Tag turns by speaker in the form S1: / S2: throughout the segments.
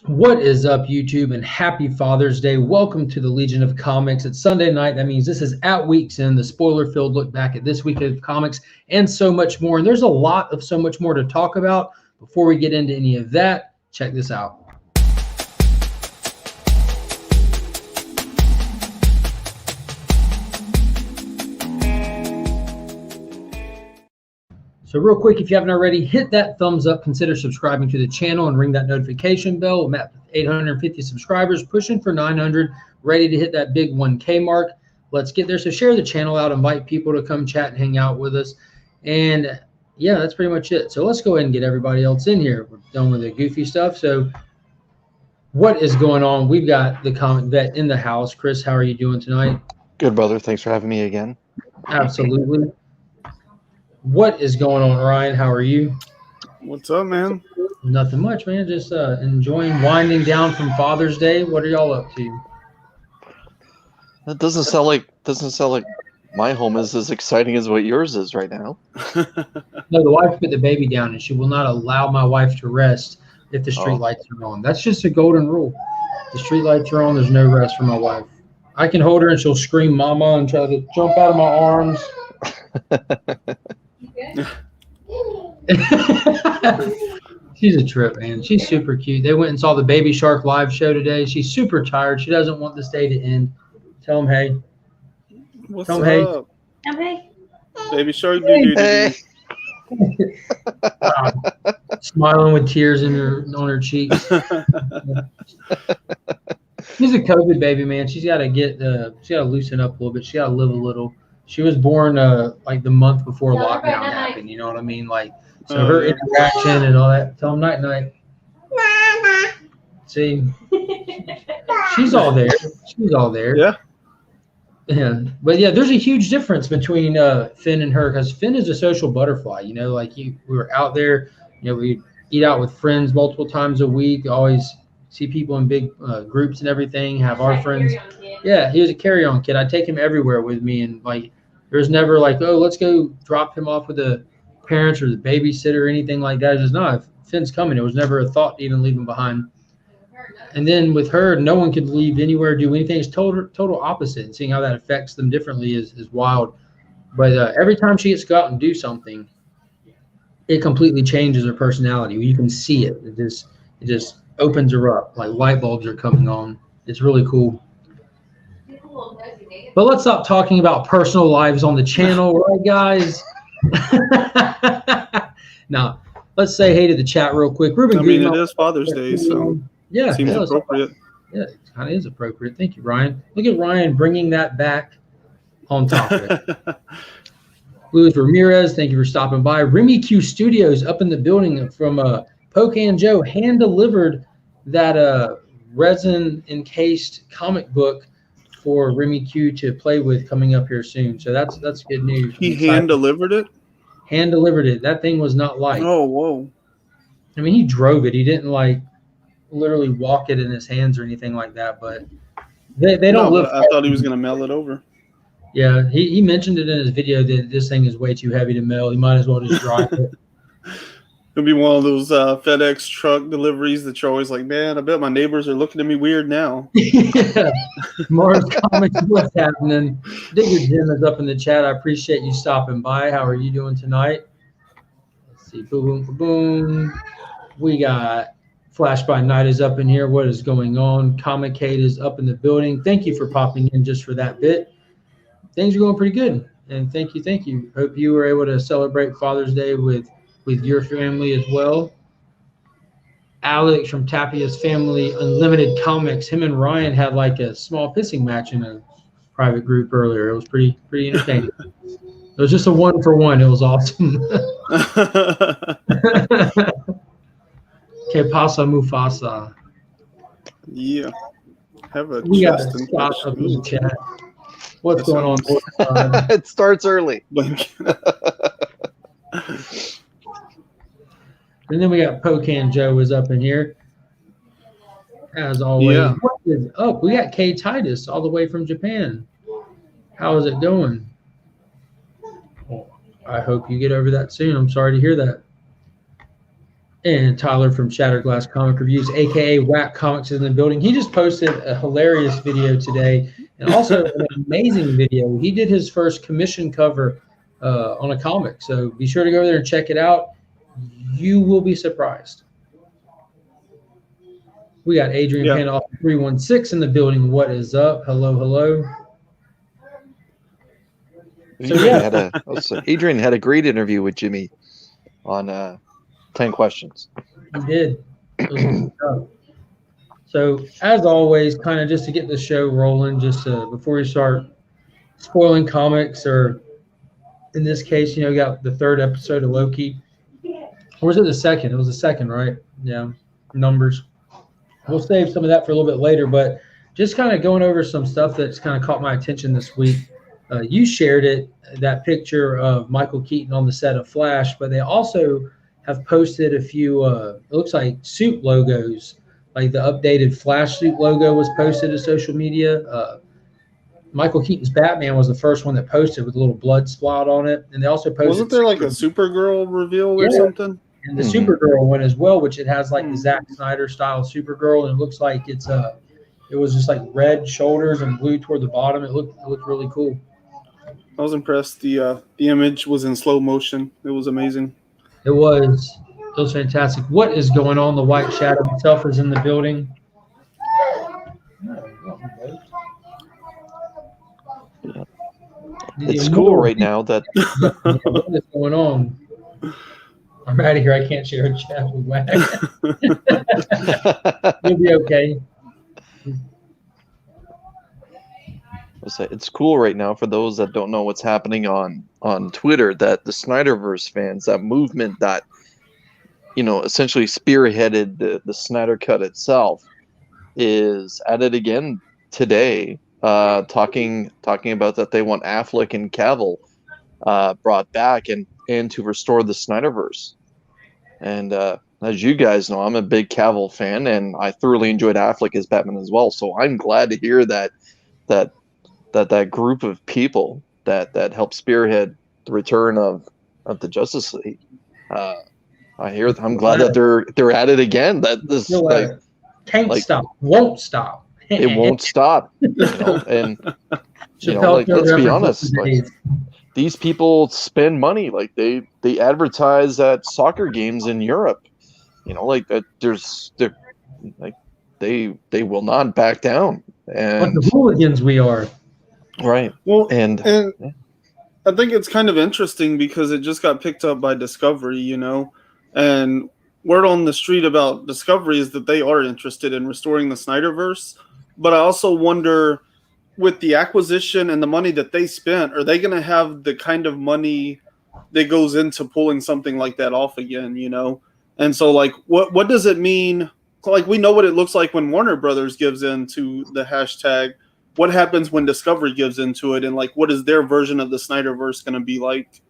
S1: What is up, YouTube, and happy Father's Day. Welcome to the Legion of Comics. It's Sunday night. That means this is At Week's End, the spoiler-filled look back at this week of comics and so much more. And there's a lot of so much more to talk about. Before we get into any of that, check this out. So real quick, if you haven't already, hit that thumbs up, consider subscribing to the channel and ring that notification bell. I'm at 850 subscribers, pushing for 900, ready to hit that big 1K mark. Let's get there. So share the channel out, invite people to come chat and hang out with us. And yeah, that's pretty much it. So let's go ahead and get everybody else in here. We're done with the goofy stuff. So what is going on? We've got the comic vet in the house. Chris, how are you doing tonight?
S2: Good, brother. Thanks for having me again.
S1: Absolutely. What is going on, Ryan? How are you?
S3: What's up, man?
S1: Nothing much, man. Just enjoying winding down from Father's Day. What are y'all up to?
S2: That doesn't sound like my home is as exciting as what yours is right now.
S1: No, the wife put the baby down, and she will not allow my wife to rest if the street lights are on. That's just a golden rule. If the street lights are on, there's no rest for my wife. I can hold her, and she'll scream "Mama" and try to jump out of my arms. She's a trip, man. She's super cute. They went and saw the Baby Shark live show today. She's super tired. She doesn't want this day to end. Tell them hey.
S3: What's
S1: Tell
S3: up?
S1: Hey.
S3: Baby Shark.
S2: Hey.
S1: Smiling with tears on her cheeks. She's a COVID baby, man. She's got to loosen up a little bit. She got to live a little. She was born like the month before lockdown happened. You know what I mean? Like, so her interaction and all that. Tell them night night. See, she's all there. She's all there.
S3: Yeah.
S1: Yeah, but yeah, there's a huge difference between Finn and her, because Finn is a social butterfly. You know, like we were out there. You know, we eat out with friends multiple times a week. Always see people in big groups and everything. Have our friends. Yeah, he was a carry-on kid. I'd take him everywhere with me, and like there was never like, oh, let's go drop him off with the parents or the babysitter or anything like that. It's just not. If Finn's coming, it was never a thought to even leave him behind. And then with her, no one could leave anywhere, do anything. It's total opposite. And seeing how that affects them differently is wild. But every time she gets to go out and do something, it completely changes her personality. You can see it. It just opens her up. Like light bulbs are coming on. It's really cool. But let's stop talking about personal lives on the channel, right, guys? Now, let's say hey to the chat real quick. Ruben,
S3: it is Father's Day, so
S1: yeah,
S3: seems appropriate.
S1: Yeah, it kind of is appropriate. Thank you, Ryan. Look at Ryan bringing that back on topic. Luis Ramirez, thank you for stopping by. Remy Q Studios up in the building from Pocan Joe hand delivered that resin encased comic book for Remy Q to play with coming up here soon. So that's good news.
S3: He hand delivered it?
S1: Hand delivered it. That thing was not light.
S3: Oh, whoa.
S1: I mean, he drove it. He didn't like literally walk it in his hands or anything like that, but they don't live.
S3: I thought he was going to mail it over.
S1: Yeah, he mentioned it in his video that this thing is way too heavy to mail. He might as well just drive it.
S3: It'll be one of those FedEx truck deliveries that you're always like, man, I bet my neighbors are looking at me weird now.
S1: Yeah. Mars Comics, what's happening? Digger Jim is up in the chat. I appreciate you stopping by. How are you doing tonight? Let's see. Boom, boom, boom. We got Flash by Night is up in here. What is going on? Comic-Cade is up in the building. Thank you for popping in just for that bit. Things are going pretty good. And thank you. Hope you were able to celebrate Father's Day with your family as well. Alex from Tapia's Family Unlimited Comics. Him and Ryan had like a small pissing match in a private group earlier. It was pretty entertaining. It was just a 1-for-1. It was awesome. Que pasa, Mufasa?
S3: Yeah. Have a
S1: We got
S3: chest
S1: Scott up in the
S3: infection.
S1: chat. What's
S3: That
S1: going on,
S3: sounds-
S1: boys?
S2: It starts early.
S3: Like,
S1: And then we got Pocan Joe is up in here. As always.
S3: Yeah.
S1: What is up? We got K Titus all the way from Japan. How is it going? Well, I hope you get over that soon. I'm sorry to hear that. And Tyler from Shatterglass Comic Reviews, aka Whack Comics, is in the building. He just posted a hilarious video today, and also an amazing video. He did his first commission cover on a comic, so be sure to go there and check it out. You will be surprised. We got Adrian Panoff 316 in the building. What is up? Hello, hello. So, yeah.
S2: Adrian had a great interview with Jimmy on 10 questions.
S1: He did. It was good stuff. So, as always, kind of just to get the show rolling, just before we start spoiling comics, or in this case, we got the third episode of Loki. Or was it the second? It was the second, right? Yeah, numbers. We'll save some of that for a little bit later, but just kind of going over some stuff that's kind of caught my attention this week. You shared it, that picture of Michael Keaton on the set of Flash, but they also have posted a few, it looks like suit logos, like the updated Flash suit logo was posted to social media. Michael Keaton's Batman was the first one that posted with a little blood spot on it. And they also posted.
S3: Wasn't there like a Supergirl reveal or something?
S1: And the Supergirl one as well, which it has like the Zack Snyder style Supergirl, and it looks like it was just like red shoulders and blue toward the bottom. It looked really cool.
S3: I was impressed. The image was in slow motion. It was amazing.
S1: It was fantastic. What is going on? The White Shadow himself is in the building.
S2: It's cool right now that
S1: what is going on? I'm out of here. I can't share a chat with Whack. You'll be okay.
S2: It's cool right now for those that don't know what's happening on Twitter, that the Snyderverse fans, that movement that essentially spearheaded the Snyder Cut itself, is at it again today, talking about that they want Affleck and Cavill brought back and to restore the Snyderverse. And as you guys know, I'm a big Cavill fan, and I thoroughly enjoyed Affleck as Batman as well. So I'm glad to hear that group of people that helped spearhead the return of the Justice League. I'm glad that they're at it again. That this
S1: can't stop, won't stop.
S2: It won't stop. And let's be honest. These people spend money, like they advertise at soccer games in Europe, they will not back down. And
S1: what the hooligans we are.
S2: Right.
S3: Well, and I think it's kind of interesting because it just got picked up by Discovery, and word on the street about Discovery is that they are interested in restoring the Snyderverse. But I also wonder, with the acquisition and the money that they spent, are they going to have the kind of money that goes into pulling something like that off again, And so, what does it mean? We know what it looks like when Warner Brothers gives into the hashtag. What happens when Discovery gives into it? And, what is their version of the Snyderverse going to be like?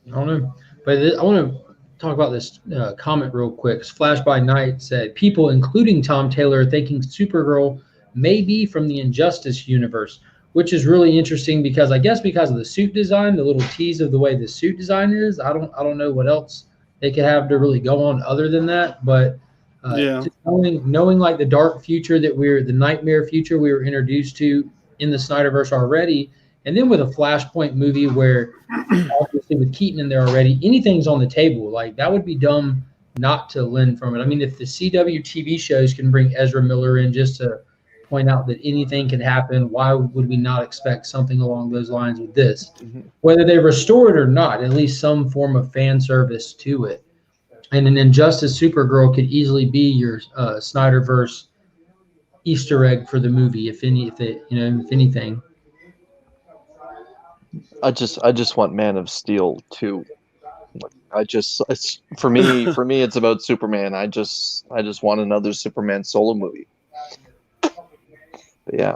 S1: I don't know. But I want to talk about this comment real quick. Flash by Night said, people, including Tom Taylor, are thinking Supergirl may be from the Injustice universe, which is really interesting because I guess because of the suit design, the little tease of the way the suit design is, I don't know what else they could have to really go on other than that. But just knowing like the dark future the nightmare future we were introduced to in the Snyderverse already, and then with a Flashpoint movie where obviously with Keaton in there already, anything's on the table. Like that would be dumb not to lend from it. I mean, if the CW TV shows can bring Ezra Miller in just to point out that anything can happen, why would we not expect something along those lines with this? Whether they restore it or not, at least some form of fan service to it. And an Injustice Supergirl could easily be your Snyderverse Easter egg for the movie, if anything.
S2: I just want Man of Steel too. For me, it's about Superman. I just want another Superman solo movie. yeah.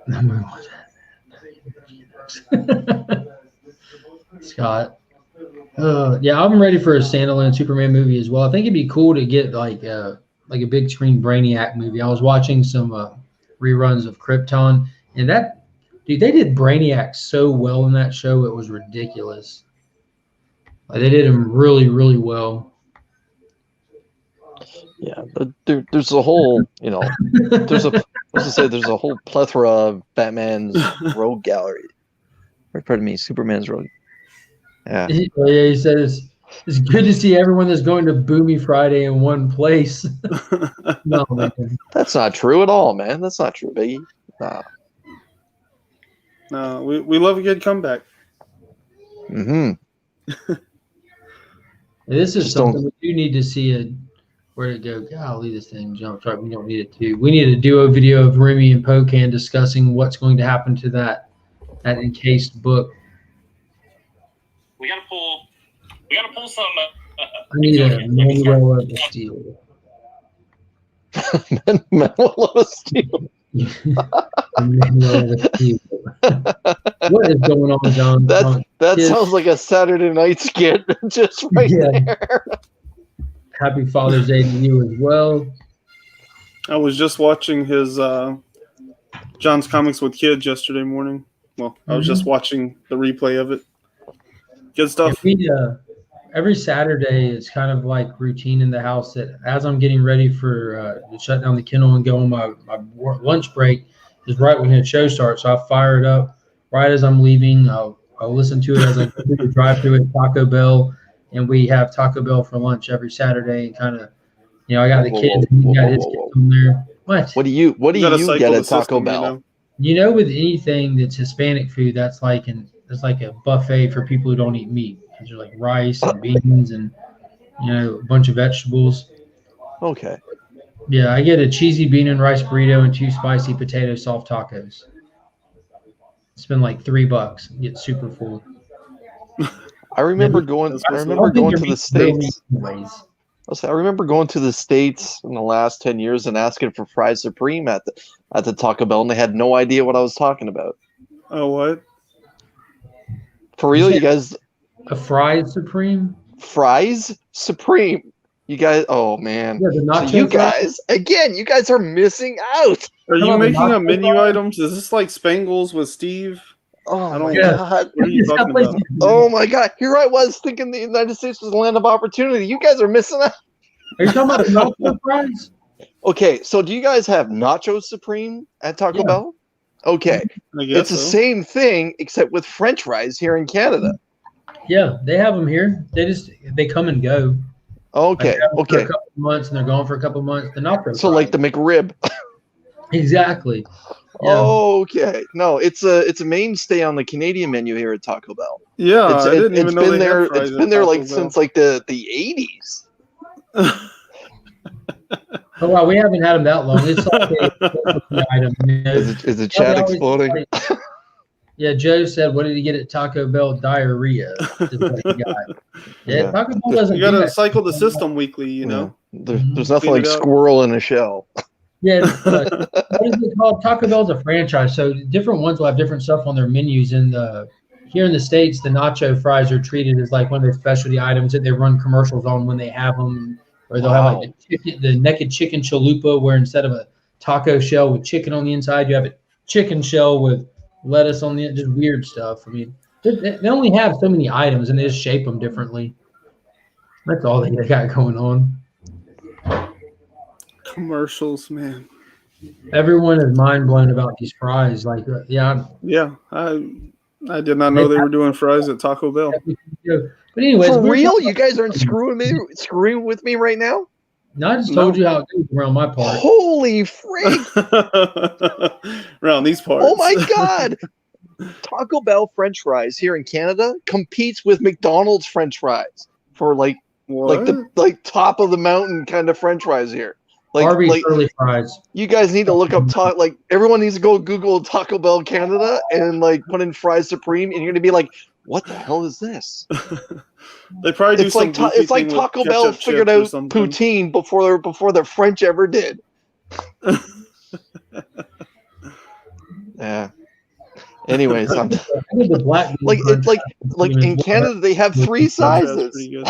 S1: Number one. Scott. Yeah, I'm ready for a standalone Superman movie as well. I think it'd be cool to get like a big screen Brainiac movie. I was watching some reruns of Krypton, and that dude, they did Brainiac so well in that show, it was ridiculous. Like, they did him really, really well.
S2: Yeah, but there's a whole, there's a whole plethora of Batman's rogue gallery. Or pardon me, Superman's rogue. Yeah.
S1: He says it's good to see everyone that's going to Boomy Friday in one place. No, man.
S2: That's not true at all, man. That's not true, Biggie. Nah.
S3: No, we love a good comeback.
S2: Mm-hmm.
S1: This is something we do need to see. Where'd it go? Golly, this thing jumped right. We don't need it to. We need a duo video of Remy and Pocan discussing what's going to happen to that encased book.
S4: We gotta pull some.
S1: I need a Manuel of Steel.
S2: Manuel of Steel.
S1: Manuel of Steel. What is going on, John?
S2: That sounds like a Saturday night skit, just right there.
S1: Happy Father's Day to you as well.
S3: I was just watching his John's Comics with Kids yesterday morning. Well, I was just watching the replay of it. Good stuff.
S1: Every Saturday, it's kind of like routine in the house that as I'm getting ready for to shut down the kennel and go on my lunch break, is right when the show starts. So I fire it up right as I'm leaving. I'll listen to it as I go through the drive-thru at Taco Bell, and we have Taco Bell for lunch every Saturday. And kind of, I got the kids, and he got his kids on there.
S2: What do you get at Taco Bell?
S1: With anything that's Hispanic food, that's like a buffet for people who don't eat meat. There's like rice and beans and a bunch of vegetables.
S2: Okay.
S1: Yeah, I get a cheesy bean and rice burrito and 2 spicy potato soft tacos. Spend like $3. Get super full.
S2: I remember going to the States. I remember going to the States in the last 10 years and asking for fries supreme at the Taco Bell, and they had no idea what I was talking about.
S3: Oh, what?
S2: For real, you guys?
S1: A fries supreme?
S2: Fries supreme. You guys? Oh man!
S1: Yeah,
S2: so you guys are missing out.
S3: Are you making up menu items? Is this like Spangles with Steve?
S2: Oh my god!
S3: What are you talking about?
S2: Oh my god! Here I was thinking the United States was a land of opportunity. You guys are missing out.
S1: Are you talking about nacho fries?
S2: Okay, so do you guys have Nacho Supreme at Taco Bell? Okay, it's the same thing except with French fries here in Canada.
S1: Yeah, they have them here. They come and go.
S2: Okay,
S1: For a couple of months, and they're gone for a couple of months. They're not
S2: so like the McRib.
S1: Exactly.
S2: Yeah. Okay. No, it's a mainstay on the Canadian menu here at Taco Bell.
S3: Yeah, I didn't even know they had fries
S2: It's been there like
S3: Bell.
S2: since like the 80s.
S1: Oh wow, we haven't had them that long. It's like an item.
S2: Is the chat exploding?
S1: Yeah, Joe said, "What did he get at Taco Bell? Diarrhea." Is what he got. Yeah, Taco Bell doesn't.
S3: You got to cycle the system weekly, you know.
S2: There's nothing like squirrel in a shell.
S1: Yeah, what is it called? Taco Bell's a franchise, so different ones will have different stuff on their menus. Here in the States, the nacho fries are treated as like one of their specialty items that they run commercials on when they have them, or they'll have like the naked chicken chalupa, where instead of a taco shell with chicken on the inside, you have a chicken shell with lettuce on the just weird stuff. I mean, they only have so many items, and they just shape them differently. That's all they got going on.
S3: Commercials, man.
S1: Everyone is mind blown about these fries. Like,
S3: yeah, I did not know they were doing fries at Taco Bell.
S1: But anyways,
S2: for real, you guys aren't screwing with me right now.
S1: No, I just told you how it goes around my part.
S2: Holy freak!
S3: Around these parts.
S2: Oh my god! Taco Bell French fries here in Canada competes with McDonald's French fries for like the top of the mountain kind of French fries here.
S1: Arby's curly fries.
S2: You guys need to look up everyone needs to go Google Taco Bell Canada and like put in fries supreme, and you're gonna be like, what the hell is this?
S3: They probably do
S2: it's like Taco Bell figured out poutine before the French ever did. Anyways, I'm
S1: I did the black bean
S2: like
S1: crunch
S2: like in Canada they have 3
S3: That's
S2: sizes.
S3: pretty good.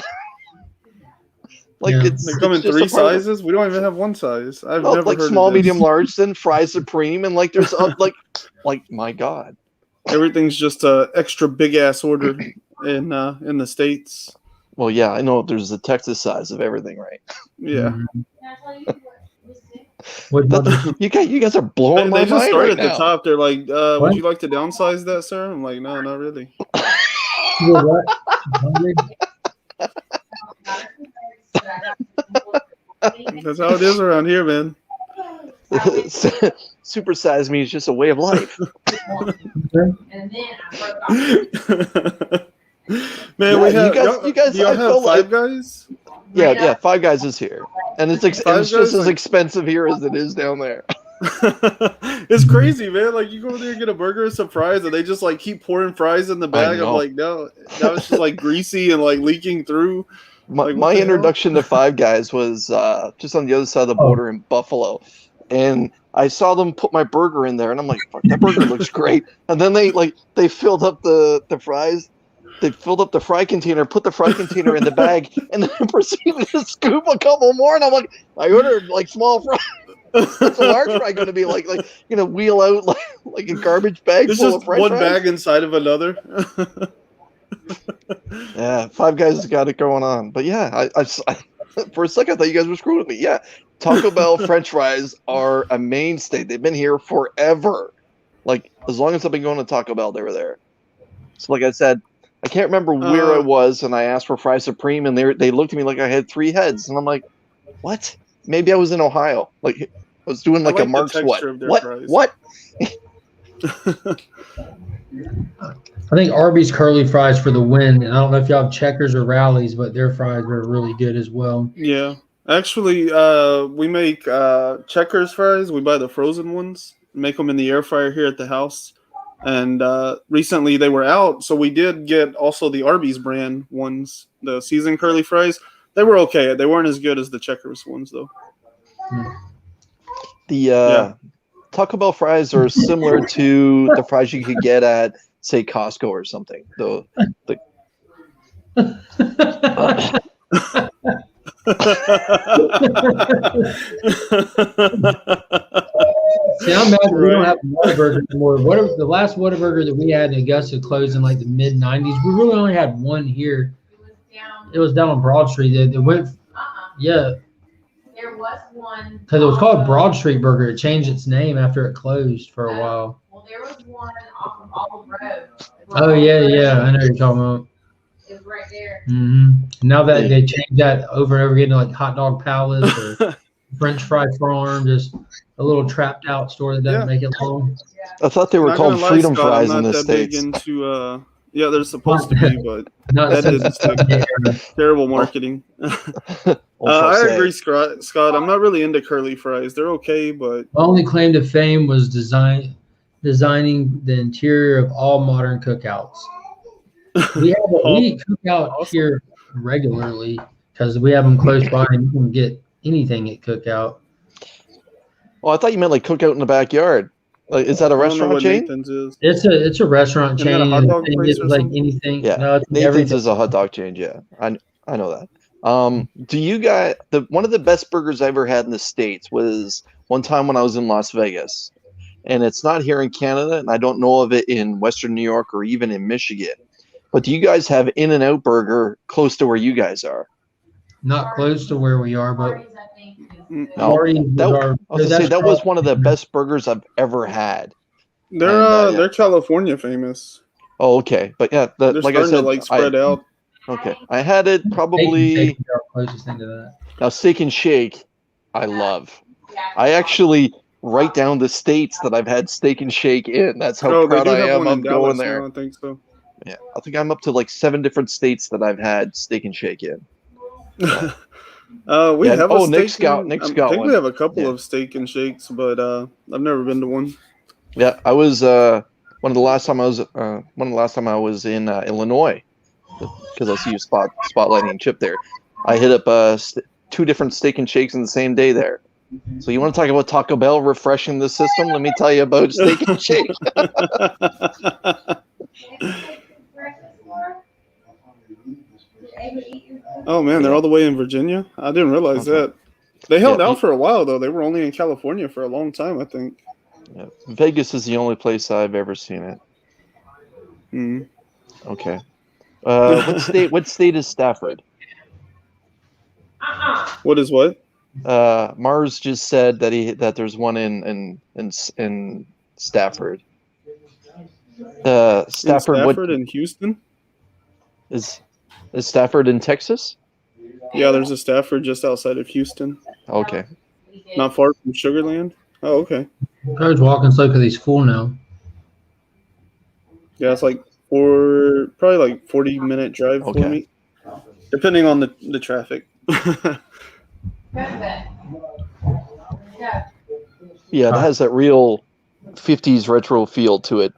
S2: Like
S1: Yeah.
S2: it's
S3: They come in
S2: it's just
S3: 3
S2: a part of
S3: sizes. We don't even have one size. I've
S2: well,
S3: never
S2: like
S3: heard
S2: small,
S3: of this.
S2: medium, large, then fries supreme, and like there's like my god.
S3: Everything's just a extra big ass order in the States.
S2: Well, yeah, I know there's the Texas size of everything, right?
S3: Yeah.
S1: Mhm. What,
S2: You guys are blowing my
S3: They just
S2: mind
S3: start
S2: right
S3: at the
S2: now.
S3: top. They're like,
S1: What?
S3: would you like to downsize that, sir? I'm like, no, not really.
S1: what? Hungry?
S3: That's how it is around here, man.
S2: Supersize me is just a way of life.
S3: Man,
S2: Yeah,
S3: we have
S2: you guys.
S3: Do y'all
S2: I
S3: have
S2: felt
S3: Five
S2: like
S3: Guys?
S2: yeah. Five Guys is here, and it's
S3: Five
S2: just
S3: Guys,
S2: as
S3: like-
S2: expensive here as it is down there.
S3: It's crazy, man. Like you go there and get a burger, and surprise, and they just like keep pouring fries in the bag. I'm
S2: know.
S3: like, no, now it's just like greasy and like leaking through.
S2: My,
S3: Like, what
S2: my
S3: the
S2: introduction to Five Guys was just on the other side of the border in Buffalo, and I saw them put my burger in there, and I'm like, "Fuck, that burger looks great." And then they filled up the fries. They filled up the fry container, put the fry container in the bag, and then proceeded to scoop a couple more. And I'm like, I ordered like small fries. What's a large fry going to be like? Like wheel out like a garbage bag
S3: It's
S2: full
S3: just
S2: of French
S3: one
S2: fries?
S3: bag inside of another.
S2: Yeah, Five Guys has got it going on. But yeah, I for a second I thought you guys were screwing with me. Yeah, Taco Bell French fries are a mainstay. They've been here forever. Like as long as I've been going to Taco Bell, they were there. So like I said, I can't remember where I was, and I asked for fries supreme, and they looked at me like I had 3 heads, and I'm like, what? Maybe I was in Ohio. Like I was doing like
S3: I
S2: a
S3: like the
S2: Mark's what?
S3: texture of their
S2: What?
S3: fries.
S2: What?
S1: I think Arby's curly fries for the win. And I don't know if y'all have Checkers or Rallies, but their fries are really good as well.
S3: Yeah, actually, we make Checkers fries. We buy the frozen ones, make them in the air fryer here at the house. And recently they were out, so we did get also the Arby's brand ones, the seasoned curly fries. They were okay. They weren't as good as the Checkers ones, though.
S2: The Taco Bell fries are similar to the fries you could get at, say, Costco or something.
S1: See, I'm mad that we don't have Whataburger anymore. The last Whataburger that we had in Augusta closed in like the mid '90s. We really only had one here. It was down on Broad Street. It went, yeah,
S5: There was one.
S1: because it was called Broad Street Burger. It changed its name after it closed for a while.
S5: Well, there was one off of Olive Road.
S1: Oh yeah, I know what you're talking about.
S5: It was right there.
S1: Now that they changed that over and over again to like Hot Dog Palace or French Fry Farm, just a little trapped out store that doesn't make it long.
S2: I thought they were
S3: Not
S2: called
S3: gonna lie,
S2: Freedom
S3: Scott,
S2: Fries
S3: I'm
S2: in
S3: not
S2: the
S3: that big
S2: States.
S3: into, yeah, they're supposed to be, but
S1: Not
S3: that
S1: since
S3: is
S1: the
S3: terrible marketing. I agree, Scott. I'm not really into curly fries. They're okay, but
S1: My only claim to fame was designing the interior of all modern cookouts. We cook out here regularly because we have them close by and you can get anything at cookout.
S2: Well, I thought you meant like cook out in the backyard. Like, is that a
S3: I don't know
S2: restaurant
S3: what
S2: chain?
S3: Nathan's is.
S1: It's a restaurant
S3: Isn't that
S1: chain.
S3: a hot
S1: and
S3: dog
S1: the thing
S3: place
S1: is,
S3: or
S1: like
S3: something?
S1: anything.
S2: Yeah,
S1: No, it's
S2: Nathan's
S1: everything.
S2: is a hot dog chain. Yeah, I know that. Do you guys one of the best burgers I ever had in the States was one time when I was in Las Vegas, and it's not here in Canada, and I don't know of it in Western New York or even in Michigan. But do you guys have In-N-Out Burger close to where you guys are?
S1: Not close to where we are, but
S5: Parties, I think.
S2: No,
S1: Hardee's was
S2: that,
S1: our-
S2: I was gonna say
S1: that's
S2: that was
S1: called-
S2: one of the best burgers I've ever had.
S3: They're
S2: And,
S3: they're California famous.
S2: Oh, okay, but yeah,
S3: They're
S2: like I
S3: starting
S2: said,
S3: to like spread out.
S2: Okay, I had it
S1: Steak
S2: probably.
S1: is our closest thing to that.
S2: Now, Steak and Shake, I love.
S5: Yeah.
S2: I actually write down the states that I've had Steak and Shake in. That's how
S3: Oh, they
S2: proud
S3: do
S2: I
S3: have
S2: am
S3: one in
S2: of going
S3: Dallas
S2: there.
S3: now, I think so.
S2: Yeah, I think I'm up to like 7 different states that I've had Steak and Shake in.
S3: We
S2: Yeah,
S3: have a
S2: oh,
S3: steak.
S2: Nick's got
S3: I
S2: one.
S3: think we have a couple
S2: Yeah.
S3: of steak and shakes, but I've never been to one.
S2: Yeah, I was one of the last time I was in Illinois, because I see you spotlighting Chip there. I hit up 2 different Steak and Shakes in the same day there. So you want to talk about Taco Bell refreshing the system? Let me tell you about Steak and Shake.
S3: Oh man, they're all the way in Virginia. I didn't realize
S2: Okay.
S3: that. They held
S2: Yeah,
S3: out for a while though. They were only in California for a long time, I think.
S2: Yeah. Vegas is the only place I've ever seen it.
S3: Mm.
S2: Okay. What state? What state is Stafford?
S3: What is what?
S2: Mars just said that there's one in Stafford.
S3: In
S2: Stafford. What
S3: Stafford and Houston?
S2: is Stafford in Texas?
S3: Yeah, there's a Stafford just outside of Houston,
S2: Okay.
S3: not far from Sugarland. Oh, okay.
S1: Coach walking slow because he's full now.
S3: Yeah, it's like probably like 40-minute drive for
S2: Okay.
S3: me, depending on the traffic.
S2: Yeah, it has that real 50s retro feel to it.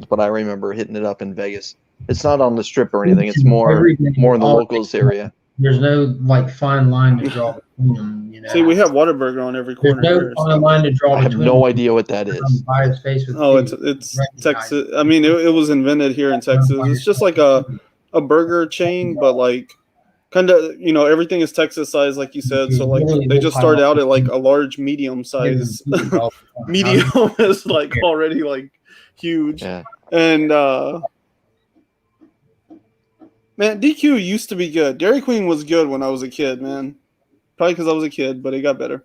S2: But I remember hitting it up in Vegas. It's not on the strip or anything. It's more in the locals area.
S1: There's no like fine line to draw between them. You know.
S3: See, we have Whataburger on every
S1: There's
S3: corner
S1: no
S3: here.
S1: fine line to draw
S2: I have
S1: between
S2: no
S1: them.
S2: idea what that is.
S1: By his face with
S3: Oh,
S1: teeth.
S3: it's Texas. I mean, it was invented here in Texas. It's just like a burger chain, but like kind of, everything is Texas size, like you said. So like they just start out at like a large medium size. Medium is like already like huge.
S2: Yeah.
S3: And man, DQ used to be good. Dairy Queen was good when I was a kid, man. Probably because I was a kid, but it got better.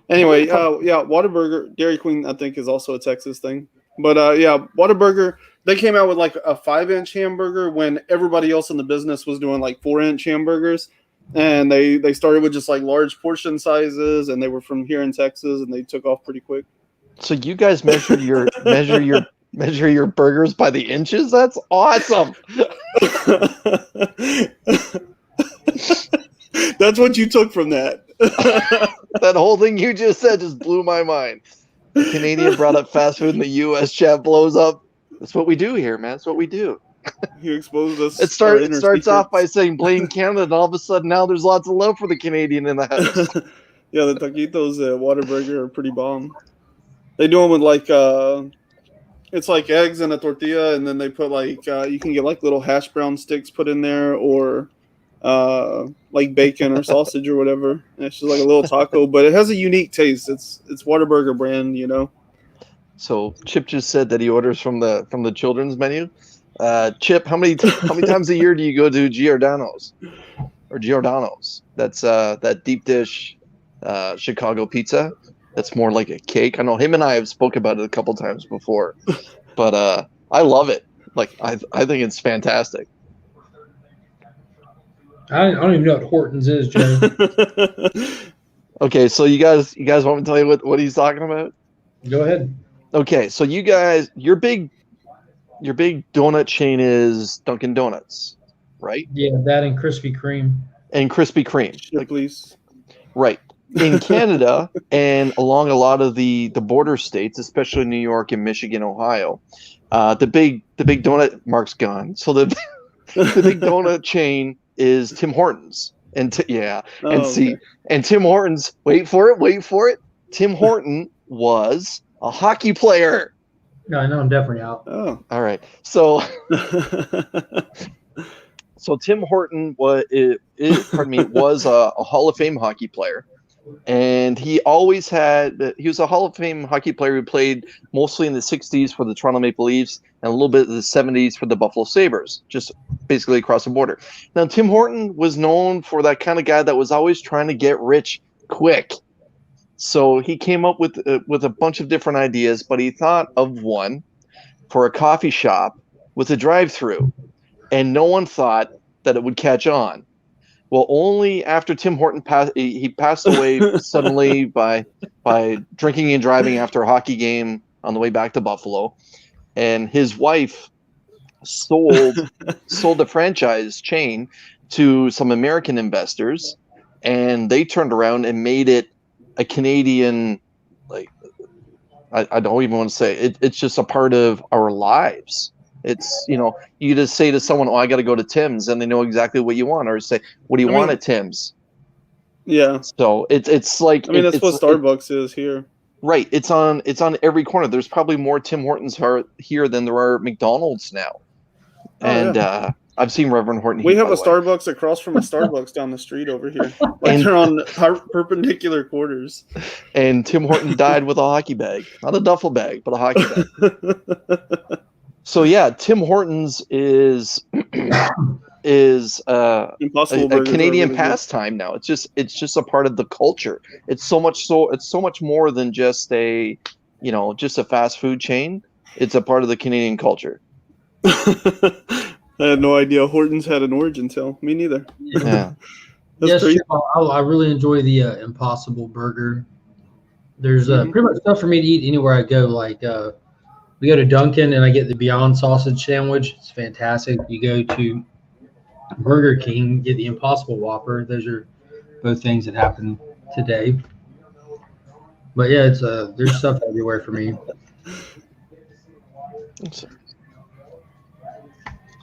S3: Anyway, yeah, Whataburger, Dairy Queen, I think is also a Texas thing. But yeah, Whataburger, they came out with like a 5-inch hamburger when everybody else in the business was doing like 4-inch hamburgers. And they started with just like large portion sizes, and they were from here in Texas, and they took off pretty quick.
S2: So you guys measure your burgers by the inches? That's awesome.
S3: That's what you took from that.
S2: That whole thing you just said just blew my mind. The Canadian brought up fast food and the U.S. chat blows up. That's what we do here, man. That's what we do.
S3: You exposed us.
S2: It starts off by saying blame Canada, and all of a sudden now there's lots of love for the Canadian in the house.
S3: Yeah, the taquitos at Whataburger are pretty bomb. They do them with like it's like eggs and a tortilla, and then they put like you can get like little hash brown sticks put in there, or like bacon or sausage or whatever. And it's just like a little taco, but it has a unique taste. It's Whataburger brand,
S2: So Chip just said that he orders from the children's menu. Chip, how many times a year do you go to Giordano's? That's that deep dish Chicago pizza. That's more like a cake. I know him and I have spoke about it a couple times before, but I love it. Like I think it's fantastic.
S1: I don't even know what Hortons is, Joe.
S2: Okay, so you guys want me to tell you what he's talking about?
S1: Go ahead.
S2: Okay, so you guys, your big donut chain is Dunkin' Donuts, right?
S1: Yeah, that and Krispy Kreme.
S2: And Krispy Kreme.
S3: Sure, please.
S2: Right. In Canada and along a lot of the border states, especially New York and Michigan, Ohio, the big donut, Mark's gone. So the big donut chain is Tim Hortons. And and Tim Hortons, wait for it. Tim Horton was a hockey player.
S1: No, I know I'm definitely out.
S3: Oh.
S2: All right. So so Tim Horton was a Hall of Fame hockey player. And he was a Hall of Fame hockey player who played mostly in the 60s for the Toronto Maple Leafs and a little bit of the 70s for the Buffalo Sabres, just basically across the border. Now, Tim Horton was known for that kind of guy that was always trying to get rich quick. So he came up with a bunch of different ideas, but he thought of one for a coffee shop with a drive-through, and no one thought that it would catch on. Well, only after Tim Horton passed away suddenly by drinking and driving after a hockey game on the way back to Buffalo, and his wife sold the franchise chain to some American investors, and they turned around and made it a Canadian, like, I don't even want to say it, it's just a part of our lives. It's, you just say to someone, "Oh, I got to go to Tim's," and they know exactly what you want, or say, "What do you want at Tim's?"
S3: Yeah.
S2: So it's like
S3: I mean, that's what
S2: it's
S3: Starbucks is here.
S2: right. It's on every corner. There's probably more Tim Hortons here than there are McDonald's now.
S3: Oh,
S2: And
S3: yeah.
S2: I've seen Reverend Horton
S3: We
S2: Heat,
S3: have
S2: by
S3: a
S2: the way.
S3: Starbucks across from a Starbucks down the street over here. Like
S2: And-
S3: they're on perpendicular quarters.
S2: And Tim Horton died with a hockey bag, not a duffel bag, but a hockey bag. So yeah, Tim Hortons is
S3: Impossible
S2: a
S3: burgers are
S2: Canadian
S3: really good.
S2: pastime now. It's just a part of the culture. It's so much more than just just a fast food chain. It's a part of the Canadian culture.
S3: I had no idea Hortons had an origin tale. Me neither.
S2: Yeah.
S3: That's
S1: Yes,
S3: crazy.
S1: I really enjoy the Impossible Burger. There's
S3: Mhm.
S1: pretty much stuff for me to eat anywhere I go. Like we go to Dunkin' and I get the Beyond Sausage Sandwich. It's fantastic. You go to Burger King, get the Impossible Whopper. Those are both things that happened today. But yeah, it's there's stuff everywhere for me.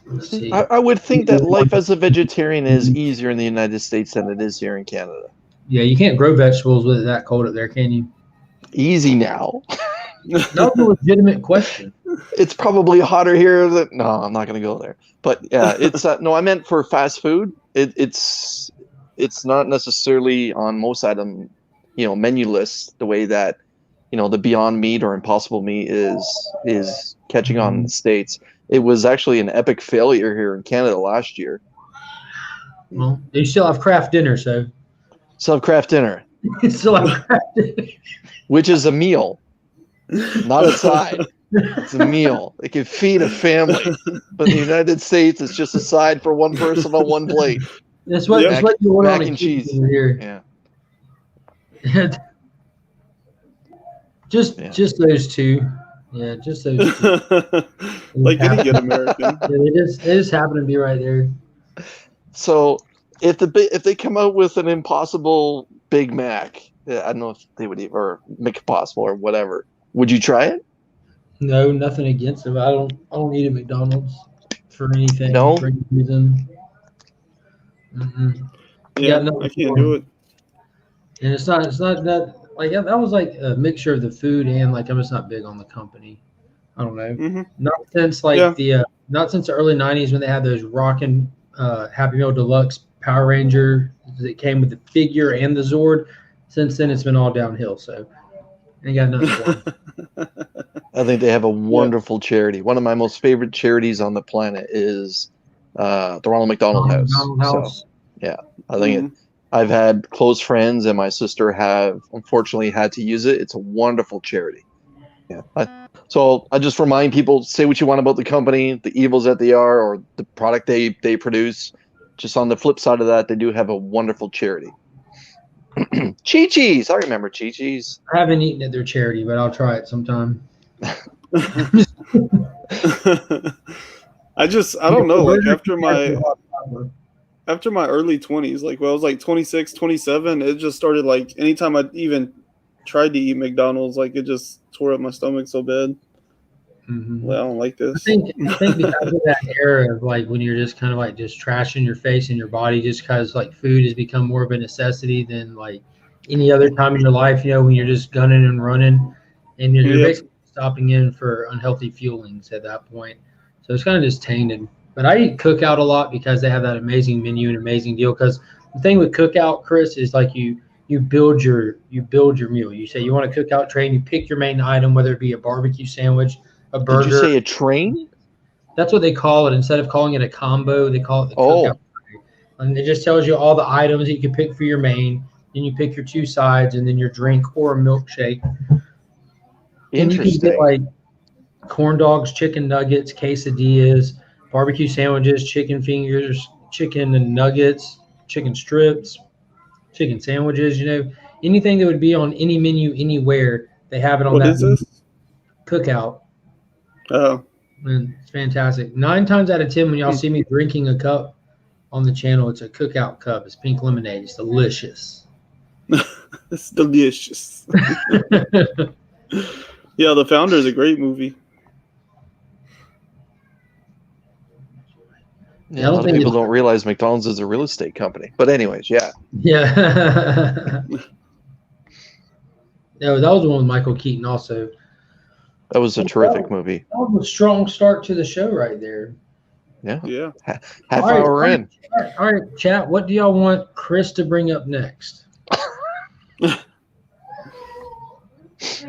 S1: Let's see.
S2: I would think that life as a vegetarian is easier in the United States than it is here in Canada.
S1: Yeah, you can't grow vegetables with it that cold up there, can you?
S2: Easy now.
S1: That was a legitimate question.
S2: It's probably hotter here than no, I'm not going to go there. But yeah, it's no, I meant for fast food. It's not necessarily on most item, menu lists the way that the Beyond Meat or Impossible Meat is catching on in the States. It was actually an epic failure here in Canada last year.
S1: Well, they still have craft dinner, so
S2: Still have craft dinner,
S1: still have craft dinner.
S2: which is a meal, not a side. It's a meal. It can feed a family. But in the United States, it's just a side for one person on one plate.
S1: That's what,
S3: Yep.
S1: that's what you order
S2: Mac
S1: on a
S2: and
S1: cheese
S2: cheese.
S1: over here.
S2: Yeah.
S1: just
S2: Yeah.
S1: just those two. Yeah, just those two.
S3: Like any good American.
S1: Yeah, they just happen to be right there.
S2: So if they come out with an Impossible Big Mac, I don't know if they would or McPossible or whatever. Would you try it?
S1: No, nothing against it. I don't eat at McDonald's for anything.
S2: No?
S1: For any reason. Mm-mm.
S3: Yeah,
S1: no,
S3: I can't do it.
S1: And it's not that like that was like a mixture of the food and like I'm just not big on the company. I don't know.
S3: Hmm.
S1: Not since like
S3: Yeah.
S1: not since the early '90s when they had those rockin' Happy Meal Deluxe Power Ranger that came with the figure and the Zord. Since then, it's been all downhill. So, I got nothing for 'em.
S2: I think they have a wonderful charity. One of my most favorite charities on the planet is the Ronald McDonald House.
S1: McDonald House.
S2: So, I think I've had close friends and my sister have unfortunately had to use it. It's a wonderful charity. Yeah. So I just remind people, say what you want about the company, the evils that they are, or the product they produce. Just on the flip side of that, they do have a wonderful charity. Chi-Chi's. I remember Chi-Chi's.
S1: I haven't eaten at their charity, but I'll try it sometime.
S3: I don't know. Like after my early 20s, like when I was like 26, 27, it just started like anytime I even tried to eat McDonald's, like it just tore up my stomach so bad.
S1: Mhm.
S3: Well, I don't like this.
S1: I think because of that era of like when you're just kind of like just trashing your face and your body, just because like food has become more of a necessity than like any other time in your life. When you're just gunning and running, and you're
S3: Yep.
S1: basically stopping in for unhealthy fuelings at that point. So it's kind of just tainted. But I eat Cookout a lot because they have that amazing menu and amazing deal. Because the thing with Cookout, Chris, is like you build your meal. You say you want a Cookout tray, and you pick your main item, whether it be a barbecue sandwich, a burger.
S2: Did you say a train?
S1: That's what they call it. Instead of calling it a combo, they call it the
S2: Oh.
S1: Cookout tray. And it just tells you all the items that you can pick for your main. Then you pick your two sides, and then your drink or a milkshake. And you can
S2: Interesting.
S1: get like corn dogs, chicken nuggets, quesadillas, barbecue sandwiches, chicken fingers, chicken and nuggets, chicken strips, chicken sandwiches. Anything that would be on any menu anywhere, they have it on
S3: What
S1: that
S3: is this?
S1: Cookout.
S3: Oh,
S1: And it's fantastic. 9 times out of 10, when y'all see me drinking a cup on the channel, it's a Cookout cup. It's pink lemonade. It's delicious.
S3: it's delicious. Yeah, The Founder is a great movie.
S2: Yeah, a lot of people don't realize McDonald's is a real estate company. But anyways, yeah.
S1: Yeah. No, that was the one with Michael Keaton also.
S2: That was a terrific movie.
S1: That was a strong start to the show right there.
S2: Yeah.
S3: Yeah.
S2: Half hour in.
S1: All right, chat. What do y'all want Chris to bring up next?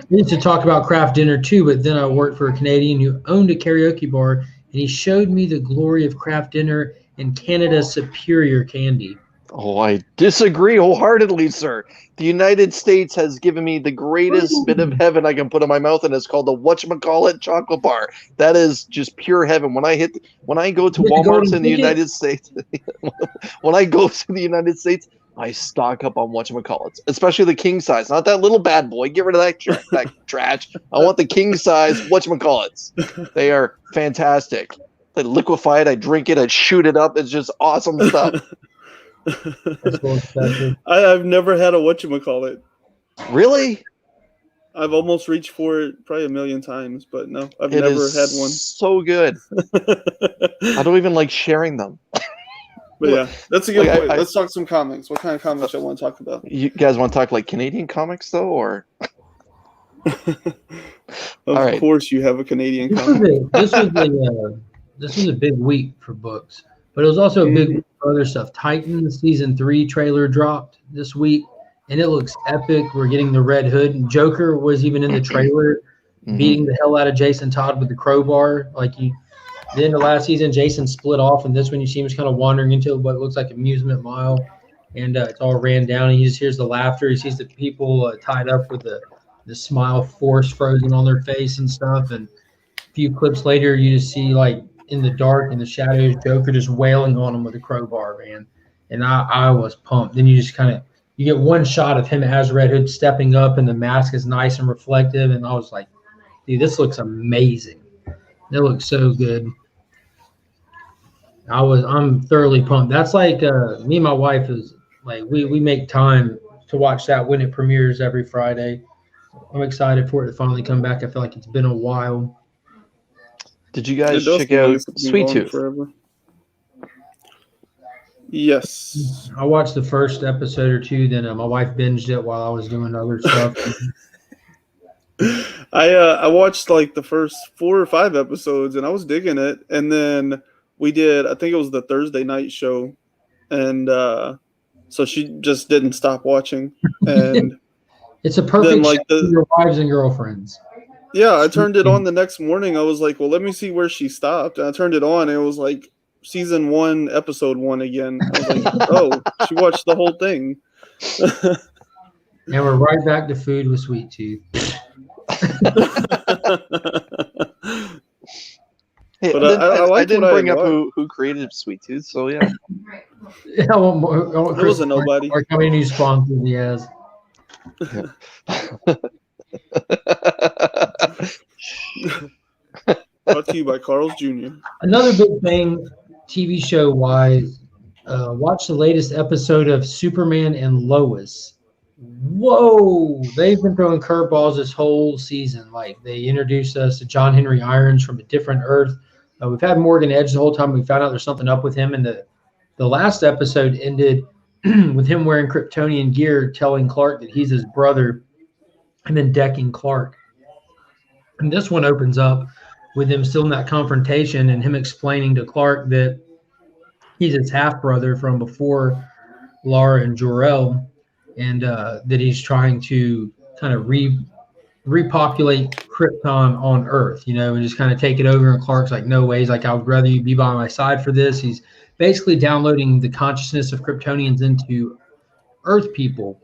S1: We used to talk about craft dinner too, but then I worked for a Canadian who owned a karaoke bar, and he showed me the glory of craft dinner and Canada's superior candy.
S2: Oh, I disagree wholeheartedly, sir. The United States has given me the greatest bit of heaven I can put in my mouth, and it's called the whatchamacallit chocolate bar. That is just pure heaven. When I go to Walmart's in the United States, when I go to the United States, I stock up on whatchamacallits, especially the king size. Not that little bad boy. Get rid of that trash. I want the king size whatchamacallits. They are fantastic. I liquefy it. I drink it. I shoot it up. It's just awesome stuff.
S3: I've never had a whatchamacallit.
S2: Really?
S3: I've almost reached for it probably a million times, but no, I've never had one.
S2: So good. I don't even like sharing them.
S3: But yeah, that's a good point. Let's talk some comics. What kind of comics I want to talk about?
S2: You guys want to talk like Canadian comics though, or?
S3: Of course, you have a Canadian comic.
S1: This was a big week for books, but it was also a big week for other stuff. Titan season 3 trailer dropped this week, and it looks epic. We're getting the Red Hood, and Joker was even in the trailer, beating the hell out of Jason Todd with the crowbar. The end of last season, Jason split off, and this one you see him just kind of wandering into what looks like Amusement Mile, and it's all ran down, and he just hears the laughter. He sees the people tied up with the smile force frozen on their face and stuff, and a few clips later, you just see, in the dark, in the shadows, Joker just wailing on him with a crowbar, man, and I was pumped. Then you just you get one shot of him as Red Hood stepping up, and the mask is nice and reflective, and I was like, dude, this looks amazing. It looks so good. I'm thoroughly pumped. That's me and my wife is we make time to watch that when it premieres every Friday. I'm excited for it to finally come back. I feel like it's been a while.
S2: Did you guys check out Sweet Tooth?
S3: Yes.
S1: I watched the first episode or two, then my wife binged it while I was doing other stuff.
S3: I watched the first 4 or 5 episodes, and I was digging it. And then we did, I think it was the Thursday night show, and so she just didn't stop watching. And
S1: it's a perfect show for your wives and girlfriends.
S3: Yeah, I turned it on the next morning. I was like, well, let me see where she stopped. And I turned it on, and it was season 1, episode 1 again. I was like, oh, she watched the whole thing.
S1: And we're right back to food with Sweet Tooth.
S2: Hey, but I didn't bring up who created Sweet Tooth, so yeah.
S1: I want more.
S3: It was a nobody.
S1: Or how many new sponsors he has.
S3: Brought to you by Carl's Jr.
S1: Another big thing, TV show wise, watch the latest episode of Superman and Lois. Whoa, they've been throwing curveballs this whole season. They introduced us to John Henry Irons from a different Earth. We've had Morgan Edge the whole time. We found out there's something up with him, and the last episode ended with him wearing Kryptonian gear, telling Clark that he's his brother, and then decking Clark. And this one opens up with him still in that confrontation, and him explaining to Clark that he's his half brother from before Lara and Jor-El. And that he's trying to kind of repopulate Krypton on Earth, and just kind of take it over. And Clark's like, no ways. I would rather you be by my side for this. He's basically downloading the consciousness of Kryptonians into Earth people.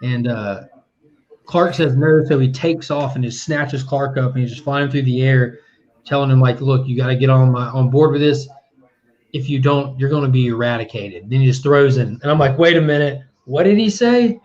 S1: And Clark says no, so he takes off and just snatches Clark up, and he's just flying through the air, telling him look, you got to get on board with this. If you don't, you're going to be eradicated. Then he just throws in, and I'm like, wait a minute. What did he say?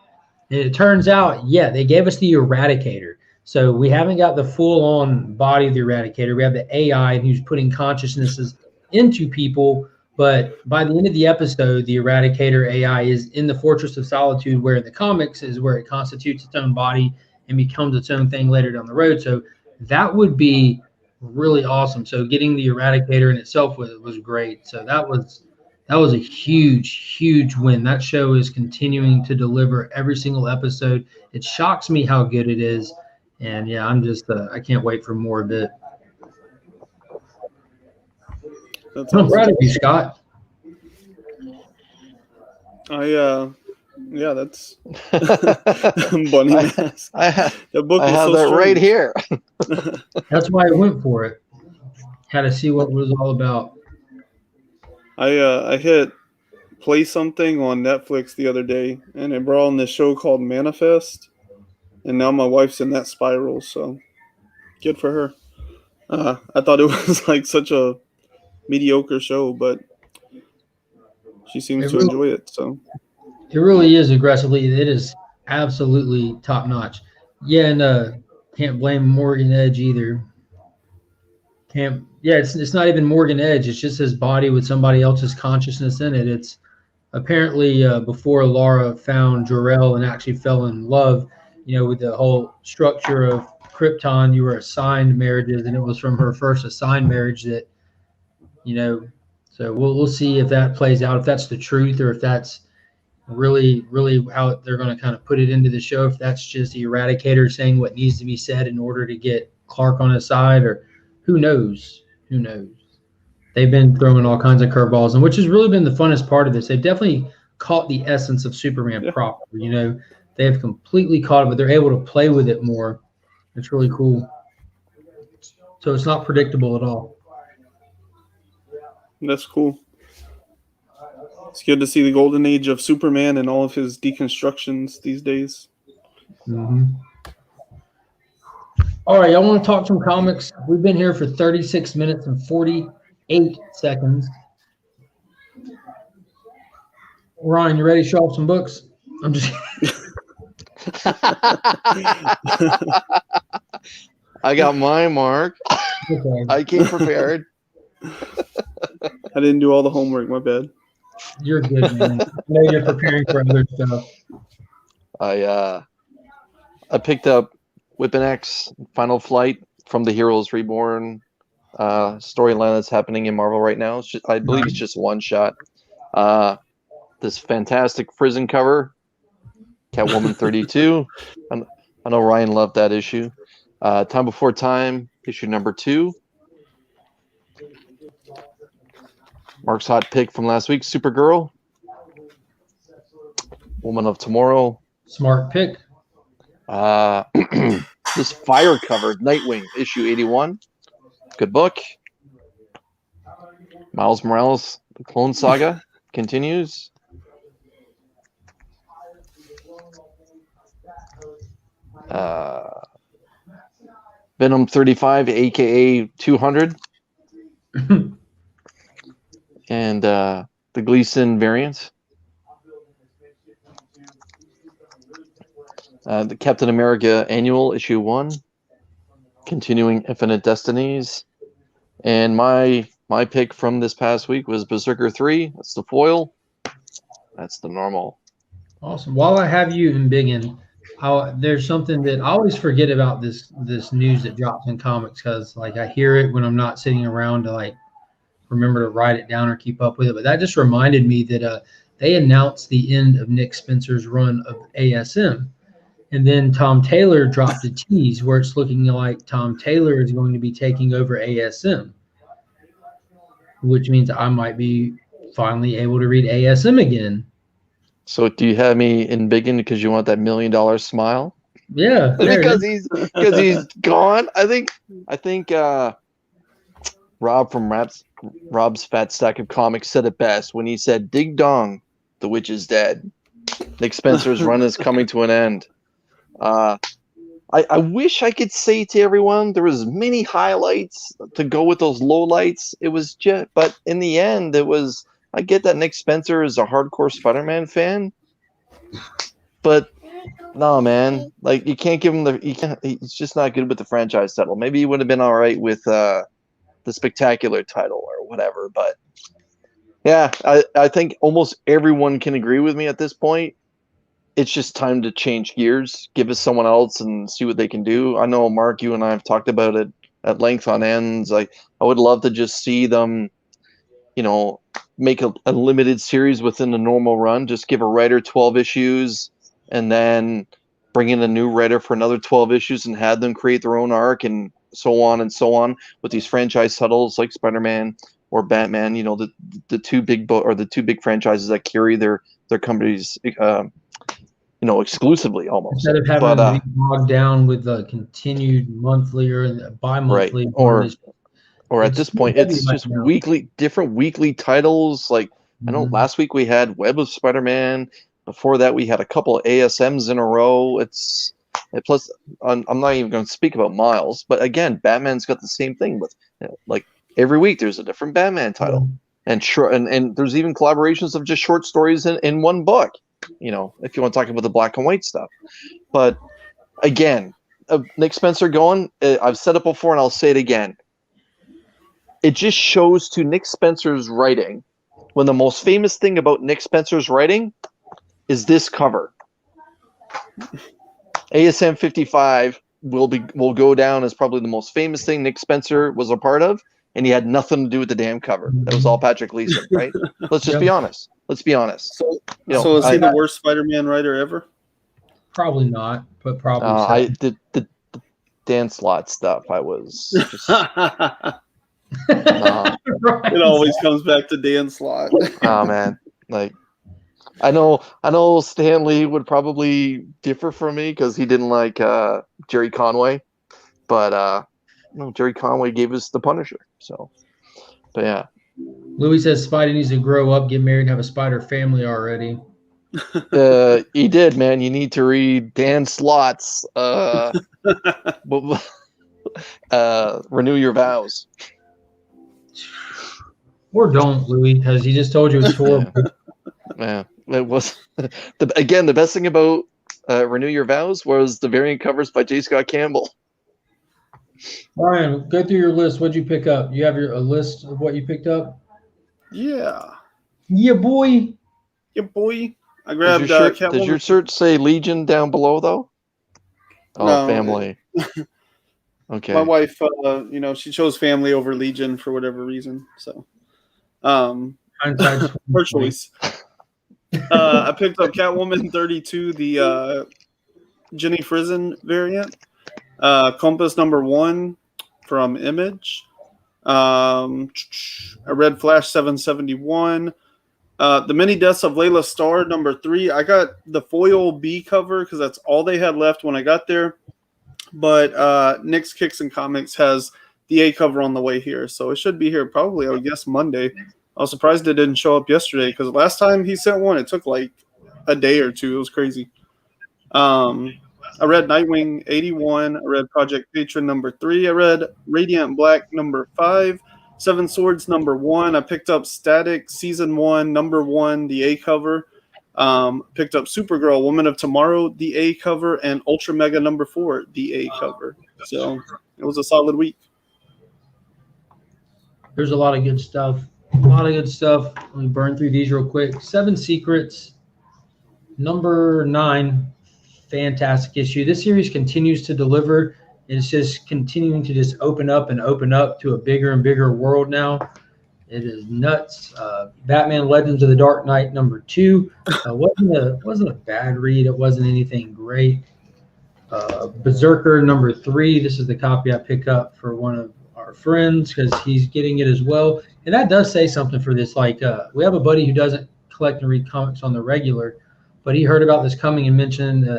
S1: And it turns out, they gave us the Eradicator. So we haven't got the full-on body of the Eradicator. We have the AI who's putting consciousnesses into people. But by the end of the episode, the Eradicator AI is in the Fortress of Solitude, where in the comics is where it constitutes its own body and becomes its own thing later down the road. So that would be really awesome. So getting the Eradicator in itself was great. So that was a huge win. That show is continuing to deliver every single episode. It shocks me how good it is, and yeah, I'm just I can't wait for more of it.
S3: That's
S1: I'm proud
S3: awesome.
S1: of you, Scott.
S3: Yeah, that's Bunny Mask. The book
S2: I
S3: is
S2: have
S3: so
S2: that right
S3: strange.
S2: here.
S1: That's why I went for it. Had to see what it was all about.
S3: I hit play something on Netflix the other day, and it brought on this show called Manifest, and now my wife's in that spiral. So good for her. I thought it was like such a mediocre show, but she seems
S1: It
S3: to
S1: really,
S3: enjoy it. So
S1: it really is aggressively. It is absolutely top notch. Yeah, and can't blame Morgan Edge either. Can't. Yeah, it's not even Morgan Edge. It's just his body with somebody else's consciousness in it. It's apparently before Laura found Jor-El and actually fell in love. You know, with the whole structure of Krypton, you were assigned marriages, and it was from her first assigned marriage that you know. So we'll see if that plays out, if that's the truth, or if that's really how they're going to kind of put it into the show. If that's just the Eradicator saying what needs to be said in order to get Clark on his side, or who knows? Who knows? They've been throwing all kinds of curveballs, and which has really been the funnest part of this. They've definitely caught the essence of Superman
S3: yeah,
S1: proper. You know, they have completely caught it, but they're able to play with it more. It's really cool. So it's not predictable at all.
S3: that's cool. It's good to see the golden age of Superman and all of his deconstructions these days.
S1: Mm-hmm. All right, y'all want to talk some comics? We've been here for 36 minutes and 48 seconds. Ryan, you ready to show off some books? I'm just.
S2: I got mine, Mark.
S1: Okay.
S2: I came prepared.
S3: I didn't do all the homework. My bad.
S1: You're good, man. I know you're preparing for other stuff.
S2: I picked up Weapon X Final Flight from the Heroes Reborn storyline that's happening in Marvel right now. I believe it's just one shot. This fantastic prison cover, Catwoman 32. I know Ryan loved that issue. Time Before Time, issue number 2. Mark's hot pick from last week, Supergirl. Woman of Tomorrow.
S1: Smart pick.
S2: This fire covered Nightwing, issue 81. Good book. Miles Morales, the Clone Saga continues. Venom 35, aka 200. And the Gleason variant. The Captain America Annual, issue 1. Continuing Infinite Destinies. And my pick from this past week was Berserker 3. That's the foil. That's the normal.
S1: Awesome. While I have you in Biggin, there's something that I always forget about this news that drops in comics, because like I hear it when I'm not sitting around to like remember to write it down or keep up with it. But that just reminded me that they announced the end of Nick Spencer's run of ASM. And then Tom Taylor dropped a tease where it's looking like Tom Taylor is going to be taking over ASM, which means I might be finally able to read ASM again.
S2: So do you have me in Biggin because you want that $1 million smile?
S1: Yeah.
S2: because he's gone. I think Rob from Rob's Fat Stack of Comics said it best when he said, "Dig dong, the witch is dead. Nick Spencer's run is coming to an end." I wish I could say to everyone there was many highlights to go with those lowlights. It was just, but in the end, it was. I get that Nick Spencer is a hardcore Spider-Man fan, but no, man, like you can't give him he's just not good with the franchise title. Maybe he would have been all right with the Spectacular title or whatever, but yeah, I think almost everyone can agree with me at this point. It's just time to change gears, give us someone else and see what they can do. I know, Mark, you and I have talked about it at length on ends. I would love to just see them, make a limited series within the normal run. Just give a writer 12 issues and then bring in a new writer for another 12 issues and have them create their own arc and so on with these franchise titles like Spider-Man or Batman, the two big the two big franchises that carry their companies exclusively almost.
S1: Instead of having to be bogged down with the continued monthly or bi-monthly.
S2: Right. Or at this point, it's just different weekly titles. Like, I know last week we had Web of Spider-Man. Before that, we had a couple of ASMs in a row. Plus, I'm not even going to speak about Miles, but again, Batman's got the same thing with, like, every week there's a different Batman title, and there's even collaborations of just short stories in one book. If you want to talk about the black and white stuff, but again, Nick Spencer going. I've said it before, and I'll say it again. It just shows to Nick Spencer's writing when the most famous thing about Nick Spencer's writing is this cover. ASM 55 will go down as probably the most famous thing Nick Spencer was a part of, and he had nothing to do with the damn cover. That was all Patrick Gleason, right? Let's just be honest. Let's be honest.
S3: So is he the worst Spider-Man writer ever?
S1: Probably not, but probably so.
S2: The Dan Slott stuff, I was just...
S3: It always comes back to Dan Slott.
S2: Oh man, like I know Stan Lee would probably differ from me because he didn't like Jerry Conway, but Jerry Conway gave us the Punisher. So, but yeah.
S1: Louis says Spidey needs to grow up, get married, and have a Spider family already.
S2: He did, man. You need to read Dan Slott's Renew Your Vows.
S1: Or don't, Louis, because he just told you it's horrible.
S2: Yeah, it was. The best thing about Renew Your Vows was the variant covers by J. Scott Campbell.
S1: Ryan, go through your list. What'd you pick up? You have a list of what you picked up?
S3: Yeah.
S1: Yeah, boy.
S3: Yeah, boy. I grabbed
S2: Catwoman. Does your search say Legion down below, though? Oh, no, family. Okay.
S3: My wife, she chose family over Legion for whatever reason. So, her choice. I picked up Catwoman 32, the Jenny Frison variant. Compass #1 from Image. I read Flash 771. The Many Deaths of Layla Starr #3. I got the foil B cover because that's all they had left when I got there. But Nick's Kicks and Comics has the A cover on the way here, so it should be here probably, I would guess, Monday. I was surprised it didn't show up yesterday because last time he sent one, it took like a day or two. It was crazy. I read Nightwing 81. I read Project Patron #3. I read Radiant Black #5. Seven Swords #1. I picked up Static Season 1 #1, the A cover. Picked up Supergirl Woman of Tomorrow, the A cover, and Ultra Mega #4, the A cover. So it was a solid week.
S1: There's a lot of good stuff. Let me burn through these real quick. 7 Secrets #9. Fantastic issue. This series continues to deliver. It's just continuing to just open up to a bigger and bigger world now. It is nuts. Batman Legends of the Dark Knight #2 wasn't a bad read. It wasn't anything great. Berserker #3. This is the copy I pick up for one of our friends because he's getting it as well. And that does say something for this. Like we have a buddy who doesn't collect and read comics on the regular, but he heard about this coming and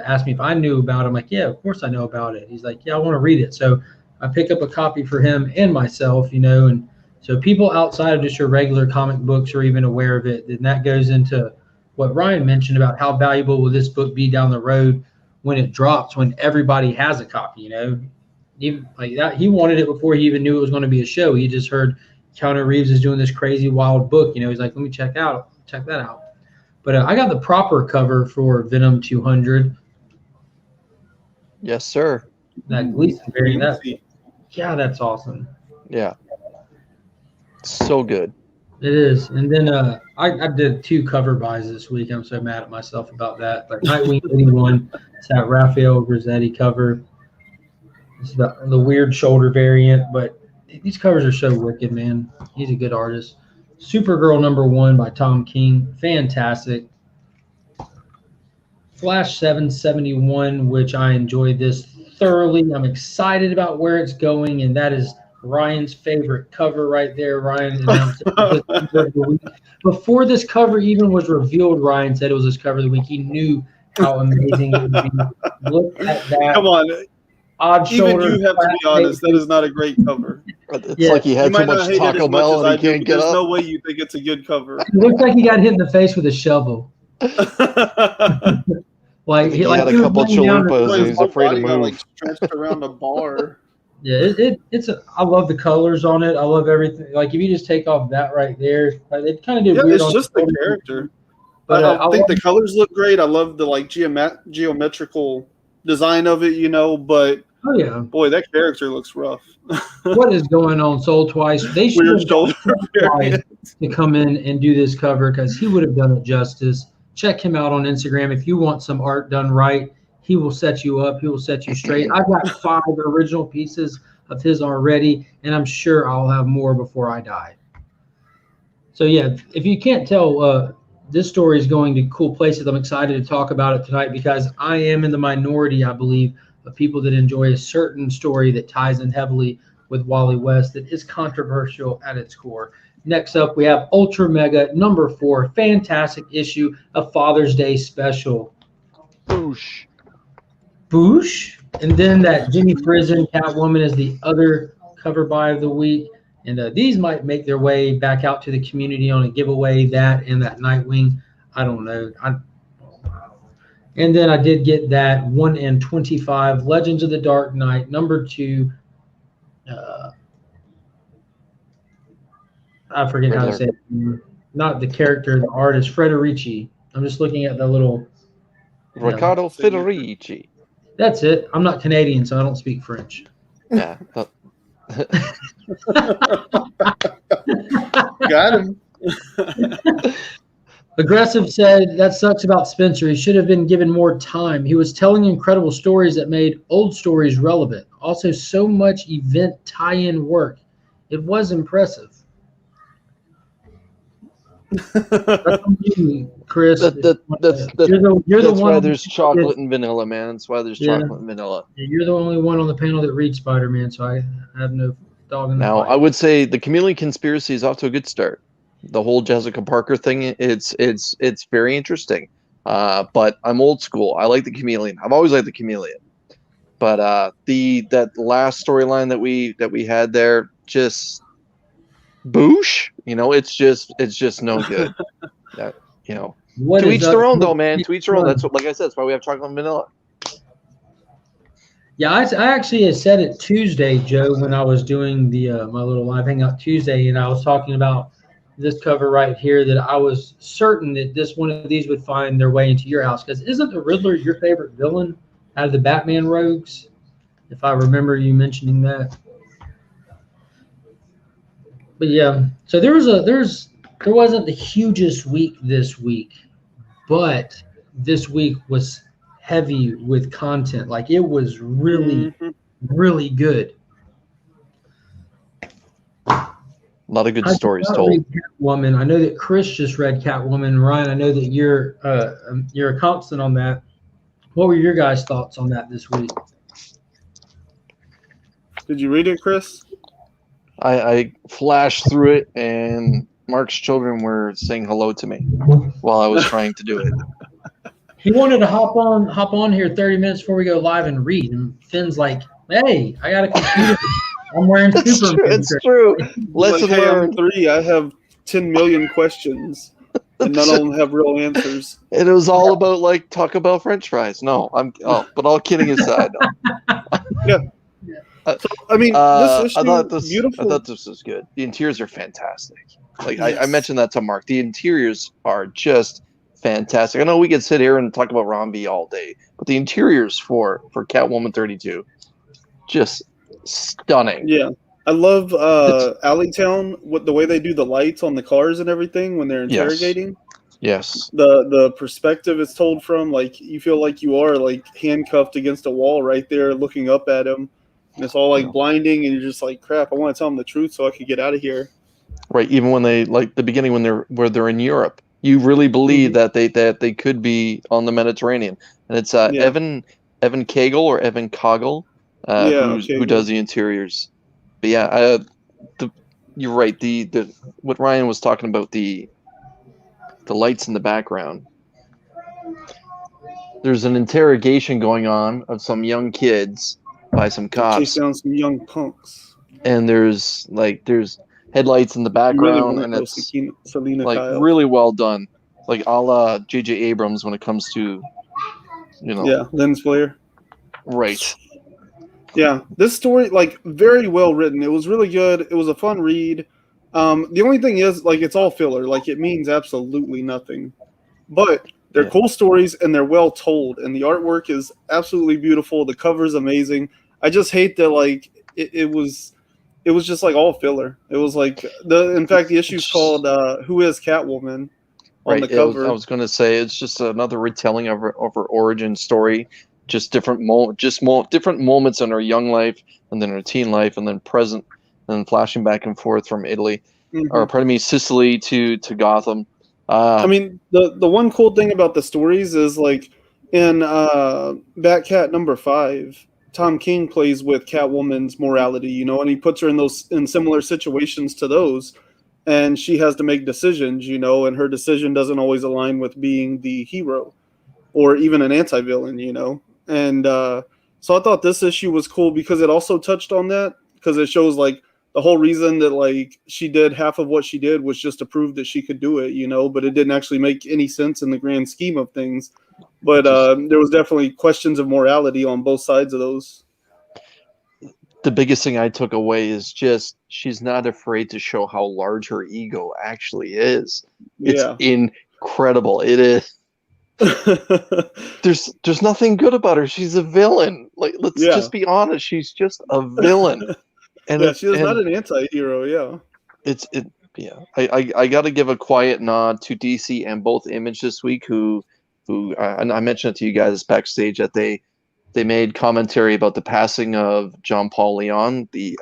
S1: asked me if I knew about it. I'm like, yeah, of course I know about it. He's like, yeah, I want to read it. So I pick up a copy for him and myself, and so people outside of just your regular comic books are even aware of it. And that goes into what Ryan mentioned about how valuable will this book be down the road when it drops, when everybody has a copy, Even like that, he wanted it before he even knew it was going to be a show. He just heard Keanu Reeves is doing this crazy wild book. He's like, let me check that out. But I got the proper cover for Venom 200.
S2: Yes, sir.
S1: That Gleason variant. Yeah, that's awesome.
S2: Yeah. So good.
S1: It is. And then I did 2 cover buys this week. I'm so mad at myself about that. But Nightwing 81, it's that Raphael Grizzetti cover. It's the weird shoulder variant, but these covers are so wicked, man. He's a good artist. Supergirl #1 by Tom King, fantastic. Flash 771, which I enjoyed this thoroughly. I'm excited about where it's going, and that is Ryan's favorite cover right there. Ryan announced it was his cover of the week. Before this cover even was revealed, Ryan said it was his cover of the week. He knew how amazing it would be. Look at that.
S3: Come on.
S1: Odd
S3: Even
S1: shoulder.
S3: you have to be honest. That is not a great cover.
S2: It's
S1: Yeah.
S2: like he
S3: You
S2: had too
S3: might not
S2: much
S3: hate it
S2: Taco
S3: as much
S2: Bell
S3: as
S2: and
S3: I
S2: he
S3: do,
S2: can't
S3: but
S2: get
S3: there's
S2: up.
S3: no way you think it's a good cover.
S1: It looks like he got hit in the face with a shovel. Like
S2: He
S1: like
S2: had a
S1: he was
S2: couple
S1: laying down to-
S2: chalupas and
S3: His
S2: he's
S3: whole
S2: afraid to
S3: body got,
S2: move.
S3: like stretched around a bar.
S1: Yeah, I love the colors on it. I love everything. Like if you just take off that right there, like they kind of did
S3: Yeah,
S1: weird.
S3: it's
S1: on
S3: just the character.
S1: But
S3: I think
S1: love-
S3: the colors look great. I love the like geometrical design of it, But
S1: oh yeah,
S3: boy, that character looks rough.
S1: what is going on? Soul Twice. They should
S3: Weird
S1: have
S3: shoulder
S1: got
S3: variant.
S1: to come in and do this cover because he would have done it justice. Check him out on Instagram if you want some art done right. He will set you up. He will set you straight. I've got 5 original pieces of his already, and I'm sure I'll have more before I die. So yeah, if you can't tell, this story is going to cool places. I'm excited to talk about it tonight because I am in the minority, I believe, of people that enjoy a certain story that ties in heavily with Wally West that is controversial at its core. Next up, we have Ultra Mega #4, fantastic issue, a Father's Day special.
S2: Boosh.
S1: Boosh, and then that Jimmy Prison Catwoman is the other cover buy of the week. And these might make their way back out to the community on a giveaway. That and that Nightwing, I don't know. And then I did get that 1 in 25 Legends of the Dark Knight #2. I forget how to say it. Not the character, the artist, Federici. I'm just looking at the little.
S2: Riccardo Federici.
S1: That's it. I'm not Canadian, so I don't speak French.
S2: Yeah.
S3: Got him.
S1: Aggressive said, that sucks about Spencer. He should have been given more time. He was telling incredible stories that made old stories relevant. Also, so much event tie-in work. It was impressive. That's on you, Chris. You're the
S2: That's why
S1: one.
S2: there's chocolate and vanilla, man. That's why there's chocolate and vanilla.
S1: You're the only one on the panel that reads Spider-Man, so I have no dog in the
S2: Now,
S1: fight.
S2: I would say the Chameleon Conspiracy is off to a good start. The whole Jessica Parker thing, it's very interesting. But I'm old school. I like the Chameleon. I've always liked the Chameleon. But that last storyline that we had there, just boosh. It's just no good.
S1: What
S2: To
S1: is
S2: each
S1: up
S2: their own,
S1: with
S2: though, man.
S1: each
S2: To each their own.
S1: one?
S2: That's what, like I said, that's why we have chocolate and vanilla.
S1: Yeah, I actually had said it Tuesday, Joe, when I was doing the my little live hangout Tuesday, and I was talking about this cover right here that I was certain that this one of these would find their way into your house because isn't the Riddler your favorite villain out of the Batman rogues? If I remember you mentioning that. But yeah, so there wasn't the hugest week this week, but this week was heavy with content. Like it was really, really good.
S2: A lot of good
S1: I
S2: stories
S1: did not
S2: told.
S1: read Catwoman. I know that Chris just read Catwoman. Ryan, I know that you're a constant on that. What were your guys' thoughts on that this week?
S3: Did you read it, Chris?
S2: I flashed through it, and Mark's children were saying hello to me while I was trying to do it.
S1: He wanted to hop on here 30 minutes before we go live and read. And Finn's like, "Hey, I got a computer. I'm wearing Superman."
S2: It's true.
S3: Like,
S2: Lesson
S3: hey, I'm
S2: learned.
S3: 3. I have 10 million questions, and none of them have real answers.
S2: It was all about like Taco Bell French fries. No, but all kidding aside. No.
S3: Yeah. So, I mean, this issue,
S2: I thought
S3: beautiful.
S2: this was good. The interiors are fantastic. Like I mentioned that to Mark. The interiors are just fantastic. I know we could sit here and talk about Romby all day, but the interiors for Catwoman 32, just stunning.
S3: Yeah, I love Alleytown. The way they do the lights on the cars and everything when they're interrogating.
S2: Yes.
S3: The perspective it's told from, like you feel like you are like handcuffed against a wall right there, looking up at him. And it's all like blinding, and you're just like, crap, I want to tell them the truth so I could get out of here.
S2: Right. Even when they like the beginning when they're in Europe, you really believe that they could be on the Mediterranean. And it's
S3: Yeah.
S2: Evan Kagel or Evan Kogel, who does the interiors. But yeah, you're right. The what Ryan was talking about, the lights in the background. There's an interrogation going on of some young kids by some
S3: Chase
S2: cops,
S3: down some young punks.
S2: and there's headlights in the
S3: You really
S2: background,
S3: want to
S2: and
S3: go
S2: it's
S3: Selena
S2: like
S3: Kyle.
S2: really well done, like a la J.J. Abrams when it comes to,
S3: Yeah, lens flare.
S2: right.
S3: Yeah, this story, like, very well written. It was really good. It was a fun read. The only thing is, like, it's all filler. Like, it means absolutely nothing. But they're cool stories, and they're well told, and the artwork is absolutely beautiful. The cover's amazing. I just hate that, like, it was just like all filler. It was like in fact the issue's called "Who is Catwoman" on the cover.
S2: I was going to say it's just another retelling of her origin story, just different different moments in her young life, and then her teen life, and then present, and then flashing back and forth from Italy, or pardon me, Sicily to Gotham.
S3: I mean, the one cool thing about the stories is, like, in Batcat #5, Tom King plays with Catwoman's morality, and he puts her in similar situations to those, and she has to make decisions, and her decision doesn't always align with being the hero or even an anti-villain, and so I thought this issue was cool because it also touched on that, because it shows, like, the whole reason that, like, she did half of what she did was just to prove that she could do it, but it didn't actually make any sense in the grand scheme of things. But there was definitely questions of morality on both sides of those.
S2: The biggest thing I took away is just she's not afraid to show how large her ego actually is. It's incredible. It is. There's nothing good about her. She's a villain. Like, let's just be honest. She's just a villain. And
S3: she is not an anti-hero.
S2: I got to give a quiet nod to DC and both Image this week, who and I mentioned it to you guys backstage that they made commentary about the passing of John Paul Leon, the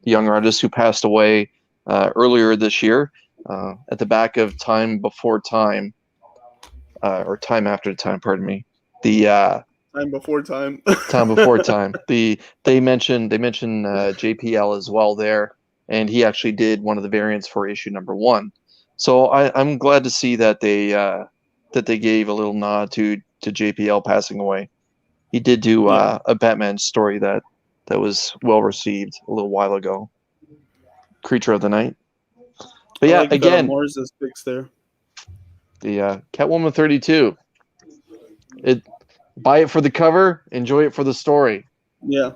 S2: young artist who passed away earlier this year, at the back of Time Before Time, or Time After Time, pardon me. The
S3: Time Before Time.
S2: Time Before Time. They mentioned JPL as well there, and he actually did one of the variants for issue #1. So I'm glad to see that they gave a little nod to JPL passing away. He did do a Batman story that was well received a little while ago, Creature of the Night. But
S3: I like
S2: again,
S3: Mars's picks there.
S2: The Catwoman 32. Buy it for the cover, enjoy it for the story.
S3: Yeah,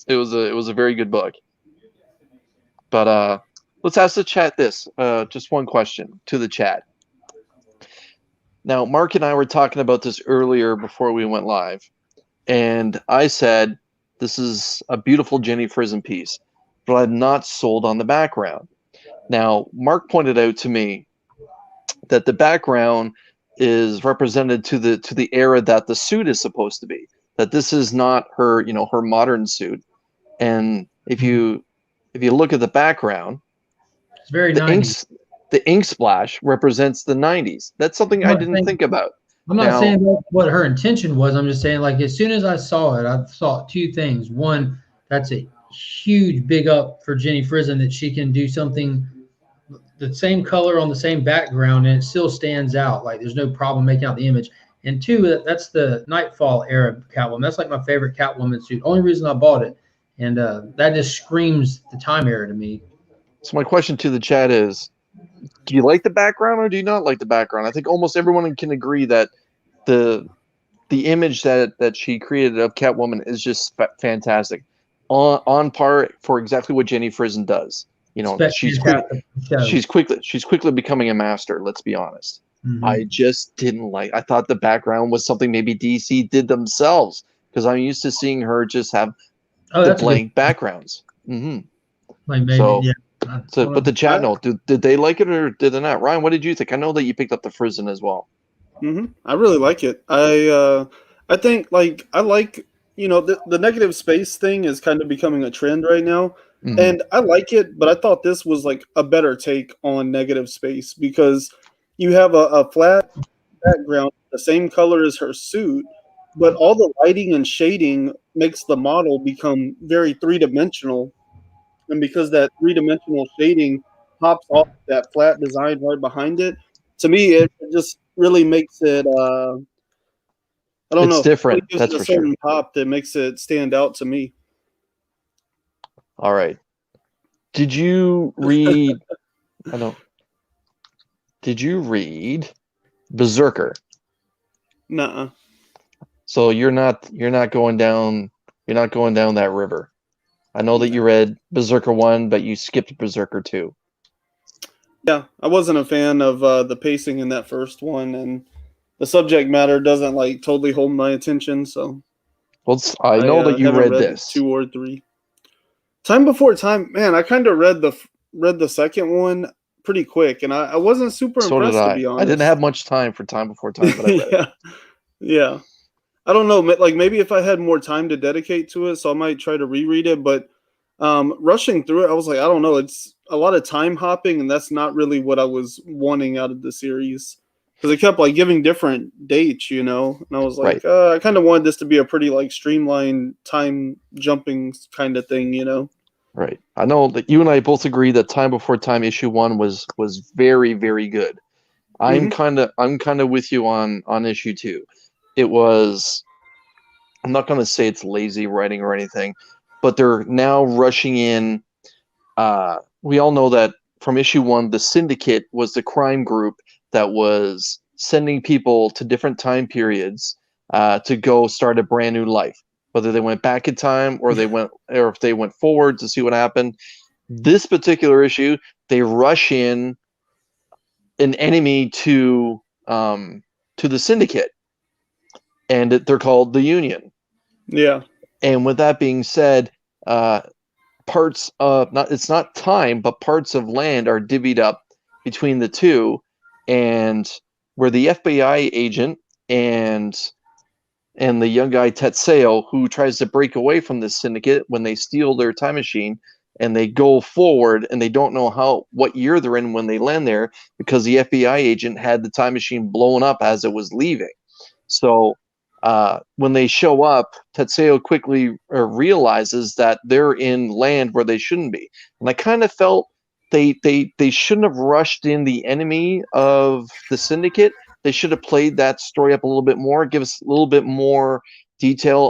S2: it was a very good book. But let's ask the chat this. Just one question to the chat. Now, Mark and I were talking about this earlier before we went live, and I said this is a beautiful Jenny Frison piece, but I'm not sold on the background. Now, Mark pointed out to me that the background is represented to the era that the suit is supposed to be. That this is not her, her modern suit. And if you look at the background,
S1: it's very nice.
S2: The ink splash represents the 90s. That's something I didn't think about.
S1: I'm not saying what her intention was. I'm just saying, like, as soon as I saw it, I thought two things. One, that's a huge big up for Jenny Frison that she can do something the same color on the same background and it still stands out. Like, there's no problem making out the image. And two, that's the Nightfall era Catwoman. That's like my favorite Catwoman suit. Only reason I bought it. And that just screams the time era to me.
S2: So my question to the chat is, do you like the background or do you not like the background? I think almost everyone can agree that the image that she created of Catwoman is just fantastic, on par for exactly what Jenny Frison does. She's quickly becoming a master. Let's be honest. Mm-hmm. I just didn't like. I thought the background was something maybe DC did themselves, because I'm used to seeing her just have the blank backgrounds. Mm-hmm.
S1: Like maybe,
S2: but the chat did they like it or did they not? Ryan, what did you think? I know that you picked up the Frison as well.
S3: Mm-hmm. I really like it. I think, like, I like the negative space thing is kind of becoming a trend right now.
S2: Mhm.
S3: And I like it, but I thought this was like a better take on negative space because you have a flat background, the same color as her suit, but all the lighting and shading makes the model become very three-dimensional. And because that three-dimensional shading pops off that flat design right behind it, to me, it just really makes it, I don't
S2: It's
S3: know, really
S2: different,
S3: gives it
S2: that's
S3: a
S2: for sure.
S3: certain pop that makes it stand out to me.
S2: All right. Did you read? I don't. Did you read Berserker?
S3: Nuh-uh.
S2: So you're not going down that river. I know that you read Berserker 1, but you skipped Berserker 2.
S3: Yeah, I wasn't a fan of the pacing in that first one, and the subject matter doesn't like totally hold my attention. So
S2: Well, I know that you
S3: haven't
S2: read
S3: read
S2: this.
S3: 2 or 3. Time Before Time, man, I kind of read the second one pretty quick, and I wasn't super
S2: So did
S3: impressed, to
S2: I.
S3: be
S2: I didn't
S3: honest.
S2: have much time for Time Before Time, but I read it.
S3: Yeah, yeah. I don't know, like maybe if I had more time to dedicate to it, so I might try to reread it. But rushing through it, I was like, I don't know, it's a lot of time hopping, and that's not really what I was wanting out of the series because it kept like giving different dates, and I was like,
S2: Right.
S3: I kind of wanted this to be a pretty like streamlined time jumping kind of thing.
S2: Right. I know that you and I both agree that Time Before Time issue 1 was very, very good. I'm
S3: Mm-hmm.
S2: kind of with you on issue 2. It was, I'm not going to say it's lazy writing or anything, but they're now rushing in. We all know that from issue 1, the Syndicate was the crime group that was sending people to different time periods to go start a brand new life, whether they went back in time or if they went forward to see what happened. This particular issue, they rush in an enemy to the Syndicate, and they're called the Union.
S3: Yeah.
S2: And with that being said, parts of it's not time, but parts of land are divvied up between the two, and where the FBI agent and the young guy Tetseo, who tries to break away from the syndicate when they steal their time machine and they go forward and they don't know what year they're in when they land there because the FBI agent had the time machine blown up as it was leaving. So when they show up, Tetseo quickly realizes that they're in land where they shouldn't be, and I kind of felt they shouldn't have rushed in the enemy of the syndicate. They should have played that story up a little bit more, give us a little bit more detail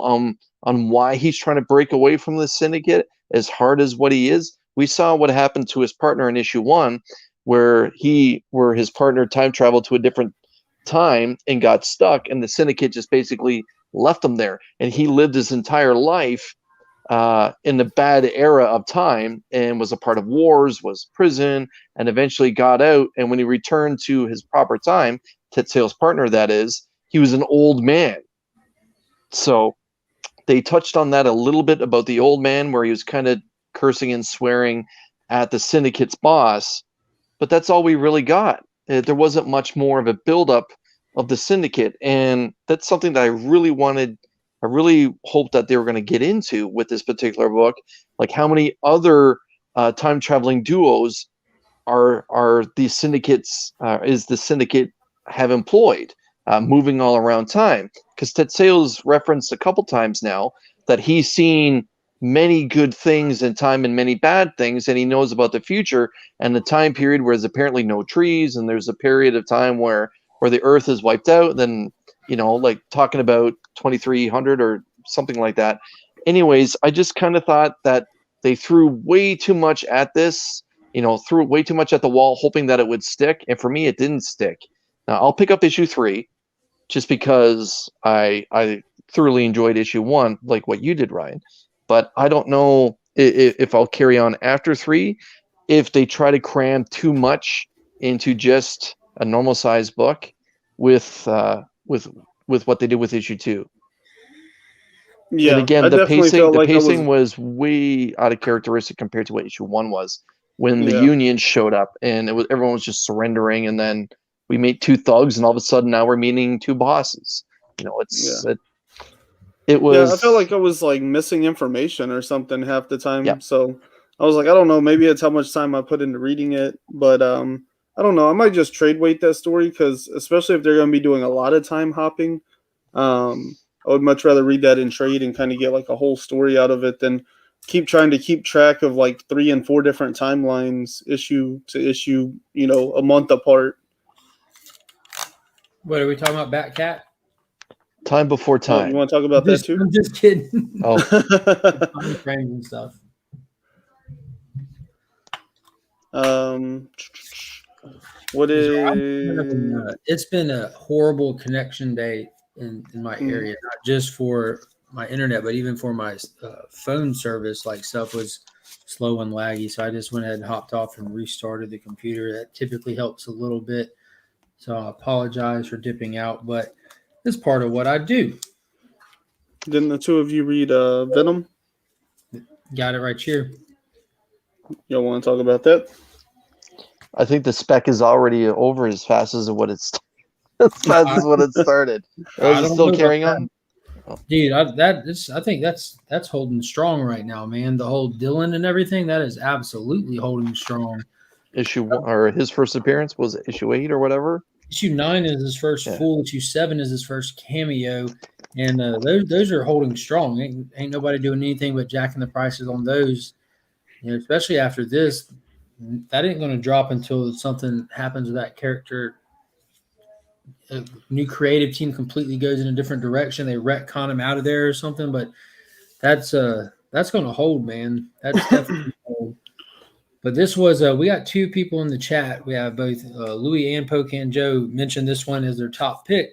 S2: on why he's trying to break away from the syndicate as hard as what he is. We saw what happened to his partner in issue 1, where his partner time traveled to a different time and got stuck, and the syndicate just basically left him there, and he lived his entire life in the bad era of time and was a part of wars, was prison, and eventually got out. And when he returned to his proper time, Tetsuo's partner, that is, he was an old man. So they touched on that a little bit about the old man, where he was kind of cursing and swearing at the syndicate's boss, but that's all we really got. There wasn't much more of a buildup of the syndicate, and that's something that I really wanted. I really hoped that they were going to get into with this particular book, like how many other time traveling duos are these syndicates is the syndicate have employed moving all around time, because Tetsuo's referenced a couple times now that he's seen many good things in time and many bad things, and he knows about the future and the time period where there's apparently no trees, and there's a period of time where the earth is wiped out, then like talking about 2300 or something like that. Anyways, I just kind of thought that they threw way too much at this, threw way too much at the wall, hoping that it would stick. And for me, it didn't stick. Now, I'll pick up issue 3 just because I thoroughly enjoyed issue 1, like what you did, Ryan. But I don't know if I'll carry on after 3, if they try to cram too much into just a normal size book with what they did with issue 2. And
S3: Yeah,
S2: again,
S3: I definitely felt
S2: the
S3: like I was.
S2: pacing was way out of characteristic compared to what issue 1 was, when the
S3: Yeah,
S2: Union showed up and everyone was just surrendering, and then we meet 2 thugs, and all of a sudden now we're meeting 2 bosses.
S3: yeah.
S2: It was.
S3: Yeah, I felt like I was like missing information or something half the time.
S2: Yeah.
S3: So I was like, I don't know, maybe it's how much time I put into reading it, but I don't know. I might just trade weight that story because especially if they're going to be doing a lot of time hopping, I would much rather read that in trade and kind of get like a whole story out of it than keep trying to keep track of like 3 and 4 different timelines issue to issue, a month apart.
S1: What are we talking about? Batcat?
S2: Time before
S3: Oh,
S2: time.
S3: you want to talk about that too?
S1: I'm just kidding.
S2: Oh,
S1: Time frames and stuff.
S3: What is
S1: It's been a horrible connection day in my area, not just for my internet, but even for my phone service. Like stuff was slow and laggy, so I just went ahead and hopped off and restarted the computer. That typically helps a little bit, so I apologize for dipping out, but it's part of what I do.
S3: Didn't the two of you read Venom?
S1: Got it right here.
S3: Y'all want to talk about that?
S2: I think the spec is already over as fast as what it's as fast as what it started.
S1: I
S2: Is it
S1: don't
S2: still
S1: know
S2: carrying
S1: about
S2: on?
S1: Dude, I think that's holding strong right now, man. The whole Dylan and everything, that is absolutely holding strong.
S2: Issue 1, or his first appearance was it issue 8 or whatever.
S1: Issue 9 is his first full. Issue 7 is his first cameo, and those are holding strong. Ain't nobody doing anything but jacking the prices on those. Especially after this, that ain't going to drop until something happens with that character. A new creative team completely goes in a different direction. They retcon him out of there or something, but that's going to hold, man. That's definitely hold. But this was we got 2 people in the chat. We have both Louis and Pocan Joe mentioned this one as their top pick,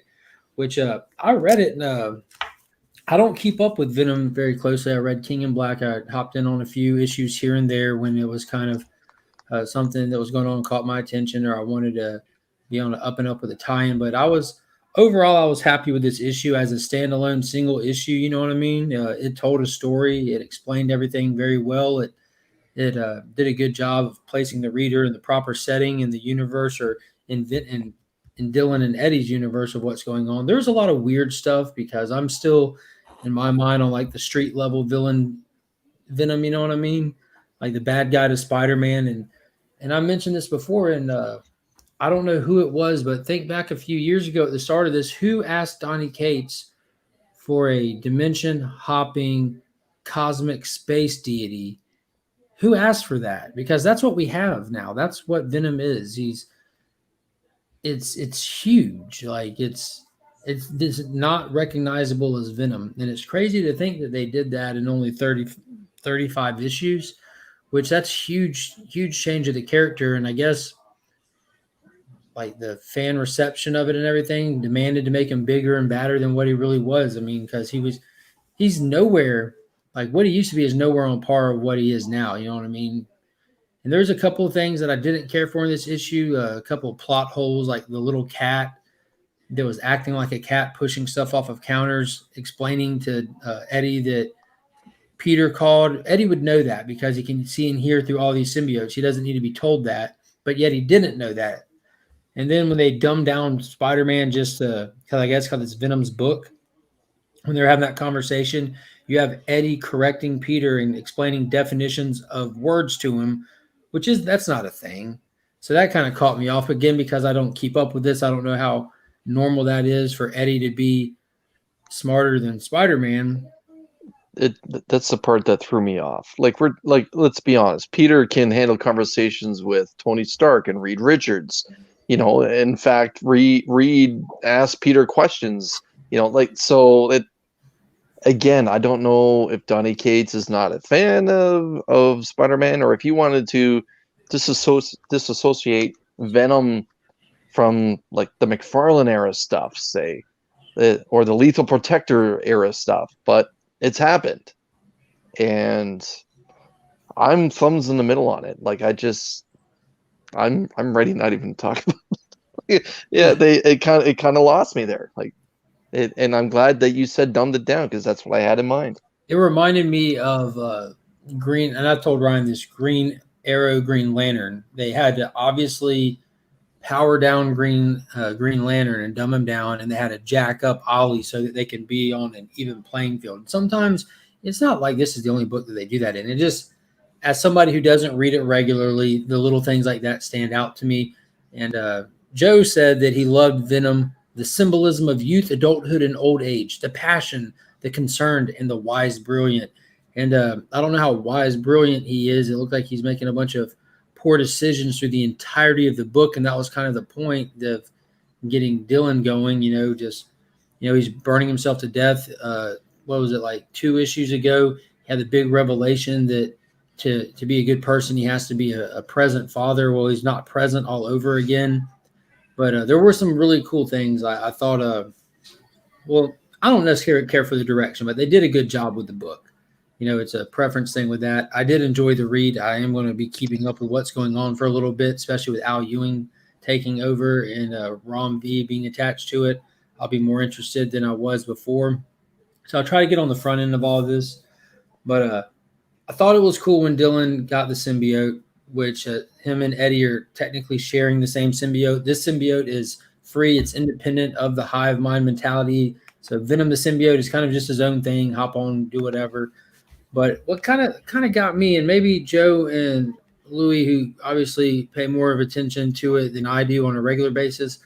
S1: which I read it, and I don't keep up with Venom very closely. I read King in Black. I hopped in on a few issues here and there when it was kind of something that was going on caught my attention, or I wanted to be on an up and up with a tie-in. But I was happy with this issue as a standalone single issue. You know what I mean? It told a story. It explained everything very well. It did a good job of placing the reader in the proper setting in the universe, or in Dylan and Eddie's universe of what's going on. There's a lot of weird stuff because I'm still in my mind on like the street level Venom. You know what I mean? Like the bad guy to Spider-Man, and I mentioned this before, and I don't know who it was, but think back a few years ago at the start of this, who asked Donny Cates for a dimension hopping cosmic space deity? Who asked for that? Because that's what we have now. That's what Venom is. It's huge. Like it's not recognizable as Venom. And it's crazy to think that they did that in only 35 issues, which that's huge change of the character. And I guess like the fan reception of it and everything demanded to make him bigger and badder than what he really was. I mean, because he's nowhere, like what he used to be is nowhere on par of what he is now. You know what I mean? And there's a couple of things that I didn't care for in this issue, a couple of plot holes, like the little cat that was acting like a cat, pushing stuff off of counters, explaining to Eddie that Peter called. Eddie would know that because he can see and hear through all these symbiotes. He doesn't need to be told that, but yet he didn't know that. And then when they dumbed down Spider-Man just because I guess because it's Venom's book, when they're having that conversation, you have Eddie correcting Peter and explaining definitions of words to him, that's not a thing. So that kind of caught me off. Again, because I don't keep up with this, I don't know how normal that is for Eddie to be smarter than Spider-Man.
S2: That's the part that threw me off. Like let's be honest. Peter can handle conversations with Tony Stark and Reed Richards. In fact, Reed asked Peter questions. Again, I don't know if Donny Cates is not a fan of Spider-Man, or if he wanted to disassociate Venom from like the McFarlane era stuff, say, or the Lethal Protector era stuff. But it's happened, and I'm thumbs in the middle on it. Like I'm ready not even to talk about it. Yeah, it kind of lost me there. Like. And I'm glad that you said dumbed it down, because that's what I had in mind.
S1: It reminded me of Green, and I told Ryan this, Green Arrow, Green Lantern. They had to obviously power down Green Lantern and dumb him down, and they had to jack up Ollie so that they can be on an even playing field. And sometimes it's not like this is the only book that they do that in. It just, as somebody who doesn't read it regularly, the little things like that stand out to me. And Joe said that he loved Venom, the symbolism of youth, adulthood, and old age, the passion, the concerned, and the wise, brilliant. And I don't know how wise, brilliant he is. It looked like he's making a bunch of poor decisions through the entirety of the book, and that was kind of the point of getting Dylan going. He's burning himself to death. What was it, like 2 issues ago? He had the big revelation that to be a good person, he has to be a present father. Well, he's not present all over again. But there were some really cool things. I thought, well, I don't necessarily care for the direction, but they did a good job with the book. It's a preference thing with that. I did enjoy the read. I am going to be keeping up with what's going on for a little bit, especially with Al Ewing taking over and Rom V being attached to it. I'll be more interested than I was before. So I'll try to get on the front end of all of this. But I thought it was cool when Dylan got the symbiote, which him and Eddie are technically sharing the same symbiote. This symbiote is free. It's independent of the hive mind mentality. So Venom the symbiote is kind of just his own thing. Hop on, do whatever. But what kind of got me, and maybe Joe and Louis, who obviously pay more of attention to it than I do on a regular basis,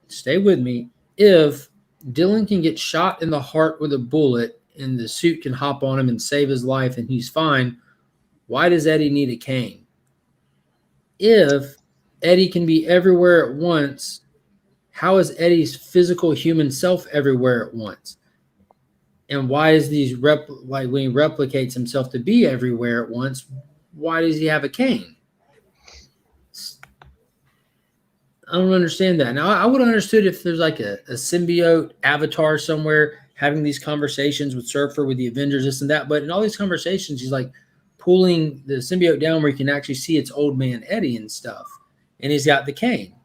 S1: stay with me, if Dylan can get shot in the heart with a bullet and the suit can hop on him and save his life and he's fine, why does Eddie need a cane? If Eddie can be everywhere at once, how is Eddie's physical human self everywhere at once? And why is when he replicates himself to be everywhere at once, why does he have a cane? I don't understand that. Now, I would have understood if there's like a symbiote avatar somewhere having these conversations with Surfer, with the Avengers, this and that. But in all these conversations, he's like pulling the symbiote down where you can actually see its old man Eddie and stuff. And he's got the cane.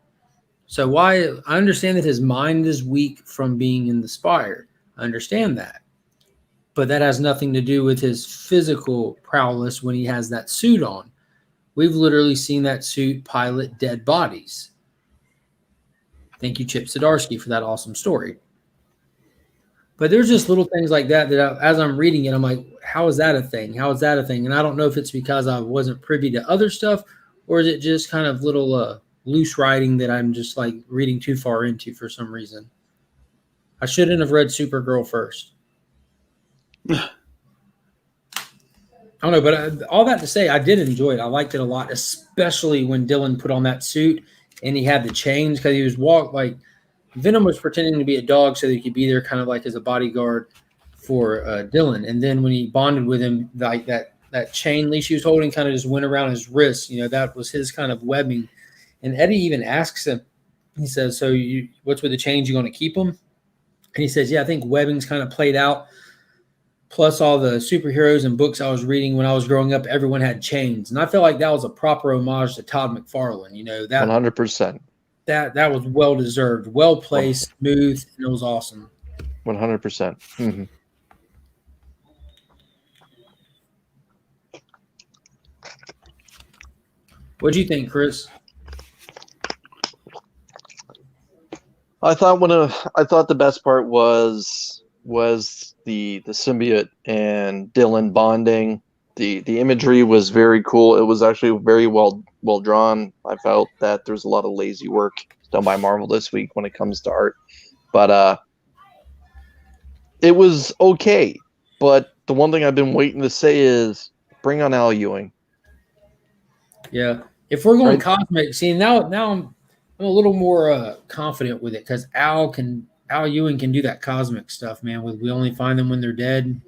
S1: So I understand that his mind is weak from being in the Spire. I understand that. But that has nothing to do with his physical prowess when he has that suit on. We've literally seen that suit pilot dead bodies. Thank you, Chip Zdarsky, for that awesome story. But there's just little things like that as I'm reading it, I'm like, how is that a thing? How is that a thing? And I don't know if it's because I wasn't privy to other stuff, or is it just kind of little loose writing that I'm just like reading too far into for some reason. I shouldn't have read Supergirl first. I don't know, but all that to say, I did enjoy it. I liked it a lot, especially when Dylan put on that suit and he had the chains, because he was Venom was pretending to be a dog so that he could be there kind of like as a bodyguard for Dylan. And then when he bonded with him, like that chain leash he was holding kind of just went around his wrist. That was his kind of webbing. And Eddie even asks him, he says, so what's with the chains? You going to keep them? And he says, yeah, I think webbing's kind of played out. Plus all the superheroes and books I was reading when I was growing up, everyone had chains. And I felt like that was a proper homage to Todd McFarlane. That
S2: 100%.
S1: That was well-deserved, well-placed, smooth, and it was awesome.
S2: 100%. Mm-hmm.
S1: What do you think, Chris?
S2: I thought the best part was the symbiote and Dylan bonding. The imagery was very cool. It was actually very well drawn. I felt that there's a lot of lazy work done by Marvel this week when it comes to art, but it was okay. But the one thing I've been waiting to say is bring on Al Ewing.
S1: Yeah, if we're going cosmic, see now I'm a little more confident with it, because Al Ewing can do that cosmic stuff, man. We only find them when they're dead.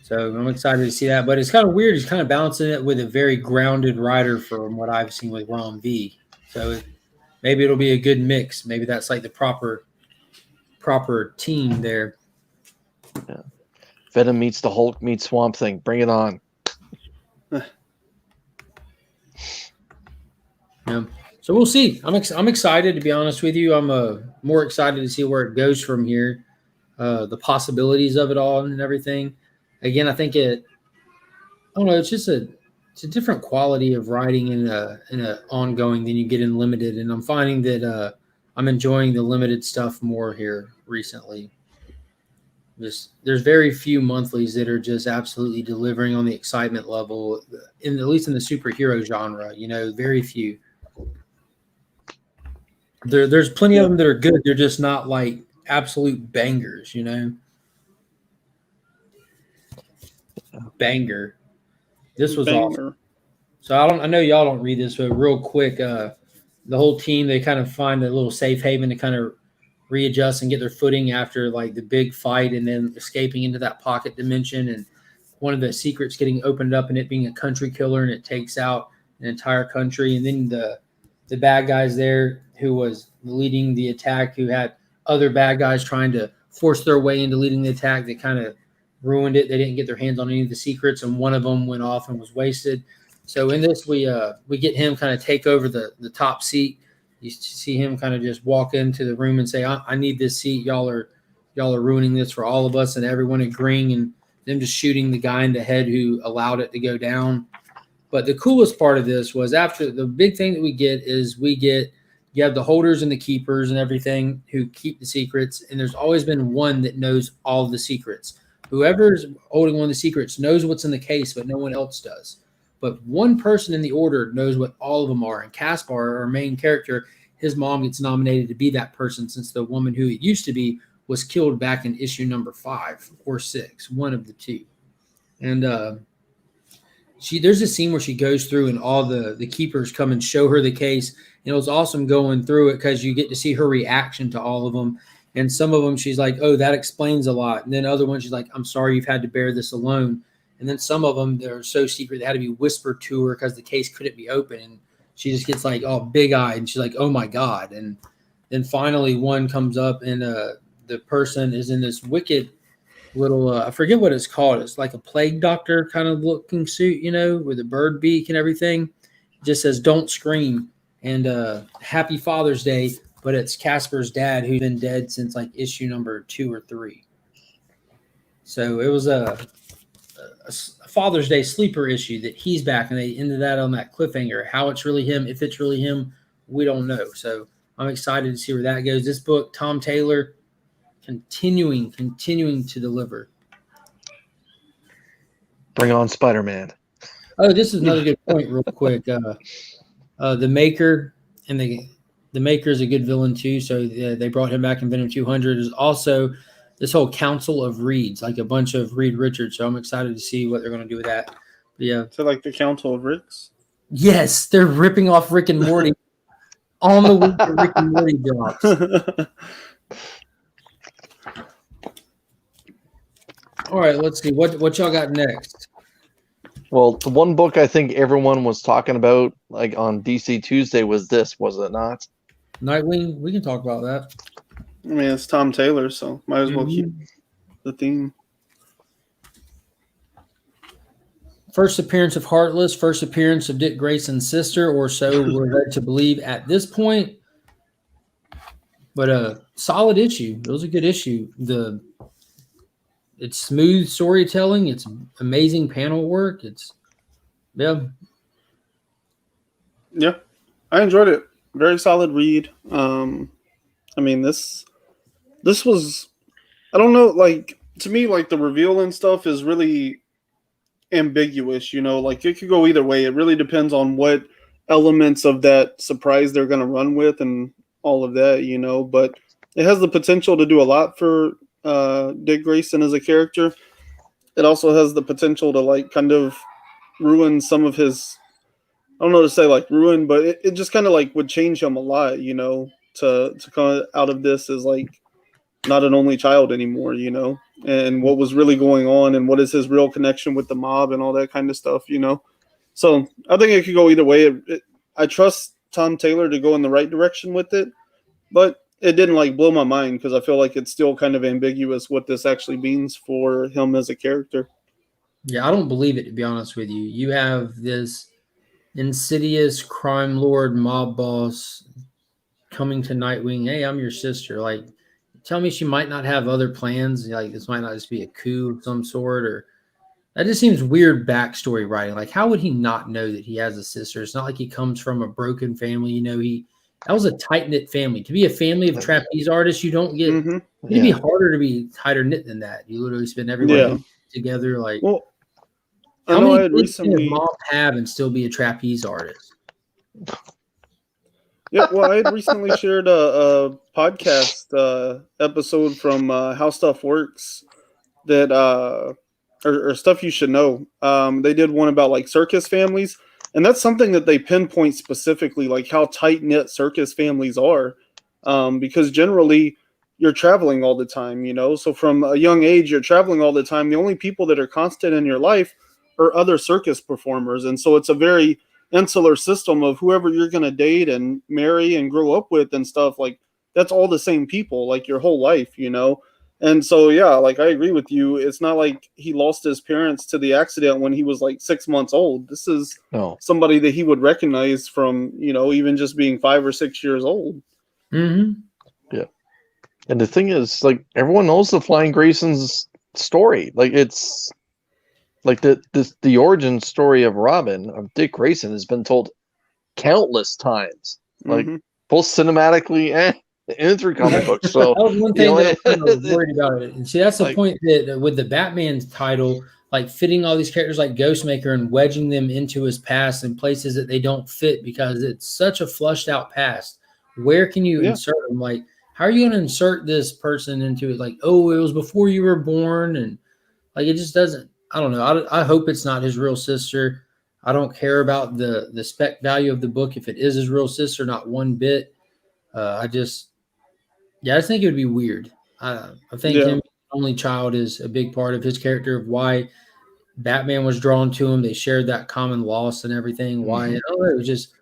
S1: So I'm excited to see that. But it's kind of weird. He's kind of balancing it with a very grounded writer from what I've seen with Rom V. So maybe it'll be a good mix. Maybe that's like the proper team there.
S2: Yeah. Venom meets the Hulk meets Swamp Thing. Bring it on.
S1: Yeah. So we'll see. I'm excited, to be honest with you. I'm more excited to see where it goes from here, the possibilities of it all and everything. Again, I think I don't know. It's just it's a different quality of writing in a ongoing than you get in limited, and I'm finding that I'm enjoying the limited stuff more here recently. Just there's very few monthlies that are just absolutely delivering on the excitement level, in at least in the superhero genre. Very few. There's plenty of them that are good. They're just not like absolute bangers. Banger. This was awesome.
S3: Banger.
S1: So I know y'all don't read this, but real quick, the whole team, they kind of find a little safe haven to kind of readjust and get their footing after like the big fight, and then escaping into that pocket dimension, and one of the secrets getting opened up and it being a country killer, and it takes out an entire country. And then the bad guys there who was leading the attack, who had other bad guys trying to force their way into leading the attack, that kind of ruined it. They didn't get their hands on any of the secrets, and one of them went off and was wasted. So in this, we get him kind of take over the top seat. You see him kind of just walk into the room and say, I need this seat. Y'all are ruining this for all of us, and everyone agreeing, and them just shooting the guy in the head who allowed it to go down. But the coolest part of this was, after the big thing that you have the holders and the keepers and everything who keep the secrets, and there's always been one that knows all of the secrets. Whoever's holding one of the secrets knows what's in the case, but no one else does. But one person in the order knows what all of them are. And Caspar, our main character, his mom gets nominated to be that person, since the woman who it used to be was killed back in issue number 5 or 6, one of the two. And there's a scene where she goes through and all the keepers come and show her the case. And it was awesome going through it, because you get to see her reaction to all of them. And some of them she's like, oh, that explains a lot. And then other ones she's like, I'm sorry you've had to bear this alone. And then some of them, they're so secret, they had to be whispered to her because the case couldn't be open. And she just gets like all big-eyed, and she's like, oh, my God. And then finally one comes up, and the person is in this wicked little, I forget what it's called. It's like a plague doctor kind of looking suit, with a bird beak and everything. It just says, don't scream. And happy Father's Day. But it's Casper's dad, who's been dead since like issue number 2 or 3. So it was a Father's Day sleeper issue that he's back, and they ended that on that cliffhanger. How it's really him, if it's really him, we don't know. So I'm excited to see where that goes. This book, Tom Taylor, continuing to deliver.
S2: Bring on Spider-Man.
S1: Oh, this is another good point real quick. The Maker, and the Maker is a good villain too. So they brought him back in Venom 200. There's also this whole Council of Reeds, like a bunch of Reed Richards. So I'm excited to see what they're going to do with that. But yeah.
S3: So like the Council of Ricks?
S1: Yes, they're ripping off Rick and Morty on the week that Rick and Morty drops. All right, let's see. What y'all got next?
S2: Well, the one book I think everyone was talking about, like on DC Tuesday, was this, was it not?
S1: Nightwing, we can talk about that.
S3: I mean, it's Tom Taylor, so might as well keep the theme.
S1: First appearance of Heartless, first appearance of Dick Grayson's sister, or so we're led to believe at this point. But a solid issue. It was a good issue. It's smooth storytelling. It's amazing panel work. Yeah,
S3: I enjoyed it. Very solid read. I mean, this was, I don't know, like, to me, like, the reveal and stuff is really ambiguous, like, it could go either way. It really depends on what elements of that surprise they're going to run with and all of that, but it has the potential to do a lot for Dick Grayson as a character. It also has the potential to, like, kind of ruin some of his, I don't know to say like ruin, but it just kind of like would change him a lot, to come out of this as like not an only child anymore, and what was really going on and what is his real connection with the mob and all that kind of stuff, So I think it could go either way. I trust Tom Taylor to go in the right direction with it, but it didn't like blow my mind because I feel like it's still kind of ambiguous what this actually means for him as a character.
S1: Yeah, I don't believe it, to be honest with you. You have this insidious crime lord mob boss coming to Nightwing. Hey, I'm your sister. Like, tell me she might not have other plans. Like, this might not just be a coup of some sort, or That just seems weird backstory writing. Like, how would he not know that he has a sister? It's not like he comes from a broken family. You know, that was a tight knit family. To be a family of trapeze artists, you don't get.
S3: Mm-hmm.
S1: It'd be harder to be tighter knit than that. You literally spend every
S3: Yeah.
S1: weekend together. Like,
S3: Well, I
S1: how
S3: know I
S1: many
S3: had
S1: kids can
S3: recently.
S1: a mom have and still be a trapeze artist?
S3: Yeah, well, I had recently shared a podcast episode from How Stuff Works that or stuff you should know. They did one about like circus families, and that's something that they pinpoint specifically, like how tight knit circus families are, because generally you're traveling all the time, you know. So from a young age, you're traveling all the time. The only people that are constant in your life are other circus performers, and so it's a very insular system of whoever you're going to date and marry and grow up with and stuff. Like that's all the same people, like your whole life, you know. And so, yeah, like I agree with you. It's not like he lost his parents to the accident when he was like 6 months old. This is somebody that he would recognize from, you know, even just being 5 or 6 years old.
S1: Mm-hmm.
S2: Yeah. And the thing is, like, everyone knows the Flying Grayson's story. Like, it's like the origin story of Robin, of Dick Grayson, has been told countless times, like both cinematically and through comic books. So
S1: that was one thing that I was worried about it. And see, that's the point that with the Batman title, like fitting all these characters like Ghostmaker and wedging them into his past in places that they don't fit because it's such a flushed out past. Where can you insert them? Like, how are you going to insert this person into it? Like, oh, it was before you were born, and like it just doesn't. I don't know. I hope it's not his real sister. I don't care about the spec value of the book if it is his real sister, not one bit. I just think it would be weird. I think him being only child is a big part of his character, of why Batman was drawn to him. They shared that common loss and everything. Why it was just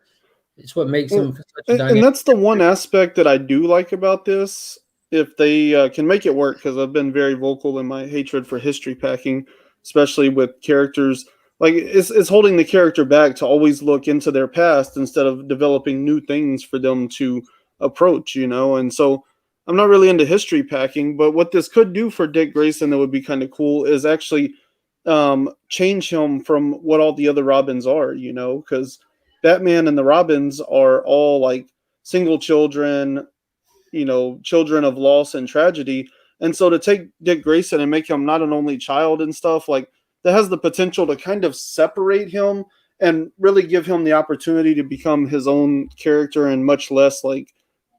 S1: it's what makes him such a dynamic.
S3: And that's the one aspect that I do like about this. If they can make it work, because I've been very vocal in my hatred for history packing, especially with characters. Like it's holding the character back to always look into their past instead of developing new things for them to approach, you know. And so I'm not really into history packing, but what this could do for Dick Grayson that would be kind of cool is actually change him from what all the other Robins are, you know, because Batman and the Robins are all like single children, you know, children of loss and tragedy. And so to take Dick Grayson and make him not an only child and stuff, like that has the potential to kind of separate him and really give him the opportunity to become his own character and much less like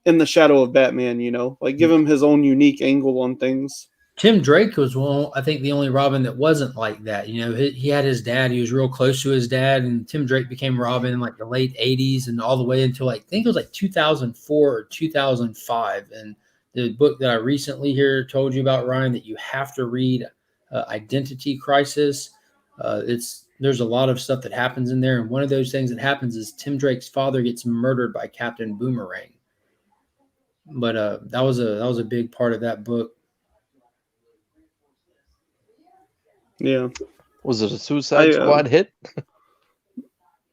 S3: in the shadow of Batman, you know, like give him his own unique angle on things.
S1: Tim Drake was I think the only Robin that wasn't like that. You know, he had his dad. He was real close to his dad, and Tim Drake became Robin in like the late 80s and all the way until like, I think it was like 2004 or 2005. And the book that I recently here told you about, Ryan, that you have to read, Identity Crisis. There's a lot of stuff that happens in there. And one of those things that happens is Tim Drake's father gets murdered by Captain Boomerang. But that was a big part of that book.
S3: Yeah.
S2: Was it a Suicide Squad hit?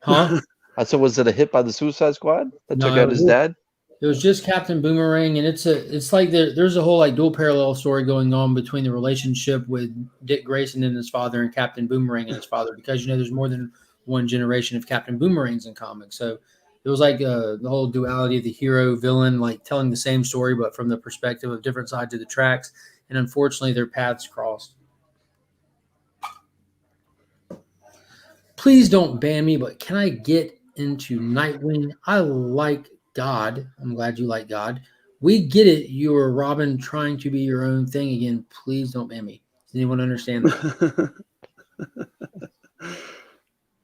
S1: Huh?
S2: I said, was it a hit by the Suicide Squad that took out his dad?
S1: It was just Captain Boomerang, and it's like there's a whole like dual parallel story going on between the relationship with Dick Grayson and his father and Captain Boomerang and his father, because you know there's more than one generation of Captain Boomerangs in comics. So it was like the whole duality of the hero villain, like telling the same story but from the perspective of different sides of the tracks. And unfortunately, their paths crossed. Please don't ban me, but can I get into Nightwing? I like God. I'm glad you like God. We get it. You are Robin trying to be your own thing again. Please don't ban me. Does anyone understand that?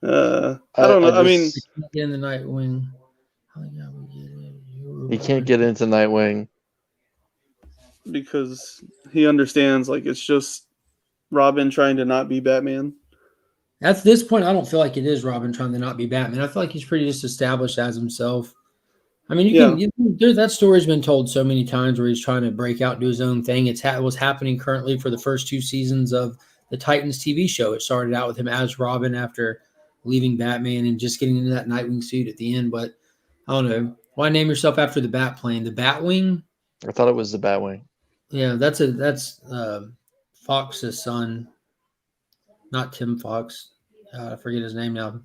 S3: I don't know. I mean,
S1: get in the Nightwing.
S2: He can't get into Nightwing
S3: because he understands like it's just Robin trying to not be Batman.
S1: At this point, I don't feel like it is Robin trying to not be Batman. I feel like he's pretty just established as himself. I mean, that story's been told so many times where he's trying to break out, do his own thing. It's what's happening currently for the first 2 seasons of the Titans TV show. It started out with him as Robin after leaving Batman and just getting into that Nightwing suit at the end. But I don't know. Why name yourself after the Bat plane? The Batwing?
S2: I thought it was the Batwing.
S1: Yeah, that's Fox's son. not Tim Fox. I forget his name now.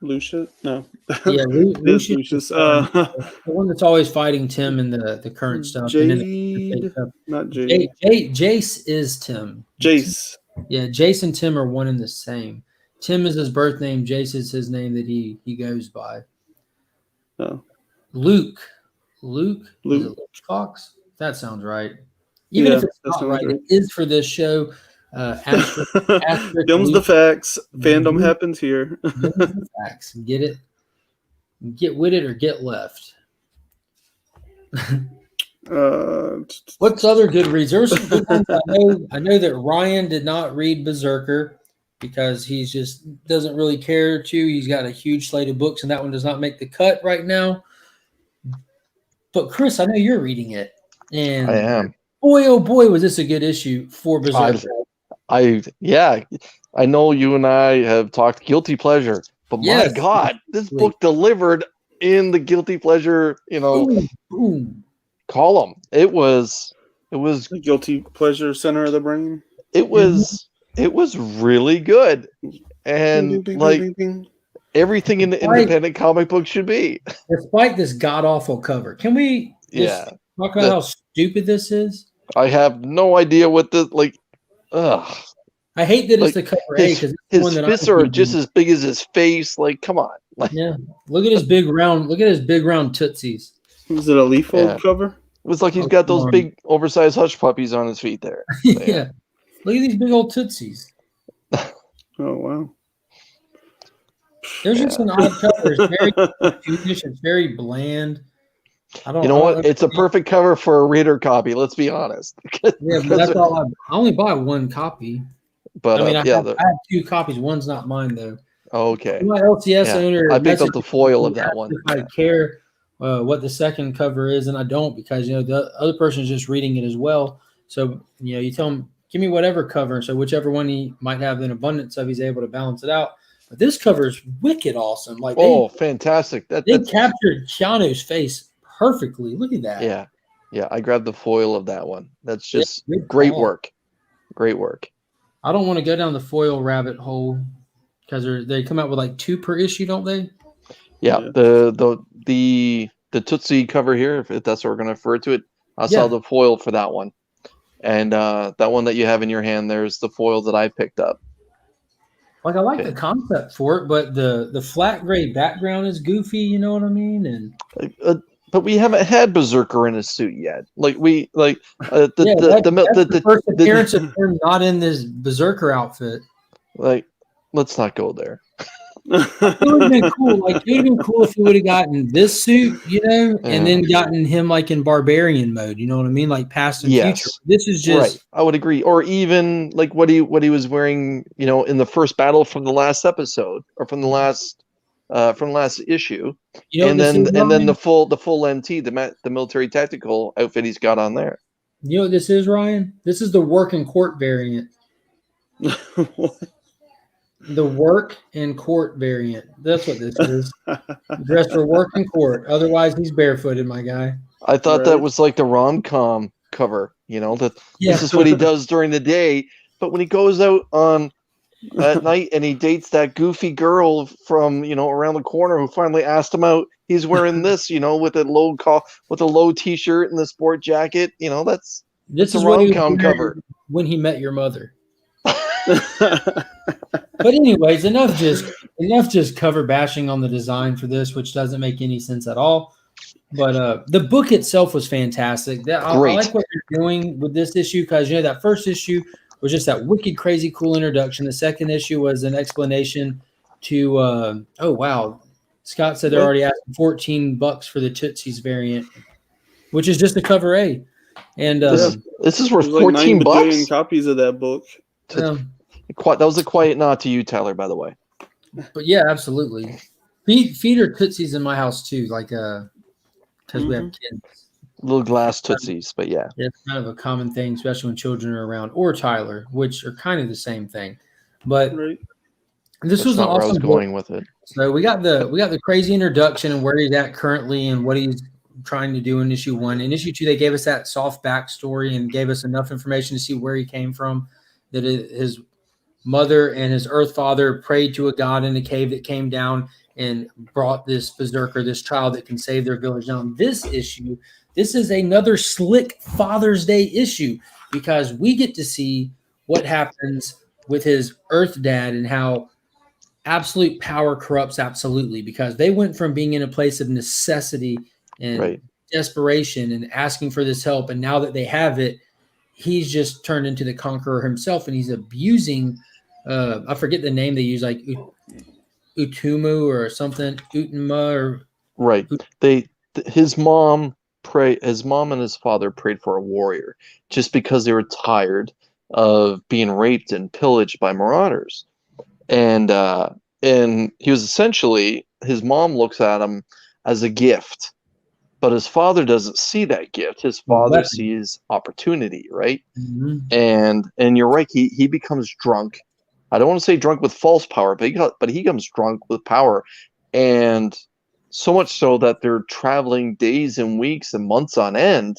S3: Lucius? No.
S1: Yeah,
S3: It is
S1: Lucius.
S3: Lucius.
S1: The one that's always fighting Tim in the current stuff. And then
S3: Jade. Not
S1: Jade.
S3: Jade.
S1: Jace is Tim.
S3: Jace.
S1: Yeah, Jace and Tim are one and the same. Tim is his birth name. Jace is his name that he goes by.
S3: Oh.
S1: Luke. Is it
S3: Luke.
S1: Luke Fox? That sounds right. Even
S3: Yeah,
S1: if it's
S3: that
S1: not
S3: sounds
S1: right,
S3: right.
S1: it is for this show. Asterisk
S3: Comes the
S1: Luke.
S3: facts. Fandom
S1: Luke.
S3: happens here.
S1: Those are the facts. Get it? Get with it or get left. What's other good reads? There's some good ones. I know that Ryan did not read Berserker because he's just doesn't really care to. He's got a huge slate of books, and that one does not make the cut right now. But Chris, I know you're reading it, and
S2: I am.
S1: Boy, oh boy, was this a good issue for Berserker.
S2: I know you and I have talked guilty pleasure, but
S1: Yes.
S2: my God, this book delivered in the guilty pleasure,
S1: Boom.
S2: column. It was
S3: The guilty pleasure center of the brain.
S2: it was really good, and
S3: Ding, ding,
S2: like
S3: ding, ding.
S2: everything in the independent comic book should be.
S1: Despite this god awful cover, can we just talk about how stupid this is?
S2: I have no idea what the like. Ugh.
S1: I hate that
S2: Like,
S1: it's the cover A because it's the
S2: His
S1: one that
S2: fists
S1: I'm
S2: are
S1: reading.
S2: just as big as his face. Like, come on. Like,
S1: Yeah, look at his big round. Look at his big round tootsies.
S3: Is it a leaf fold cover?
S2: it was like he's
S1: Oh,
S2: got those
S1: come on.
S2: big, oversized hush puppies on his feet there.
S1: Yeah, look at these big old tootsies.
S3: Oh wow.
S1: There's just an odd cover. It's very cartoonish. It's very bland. I don't.
S2: You know
S1: I
S2: what?
S1: don't
S2: It's a perfect cover for a reader copy. Let's be honest.
S1: Yeah, but that's all. I only buy one copy.
S2: But
S1: I mean, I have 2 copies. One's not mine though.
S2: okay.
S1: My LCS
S2: Yeah,
S1: owner.
S2: I picked up the
S1: messaged
S2: foil
S1: me
S2: of that
S1: asked
S2: one.
S1: If I care what the second cover is, and I don't because the other person's just reading it as well. So you tell him, give me whatever cover. So whichever one he might have an abundance of, he's able to balance it out. But this cover is wicked awesome. Like
S2: fantastic!
S1: they
S2: That's
S1: captured Keanu's face perfectly. Look at that.
S2: yeah. I grabbed the foil of that one. That's just
S1: good
S2: great
S1: call.
S2: work. Great work.
S1: I don't want to go down the foil rabbit hole because they come out with like 2 per issue, don't they?
S2: Yeah. The Tootsie cover here, if that's what we're going to refer to it. I saw the foil for that one, and that one that you have in your hand. There's the foil that I picked up.
S1: Like I like the concept for it, but the flat gray background is goofy. You know what I mean? And
S2: but we haven't had Berserker in a suit yet. Like the
S1: first appearance of him not in this Berserker outfit.
S2: Like, let's not go there.
S1: It would have been cool. Like it would have been cool if he would have gotten this suit, and then gotten him like in barbarian mode. You know what I mean? Like past and future. This is just
S2: right. I would agree. Or even like what he was wearing, in the first battle from the last episode or from the last issue. And then the full MT, the military tactical outfit he's got on there.
S1: You know what this is, Ryan? This is the work and court variant. The work and court variant. That's what this is. Dressed for work and court. Otherwise, he's barefooted, my guy.
S2: I thought that was like the rom-com cover, this is what he does during the day. But when he goes out at night and he dates that goofy girl from, around the corner who finally asked him out, he's wearing this, with a low t-shirt and the sport jacket. This is a rom-com cover.
S1: When he met your mother. But anyways, enough just cover bashing on the design for this, which doesn't make any sense at all. But the book itself was fantastic. I like what you're doing with this issue because that first issue was just that wicked, crazy, cool introduction. The second issue was an explanation to oh wow, Scott said they're already asking $14 for the Tootsies variant, which is just the cover A. And
S2: this is worth
S3: like
S2: $14.
S3: 9 billion copies of that book.
S2: That was a quiet nod to you, Tyler, by the way.
S1: But yeah, absolutely. Feed are Tootsies in my house too, like because we have kids.
S2: Little glass Tootsies, but yeah.
S1: It's kind of a common thing, especially when children are around, or Tyler, which are kind of the same thing. But this was an awesome
S2: where I was going with it.
S1: So we got the crazy introduction and where he's at currently and what he's trying to do in issue 1. In issue 2, they gave us that soft backstory and gave us enough information to see where he came from. That his mother and his Earth father prayed to a god in a cave that came down and brought this berserker, this child that can save their village. Now, this issue, this is another slick Father's Day issue because we get to see what happens with his Earth dad and how absolute power corrupts absolutely, because they went from being in a place of necessity and
S2: Right.
S1: desperation and asking for this help. And now that they have it, he's just turned into the conqueror himself, and he's abusing, I forget the name they use, like Utumu or something, Utuma or
S2: Right. His mom and his father prayed for a warrior just because they were tired of being raped and pillaged by marauders. And he was essentially, his mom looks at him as a gift, but his father doesn't see that gift. His father
S1: weapon.
S2: sees opportunity, right?
S1: Mm-hmm.
S2: And you're right, he becomes drunk. I don't want to say drunk with false power, but he becomes drunk with power. And so much so that they're traveling days and weeks and months on end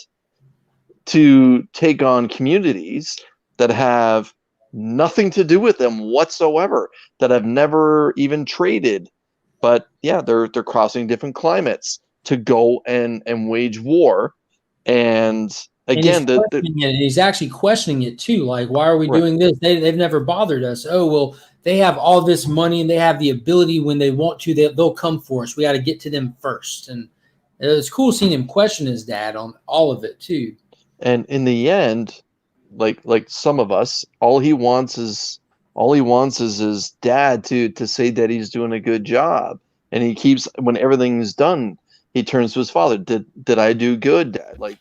S2: to take on communities that have nothing to do with them whatsoever, that have never even traded. But yeah, they're crossing different climates to go and wage war. And again,
S1: he's actually questioning it too. Like, why are we
S2: Right.
S1: doing this? They've never bothered us. Oh, well, they have all this money and they have the ability when they want to, they'll come for us. We got to get to them first. And it was cool seeing him question his dad on all of it too.
S2: And in the end, like some of us, all he wants is his dad to say that he's doing a good job. And he keeps, when everything's done, he turns to his father. Did I do good, Dad? Like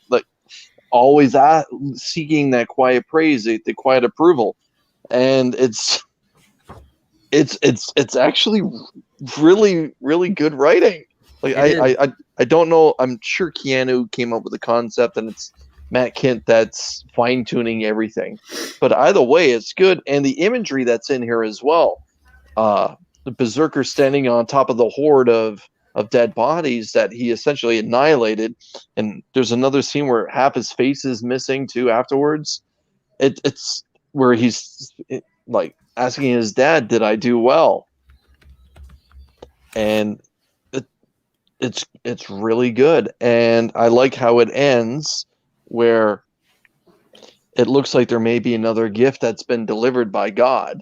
S2: always seeking that quiet praise, the quiet approval. And it's actually really, really good writing. Like I don't know. I'm sure Keanu came up with the concept, and it's Matt Kent that's fine tuning everything. But either way, it's good, and the imagery that's in here as well. The berserker standing on top of the horde of dead bodies that he essentially annihilated, and there's another scene where half his face is missing too afterwards. It's where he's like asking his dad, "Did I do well?" And it's really good, and I like how it ends, where it looks like there may be another gift that's been delivered by God.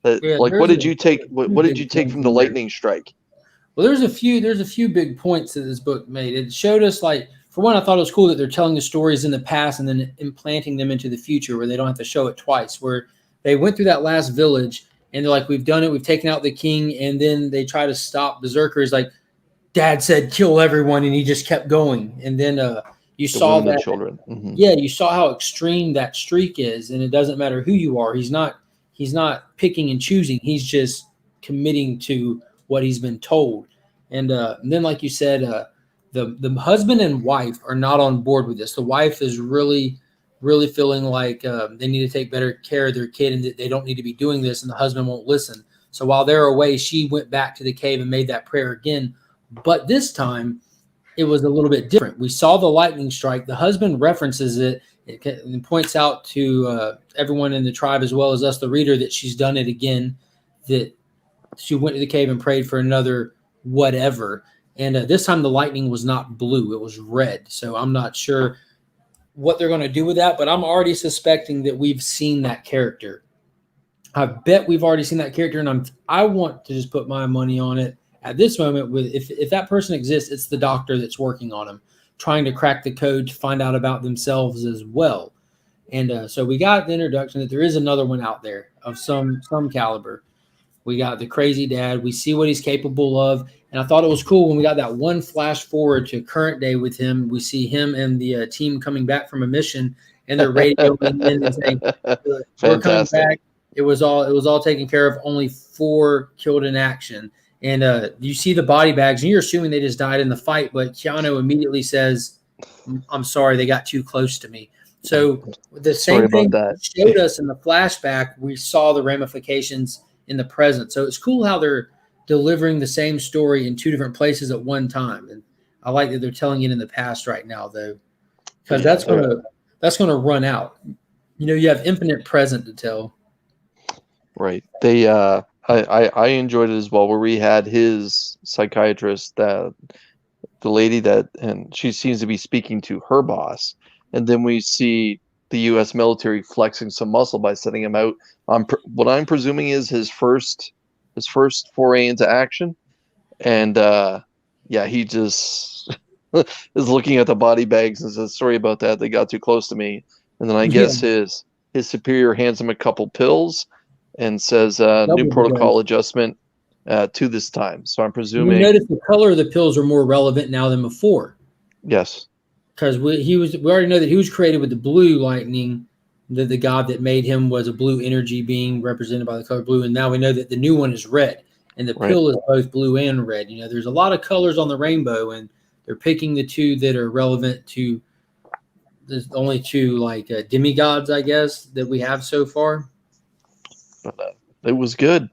S2: Like, what did you take? What did you take from the lightning strike?
S1: Well, there's a few big points that this book made. It showed us, like, for one, I thought it was cool that they're telling the stories in the past and then implanting them into the future, where they don't have to show it twice. Where they went through that last village and they're like, "We've done it. We've taken out the king," and then they try to stop berserkers. Like, Dad said, "Kill everyone," and he just kept going. And then you saw that,
S2: children. Mm-hmm.
S1: Yeah, you saw how extreme that streak is, and it doesn't matter who you are. He's not picking and choosing. He's just committing to what he's been told. And then, like you said, the husband and wife are not on board with this. The wife is really, really feeling like they need to take better care of their kid and that they don't need to be doing this, and the husband won't listen. So while they're away, she went back to the cave and made that prayer again. But this time, it was a little bit different. We saw the lightning strike. The husband references it and points out to everyone in the tribe, as well as us, the reader, that she's done it again, that she went to the cave and prayed for another whatever. And this time the lightning was not blue. It was red. So I'm not sure what they're going to do with that, but I'm already suspecting that we've seen that character. I bet we've already seen that character, and I want to just put my money on it at this moment. With if that person exists, it's the doctor that's working on him, trying to crack the code to find out about themselves as well. And so we got the introduction that there is another one out there of some caliber. We got the crazy dad. We see what he's capable of. And I thought it was cool when we got that one flash forward to current day with him. We see him and the team coming back from a mission, and they're radioing in and saying, "We're coming back. It was all taken care of. Only 4 killed in action." And you see the body bags, and you're assuming they just died in the fight. But Keanu immediately says, "I'm sorry, they got too close to me." So the same thing showed us in the flashback. We saw the ramifications in the present. So it's cool how they're delivering the same story in 2 different places at one time. And I like that they're telling it in the past right now, though, because that's gonna run out. You have infinite present to tell.
S2: Right. They I enjoyed it as well, where we had his psychiatrist, the lady that, and she seems to be speaking to her boss, and then we see the U.S. military flexing some muscle by setting him out on what I'm presuming is his first foray into action, and yeah, he just is looking at the body bags and says, "Sorry about that, they got too close to me," and then I
S1: Yeah.
S2: guess his superior hands him a couple pills and says, "New
S1: Double the
S2: protocol
S1: dose.
S2: adjustment to this time." So I'm
S1: We
S2: presuming,
S1: noticed the color of the pills are more relevant now than before.
S2: yes.
S1: Because we already know that he was created with the blue lightning, that the god that made him was a blue energy being represented by the color blue, and now we know that the new one is red, and the
S2: Right.
S1: pill is both blue and red. You know, there's a lot of colors on the rainbow, and they're picking the two that are relevant to. There's only two like demigods, I guess, that we have so far.
S2: But it was good.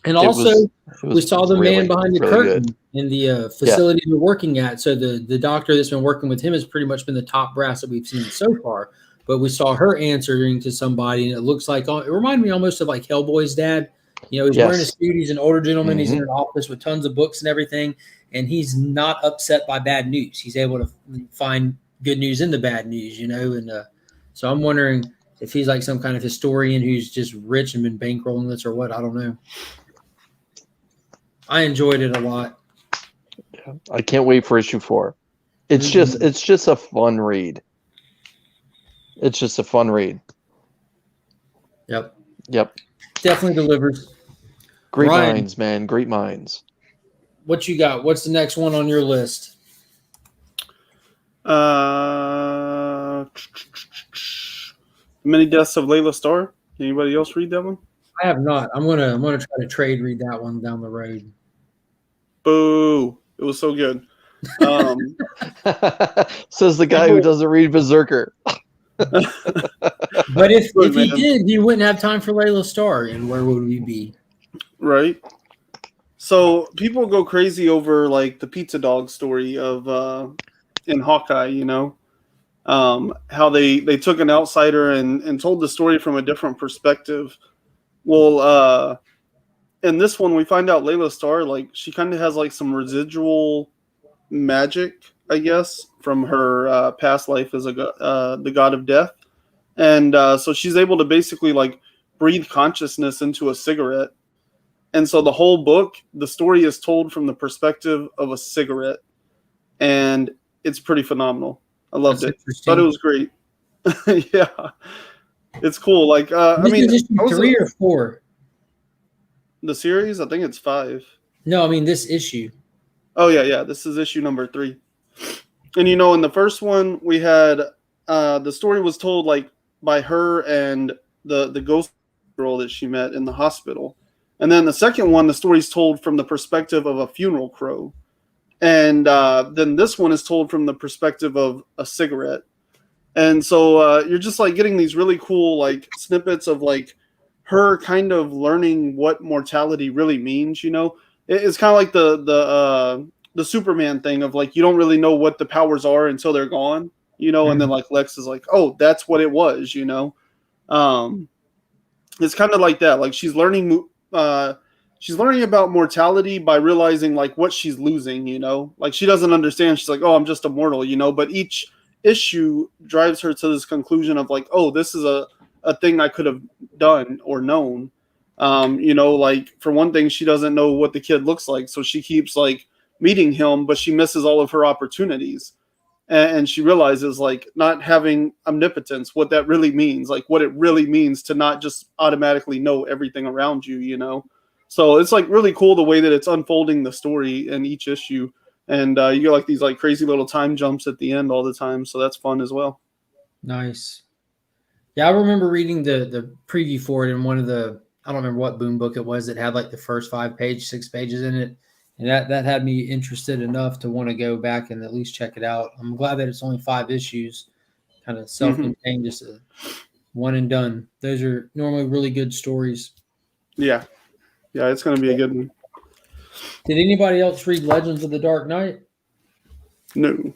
S1: And
S2: It
S1: also,
S2: was
S1: we saw the
S2: really,
S1: man behind the
S2: really
S1: curtain
S2: good.
S1: in the facility we're working at. So the doctor that's been working with him has pretty much been the top brass that we've seen so far. But we saw her answering to somebody, and it looks like it reminded me almost of like Hellboy's dad. You know, he's wearing a
S2: Yes.
S1: suit. He's an older gentleman. He's in
S2: Mhm.
S1: an office with tons of books and everything, and he's not upset by bad news. He's able to find good news in the bad news. You know, and so I'm wondering if he's like some kind of historian who's just rich and been bankrolling this or what. I don't know. I enjoyed it a lot.
S2: I can't wait for issue 4. It's just a fun read. It's just a fun read.
S1: Yep.
S2: Yep.
S1: Definitely delivers.
S2: Great
S1: Ryan,
S2: minds, man. Great minds.
S1: what you got? What's the next one on your list?
S3: Many Deaths of Layla Starr. Anybody else read that one?
S1: I have not. I'm gonna try to trade read that one down the road.
S3: Boo! It was so good.
S2: Says the guy who doesn't read Berserker.
S1: But if he did, he wouldn't have time for Layla Starr, and where would we be?
S3: Right. So people go crazy over like the pizza dog story of in Hawkeye, you know, how they took an outsider and told the story from a different perspective. Well, in this one, we find out Layla Starr, like, she kind of has like some residual magic, I guess, from her past life as the god of death, and so she's able to basically like breathe consciousness into a cigarette. And so the whole book, the story is told from the perspective of a cigarette, and it's pretty phenomenal. I loved it. Thought it was great. Yeah, it's cool. Like, I mean,
S1: is issue 3 or 4?
S3: The series, I think it's 5.
S1: No, I mean this issue.
S3: Oh yeah. This is issue number 3. And you know, in the first one, we had the story was told like by her and the ghost girl that she met in the hospital. And then the second one, the story's told from the perspective of a funeral crow. And then this one is told from the perspective of a cigarette. And so you're just like getting these really cool like snippets of like her kind of learning what mortality really means. You know, it's kind of like the Superman thing of like you don't really know what the powers are until they're gone. You know, and then like Lex is like, oh, that's what it was. You know, it's kind of like that. Like she's learning about mortality by realizing like what she's losing, you know, like she doesn't understand. She's like, oh, I'm just immortal, you know, but each issue drives her to this conclusion of like, oh, this is a thing I could have done or known. You know, like for one thing, she doesn't know what the kid looks like. So she keeps like meeting him, but she misses all of her opportunities. And she realizes like not having omnipotence, what that really means, like what it really means to not just automatically know everything around you, you know? So it's like really cool the way that it's unfolding the story in each issue. And you get like these like crazy little time jumps at the end all the time. So that's fun as well.
S1: Nice. Yeah, I remember reading the preview for it in one of the, I don't remember what boom book it was that had like the first 6 pages in it. And that had me interested enough to want to go back and at least check it out. I'm glad that it's only 5 issues, kind of self-contained, just a one and done. Those are normally really good stories.
S3: Yeah. Yeah, it's going to be a good one.
S1: Did anybody else read Legends of the Dark Knight?
S3: No.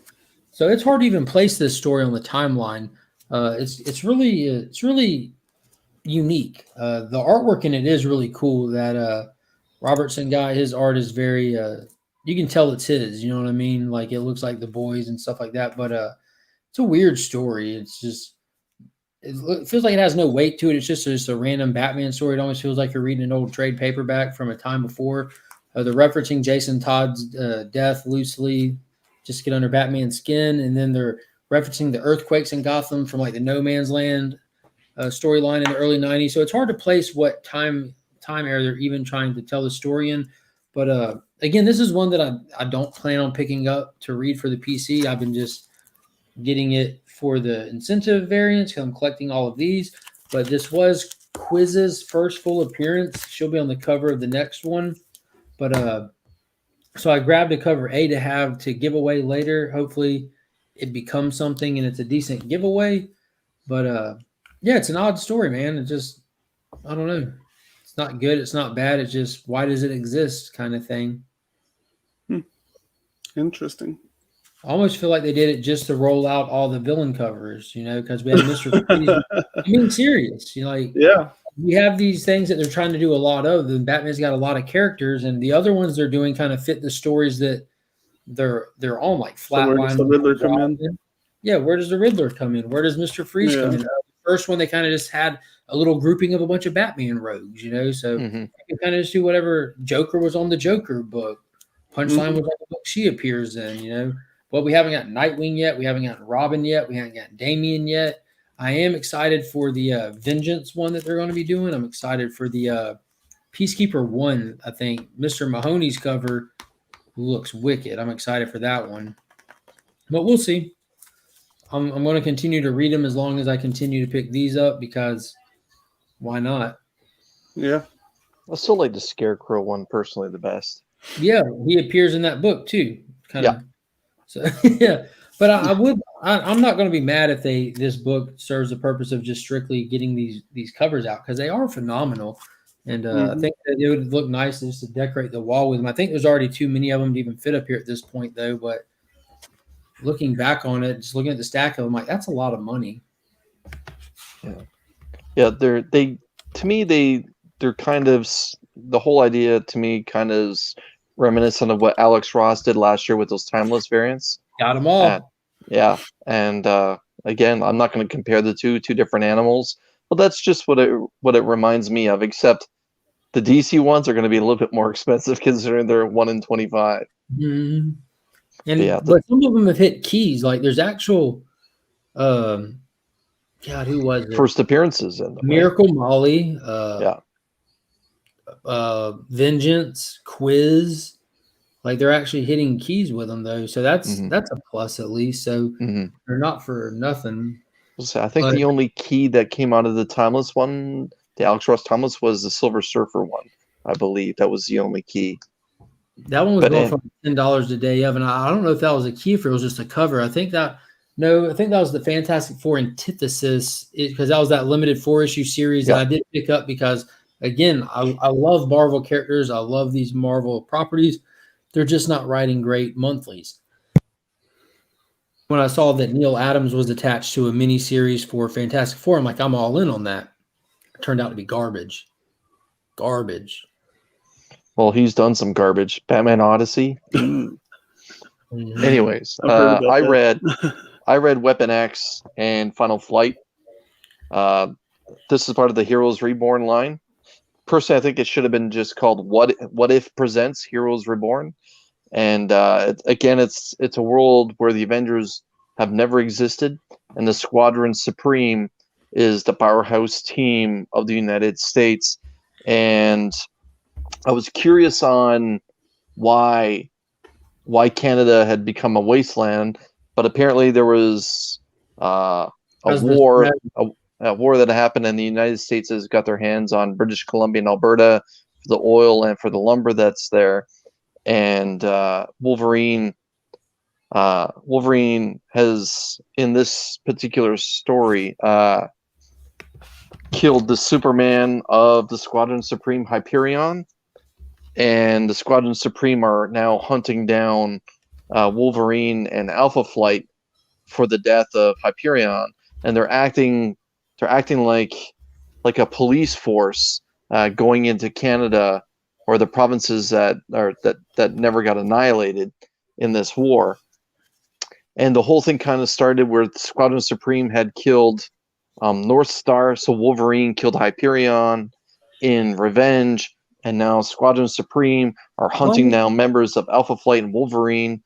S1: So it's hard to even place this story on the timeline. It's really unique. The artwork in it is really cool. That Robertson guy, his art is very. You can tell it's his. You know what I mean? Like it looks like the boys and stuff like that. But it's a weird story. It's just it feels like it has no weight to it. It's just a random Batman story. It almost feels like you're reading an old trade paperback from a time before. They're referencing Jason Todd's death loosely, just to get under Batman's skin, and then they're referencing the earthquakes in Gotham from like the No Man's Land storyline in the early '90s. So it's hard to place what time era they're even trying to tell the story in. But again, this is one that I don't plan on picking up to read for the PC. I've been just getting it for the incentive variants because I'm collecting all of these. But this was Quiz's first full appearance. She'll be on the cover of the next one. But so I grabbed a cover A to have to give away later. Hopefully it becomes something and it's a decent giveaway. But yeah, it's an odd story, man. It just, I don't know. It's not good. It's not bad. It's just, why does it exist kind of thing.
S3: Interesting.
S1: I almost feel like they did it just to roll out all the villain covers, because we have Mr. Freeze. I mean, serious. Like,
S3: Yeah.
S1: we have these things that they're trying to do a lot of. The Batman's got a lot of characters, and the other ones they're doing kind of fit the stories that they're on, like
S3: So where does
S1: Flatline.
S3: the Riddler come in?
S1: Yeah, where does the Riddler come in? Where does Mr. Freeze come in? The first one, they kind of just had a little grouping of a bunch of Batman rogues, so you can kind of just do whatever. Joker was on the Joker book. Punchline was on the book she appears in, But we haven't got Nightwing yet. We haven't got Robin yet. We haven't got Damian yet. I am excited for the Vengeance one that they're going to be doing. I'm excited for the Peacekeeper one. I think Mr. Mahoney's cover looks wicked. I'm excited for that one. But we'll see. I'm going to continue to read them as long as I continue to pick these up because why not?
S3: Yeah.
S2: I still like the Scarecrow one personally the best.
S1: Yeah, he appears in that book too. So yeah, but I'm not going to be mad if this book serves the purpose of just strictly getting these covers out because they are phenomenal, and I think that it would look nice just to decorate the wall with them. I think there's already too many of them to even fit up here at this point, though. But looking back on it, just looking at the stack of them, like that's a lot of money.
S2: Yeah, they're kind of, the whole idea to me kind of is reminiscent of what Alex Ross did last year with those timeless variants.
S1: Got them all.
S2: And again, I'm not going to compare the two different animals, but that's just what it reminds me of. Except the DC ones are going to be a little bit more expensive considering they're 1 in 25.
S1: Mm-hmm. But some of them have hit keys. Like there's actual, God, who was it?
S2: First appearances in them.
S1: Miracle Molly. Vengeance, Quiz, like they're actually hitting keys with them though, so that's a plus at least. So they're not for nothing.
S2: So I think the only key that came out of the timeless one, the Alex Ross timeless, was the Silver Surfer one. I believe that was the only key.
S1: That one was going for $10 a day of, and I don't know if that was a key or if it was just a cover. I think that was the Fantastic Four Antithesis because that was that limited 4-issue series that I did pick up because. Again, I love Marvel characters. I love these Marvel properties. They're just not writing great monthlies. When I saw that Neil Adams was attached to a mini series for Fantastic Four, I'm like, I'm all in on that. It turned out to be garbage. Garbage.
S2: Well, he's done some garbage. Batman Odyssey. Anyways, I read Weapon X and Final Flight. This is part of the Heroes Reborn line. Personally, I think it should have been just called What If Presents Heroes Reborn. And again, it's a world where the Avengers have never existed, and the Squadron Supreme is the powerhouse team of the United States. And I was curious on why Canada had become a wasteland, but apparently there was a war that happened, and the United States has got their hands on British Columbia and Alberta for the oil and for the lumber that's there. And Wolverine has, in this particular story, killed the Superman of the Squadron Supreme, Hyperion, and the Squadron Supreme are now hunting down Wolverine and Alpha Flight for the death of Hyperion, and they're acting like like a police force going into Canada or the provinces that never got annihilated in this war. And the whole thing kind of started where the Squadron Supreme had killed North Star, so Wolverine killed Hyperion in revenge, and now Squadron Supreme are hunting down members of Alpha Flight and Wolverine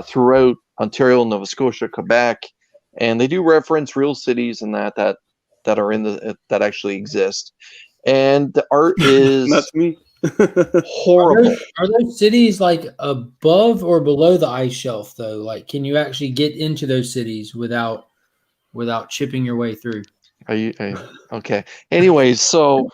S2: throughout Ontario, Nova Scotia, Quebec, and they do reference real cities and that are in that actually exist. And the art is
S3: That's me.
S2: horrible.
S1: Are those cities like above or below the ice shelf though? Like, can you actually get into those cities without chipping your way through?
S2: Okay? Anyways, so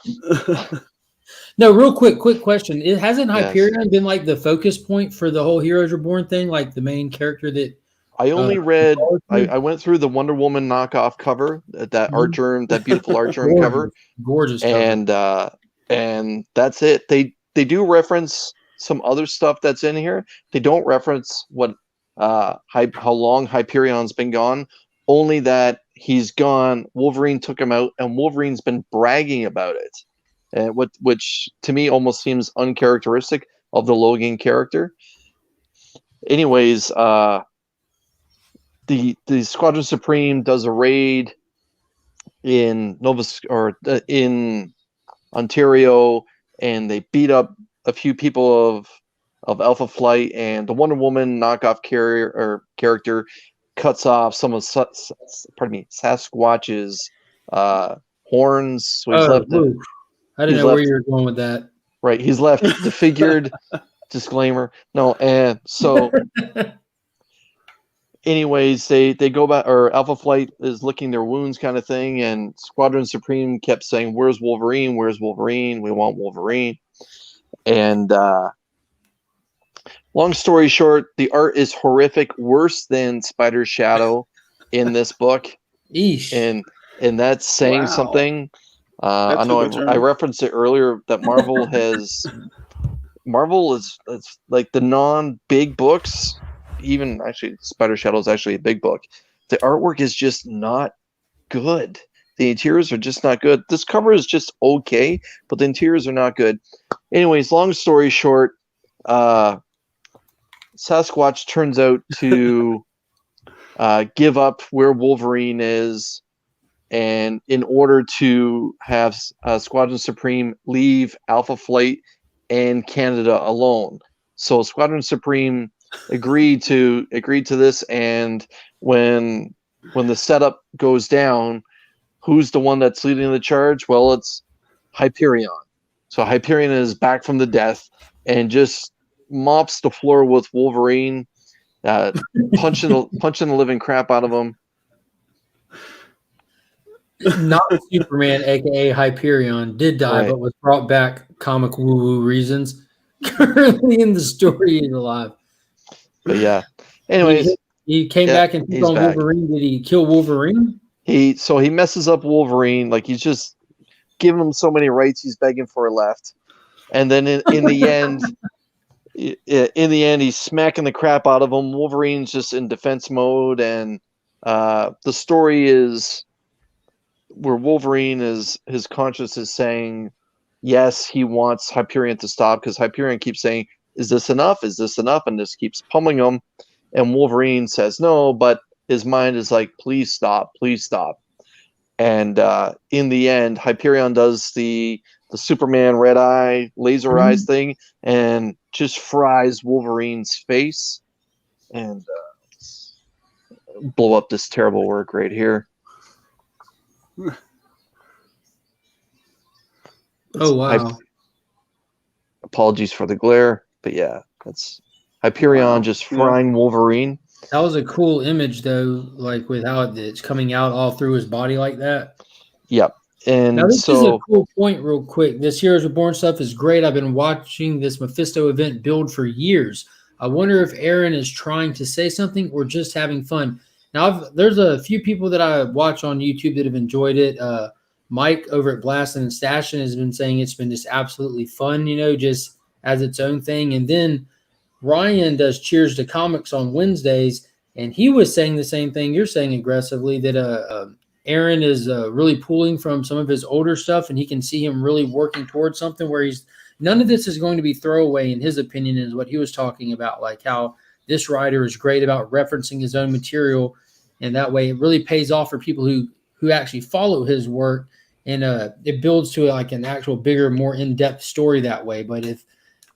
S1: no, real quick question. It hasn't
S2: Yes.
S1: Hyperion been like the focus point for the whole Heroes Reborn thing, like the main character that
S2: I only read. I went through the Wonder Woman knockoff cover, that art journal, that beautiful art journal cover,
S1: gorgeous cover.
S2: And that's it. They do reference some other stuff that's in here. They don't reference what how long Hyperion's been gone. Only that he's gone. Wolverine took him out, and Wolverine's been bragging about it, which to me almost seems uncharacteristic of the Logan character. Anyways, the Squadron Supreme does a raid in in Ontario, and they beat up a few people of Alpha Flight, and the Wonder Woman knockoff character cuts off some of Sasquatch's horns. So he's left.
S1: I didn't know where you were going with that.
S2: Right, he's left disfigured. Disclaimer. No, and so. Anyways, they go back, or Alpha Flight is licking their wounds kind of thing, and Squadron Supreme kept saying, "Where's Wolverine? Where's Wolverine? We want Wolverine." And long story short, the art is horrific, worse than Spider's Shadow in this book.
S1: Eesh.
S2: And that's saying something. I know I referenced it earlier that Marvel is like the non-big books. Even actually, Spider Shadow is actually a big book. The artwork is just not good. The interiors are just not good. This cover is just okay, but the interiors are not good. Anyways, long story short, Sasquatch turns out to give up where Wolverine is, and in order to have Squadron Supreme leave Alpha Flight and Canada alone. So Squadron Supreme agreed to this, and when the setup goes down, who's the one that's leading the charge? Well, it's Hyperion. So Hyperion is back from the death and just mops the floor with Wolverine, punching the living crap out of him.
S1: Not Superman, aka Hyperion, did die,
S2: Right.
S1: but was brought back comic woo-woo reasons. Currently in the story, he's alive.
S2: But yeah. Anyways,
S1: he came back and took on Wolverine. Did he kill Wolverine?
S2: He messes up Wolverine. Like, he's just giving him so many rights. He's begging for a left, and then in the end, he's smacking the crap out of him. Wolverine's just in defense mode, and the story is where Wolverine his conscience is saying, yes, he wants Hyperion to stop, because Hyperion keeps saying, is this enough? Is this enough? And this keeps pummeling him. And Wolverine says no, but his mind is like, please stop, please stop. And in the end, Hyperion does the Superman red eye, laser eyes thing, and just fries Wolverine's face and blow up this terrible work right here.
S1: Oh, wow.
S2: Apologies for the glare, but yeah, that's Hyperion just frying Wolverine.
S1: That was a cool image, though, like with how it's coming out all through his body like that.
S2: Yep. And
S1: now, this is a cool point real quick. This Heroes Reborn stuff is great. I've been watching this Mephisto event build for years. I wonder if Aaron is trying to say something or just having fun. Now, there's a few people that I watch on YouTube that have enjoyed it. Mike over at Blastin' and Stashin' has been saying it's been just absolutely fun, just as its own thing. And then Ryan does Cheers to Comics on Wednesdays, and he was saying the same thing you're saying aggressively, that Aaron is really pulling from some of his older stuff, and he can see him really working towards something where he's none of this is going to be throwaway. In his opinion, is what he was talking about, like how this writer is great about referencing his own material, and that way it really pays off for people who actually follow his work, and it builds to like an actual bigger, more in-depth story that way. But if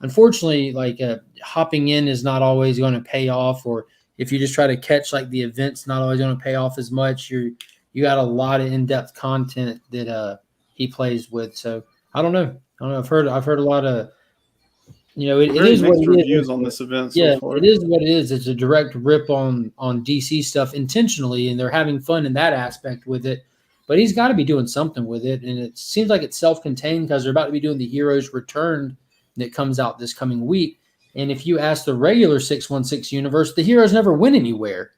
S1: unfortunately, like hopping in is not always going to pay off, or if you just try to catch like the events, not always going to pay off as much. You got a lot of in-depth content that he plays with. So I don't know. I've heard a lot of, it
S3: Very
S1: is what
S3: mixed
S1: it
S3: reviews
S1: is.
S3: on this event so
S1: Yeah,
S3: far.
S1: it is what it is. It's a direct rip on DC stuff intentionally, and they're having fun in that aspect with it. But he's got to be doing something with it, and it seems like it's self-contained because they're about to be doing the Heroes Returned that comes out this coming week. And if you ask the regular 616 universe, the heroes never went anywhere.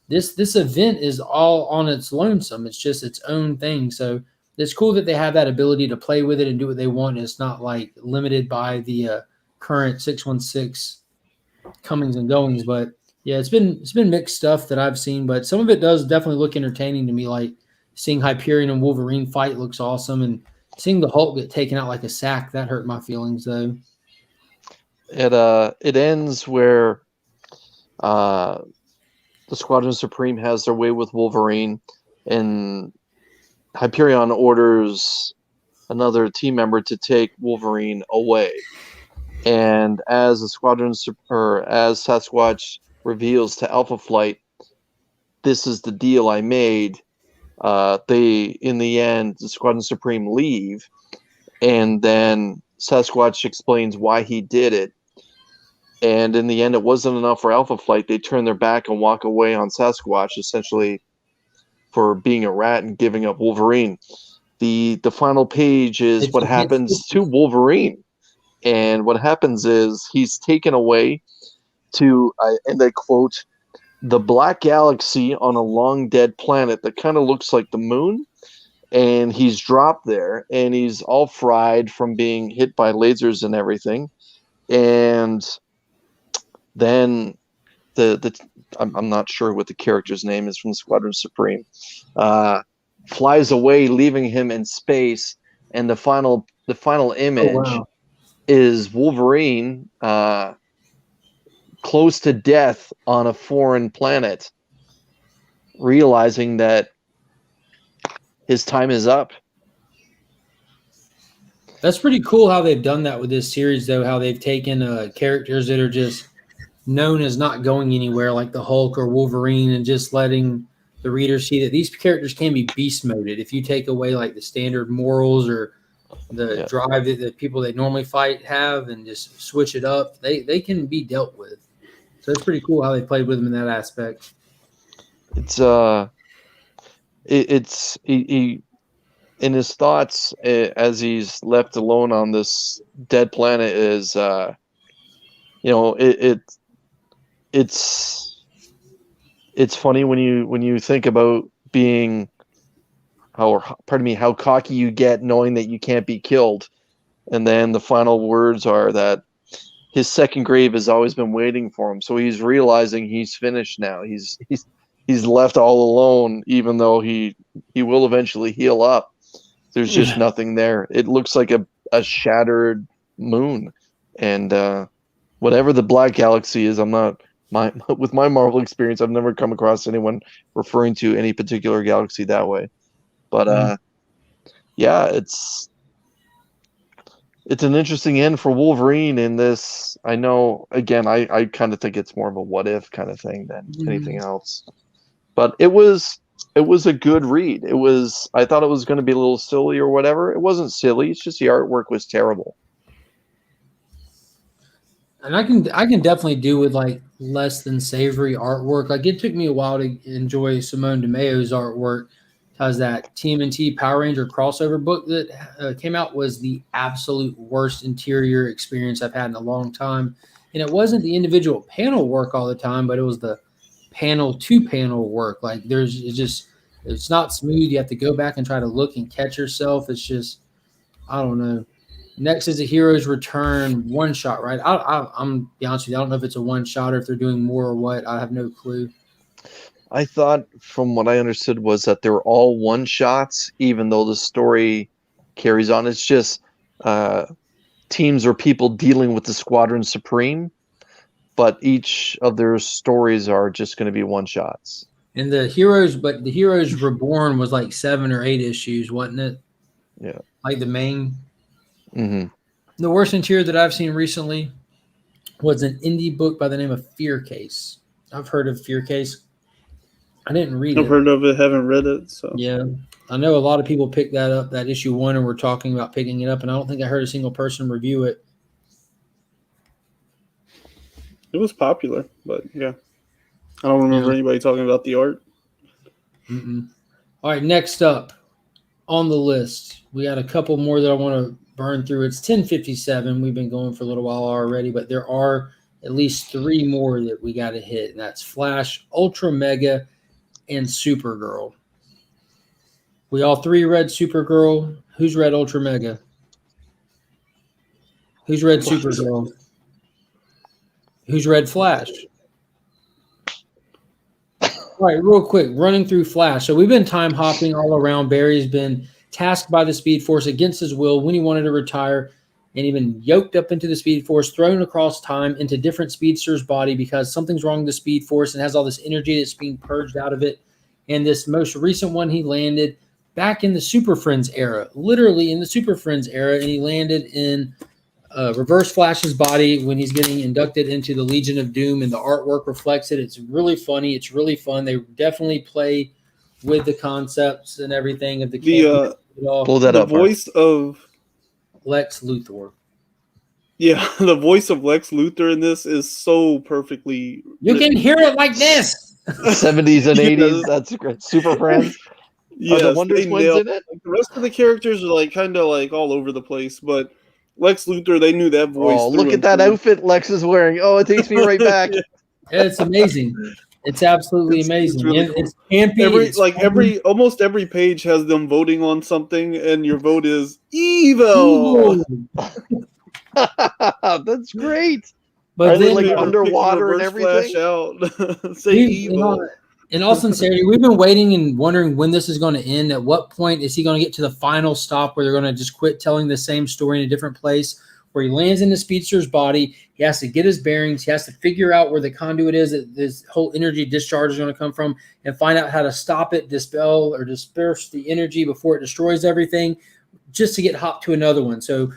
S1: This event is all on its lonesome. It's just its own thing. So it's cool that they have that ability to play with it and do what they want. It's not like limited by the current 616 comings and goings. But yeah, it's been mixed stuff that I've seen, but some of it does definitely look entertaining to me. Like seeing Hyperion and Wolverine fight looks awesome, and seeing the Hulk get taken out like a sack, that hurt my feelings though.
S2: It ends where the Squadron Supreme has their way with Wolverine, and Hyperion orders another team member to take Wolverine away. And as as Sasquatch reveals to Alpha Flight, this is the deal I made. In the end, the Squadron Supreme leave, and then Sasquatch explains why he did it. And in the end, it wasn't enough for Alpha Flight. They turn their back and walk away on Sasquatch, essentially for being a rat and giving up Wolverine. The final page is what happens to Wolverine. And what happens is he's taken away to, and I quote, the black galaxy on a long dead planet that kind of looks like the moon. And he's dropped there, and he's all fried from being hit by lasers and everything. And then I'm not sure what the character's name is from Squadron Supreme, flies away, leaving him in space. And the final image is Wolverine close to death on a foreign planet, realizing that his time is up.
S1: That's pretty cool how they've done that with this series, though, how they've taken characters that are just known as not going anywhere, like the Hulk or Wolverine, and just letting the reader see that these characters can be beast moded. If you take away like the standard morals or the drive that the people they normally fight have and just switch it up, they can be dealt with. So it's pretty cool how they played with them in that aspect.
S2: It's he in his thoughts as he's left alone on this dead planet is it's funny when you think about being how cocky you get knowing that you can't be killed, and then the final words are that his second grave has always been waiting for him. So he's realizing he's finished now. He's left all alone, even though he will eventually heal up. There's just nothing there. It looks like a shattered moon, and whatever the black galaxy is, with my Marvel experience, I've never come across anyone referring to any particular galaxy that way. But it's an interesting end for Wolverine in this. I know, again, I kind of think it's more of a what if kind of thing than anything else. But it was a good read. I thought it was going to be a little silly or whatever. It wasn't silly. It's just the artwork was terrible.
S1: And I can definitely do with like less than savory artwork. Like it took me a while to enjoy Simone DeMeo's artwork, because that TMNT Power Ranger crossover book that came out was the absolute worst interior experience I've had in a long time. And it wasn't the individual panel work all the time, but it was the panel to panel work. Like it's not smooth. You have to go back and try to look and catch yourself. It's just, I don't know. Next is a Hero's Return one shot, right? I'm be honest with you, I don't know if it's a one shot or if they're doing more or what. I have no clue.
S2: I thought, from what I understood, was that they were all one shots, even though the story carries on. It's just teams or people dealing with the Squadron Supreme, but each of their stories are just going to be one shots.
S1: And the Heroes Reborn was like 7 or 8 issues, wasn't it?
S2: Yeah.
S1: Like the main.
S2: Mm-hmm.
S1: The worst interior that I've seen recently was an indie book by the name of Fear Case. I've heard of Fear Case. I didn't read
S3: I've
S1: it.
S3: heard of it, haven't read it. So
S1: Yeah. I know a lot of people picked that up, that issue 1, and were talking about picking it up, and I don't think I heard a single person review it.
S3: it was popular, but yeah, I don't remember anybody talking about the art.
S1: Mm-mm. All right, next up on the list, we got a couple more that I want to burn through. It's 10:57. We've been going for a little while already, but there are at least 3 more that we got to hit, and that's Flash, Ultra Mega, and Supergirl. We all 3 read Supergirl. Who's read Ultra Mega? Who's read Supergirl? Who's read Flash? All right, real quick, running through Flash. So we've been time hopping all around. Barry's been tasked by the Speed Force against his will when he wanted to retire, and even yoked up into the Speed Force, thrown across time into different speedsters' body because something's wrong with the Speed Force and has all this energy that's being purged out of it. And this most recent one, he landed back in the Super Friends era, literally in the Super Friends era, and he landed in Reverse Flash's body when he's getting inducted into the Legion of Doom, and the artwork reflects it. It's really funny. It's really fun. They definitely play with the concepts and everything of the
S2: Pull that
S3: the
S2: up, Mark.
S3: voice of
S1: Lex Luthor.
S3: Yeah, the voice of Lex Luthor in this is so perfectly.
S1: You can hear it like this.
S2: 70s and 80s.
S3: Yes.
S2: That's great. Super Friends.
S3: Yes,
S2: Are the Wonder
S3: they
S2: Twins
S3: nailed
S2: in it?
S3: like, the rest of the characters are like kind of like all over the place, but Lex Luthor, they knew that voice.
S2: Oh,
S3: through
S2: look
S3: and
S2: at that
S3: through.
S2: outfit Lex is wearing. Oh, it takes me right back.
S3: Yeah,
S1: It's amazing. It's absolutely
S3: It's
S1: amazing.
S3: really
S1: And
S3: cool.
S1: it's campy.
S3: almost every page has them voting on something, and your vote is evil.
S2: That's great.
S1: But
S2: Are they
S1: then
S2: like
S3: They were picking
S2: underwater and
S3: Reverse
S2: everything?
S3: Flash out. Say
S1: in
S3: evil.
S1: all sincerity, we've been waiting and wondering when this is going to end. At what point is he going to get to the final stop where they're going to just quit telling the same story in a different place, where he lands in the speedster's body? He has to get his bearings. He has to figure out where the conduit is that this whole energy discharge is going to come from, and find out how to stop it, dispel or disperse the energy before it destroys everything, just to get hopped to another one. So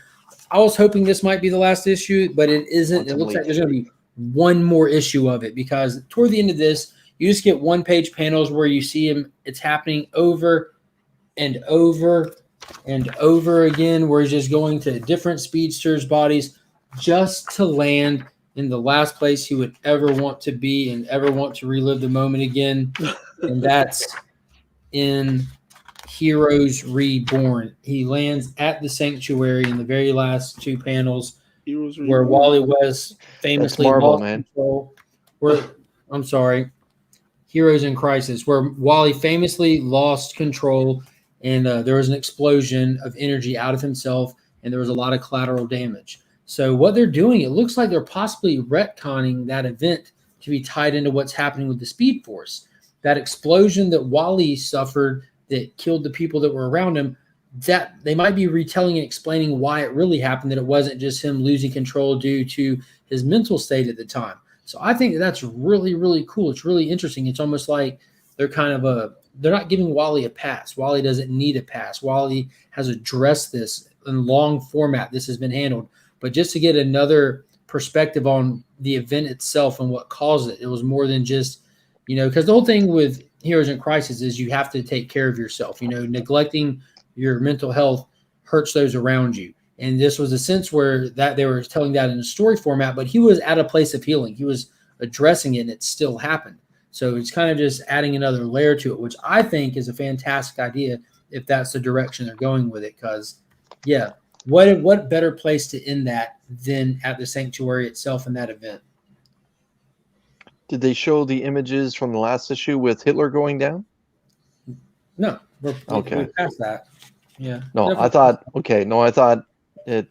S1: I was hoping this might be the last issue, but it isn't. It looks like there's going to be one more issue of it, because toward the end of this, you just get 1-page panels where you see him. It's happening over and over and over again, where he's just going to different speedsters' bodies just to land in the last place he would ever want to be and ever want to relive the moment again. And that's in Heroes Reborn. He lands at the Sanctuary in the very last 2 panels,
S3: Heroes
S1: where
S3: Reborn.
S1: Wally West famously
S2: Marvel,
S1: lost
S2: man.
S1: control. Heroes in Crisis, where Wally famously lost control, and there was an explosion of energy out of himself, and there was a lot of collateral damage. So what they're doing, it looks like they're possibly retconning that event to be tied into what's happening with the Speed Force. That explosion that Wally suffered that killed the people that were around him, that they might be retelling and explaining why it really happened, that it wasn't just him losing control due to his mental state at the time. So I think that's really, really cool. It's really interesting. It's almost like they're they're not giving Wally a pass. Wally doesn't need a pass. Wally has addressed this in long format. This has been handled. But just to get another perspective on the event itself and what caused it, it was more than just, because the whole thing with Heroes in Crisis is you have to take care of yourself. Neglecting your mental health hurts those around you. And this was a sense where that they were telling that in a story format, but he was at a place of healing. He was addressing it, and it still happened. So it's kind of just adding another layer to it, which I think is a fantastic idea if that's the direction they're going with it. Because, yeah, what better place to end that than at the Sanctuary itself in that event?
S2: Did they show the images from the last issue with Hitler going down?
S1: No, we're past that. Yeah.
S2: No,
S1: definitely.
S2: I thought there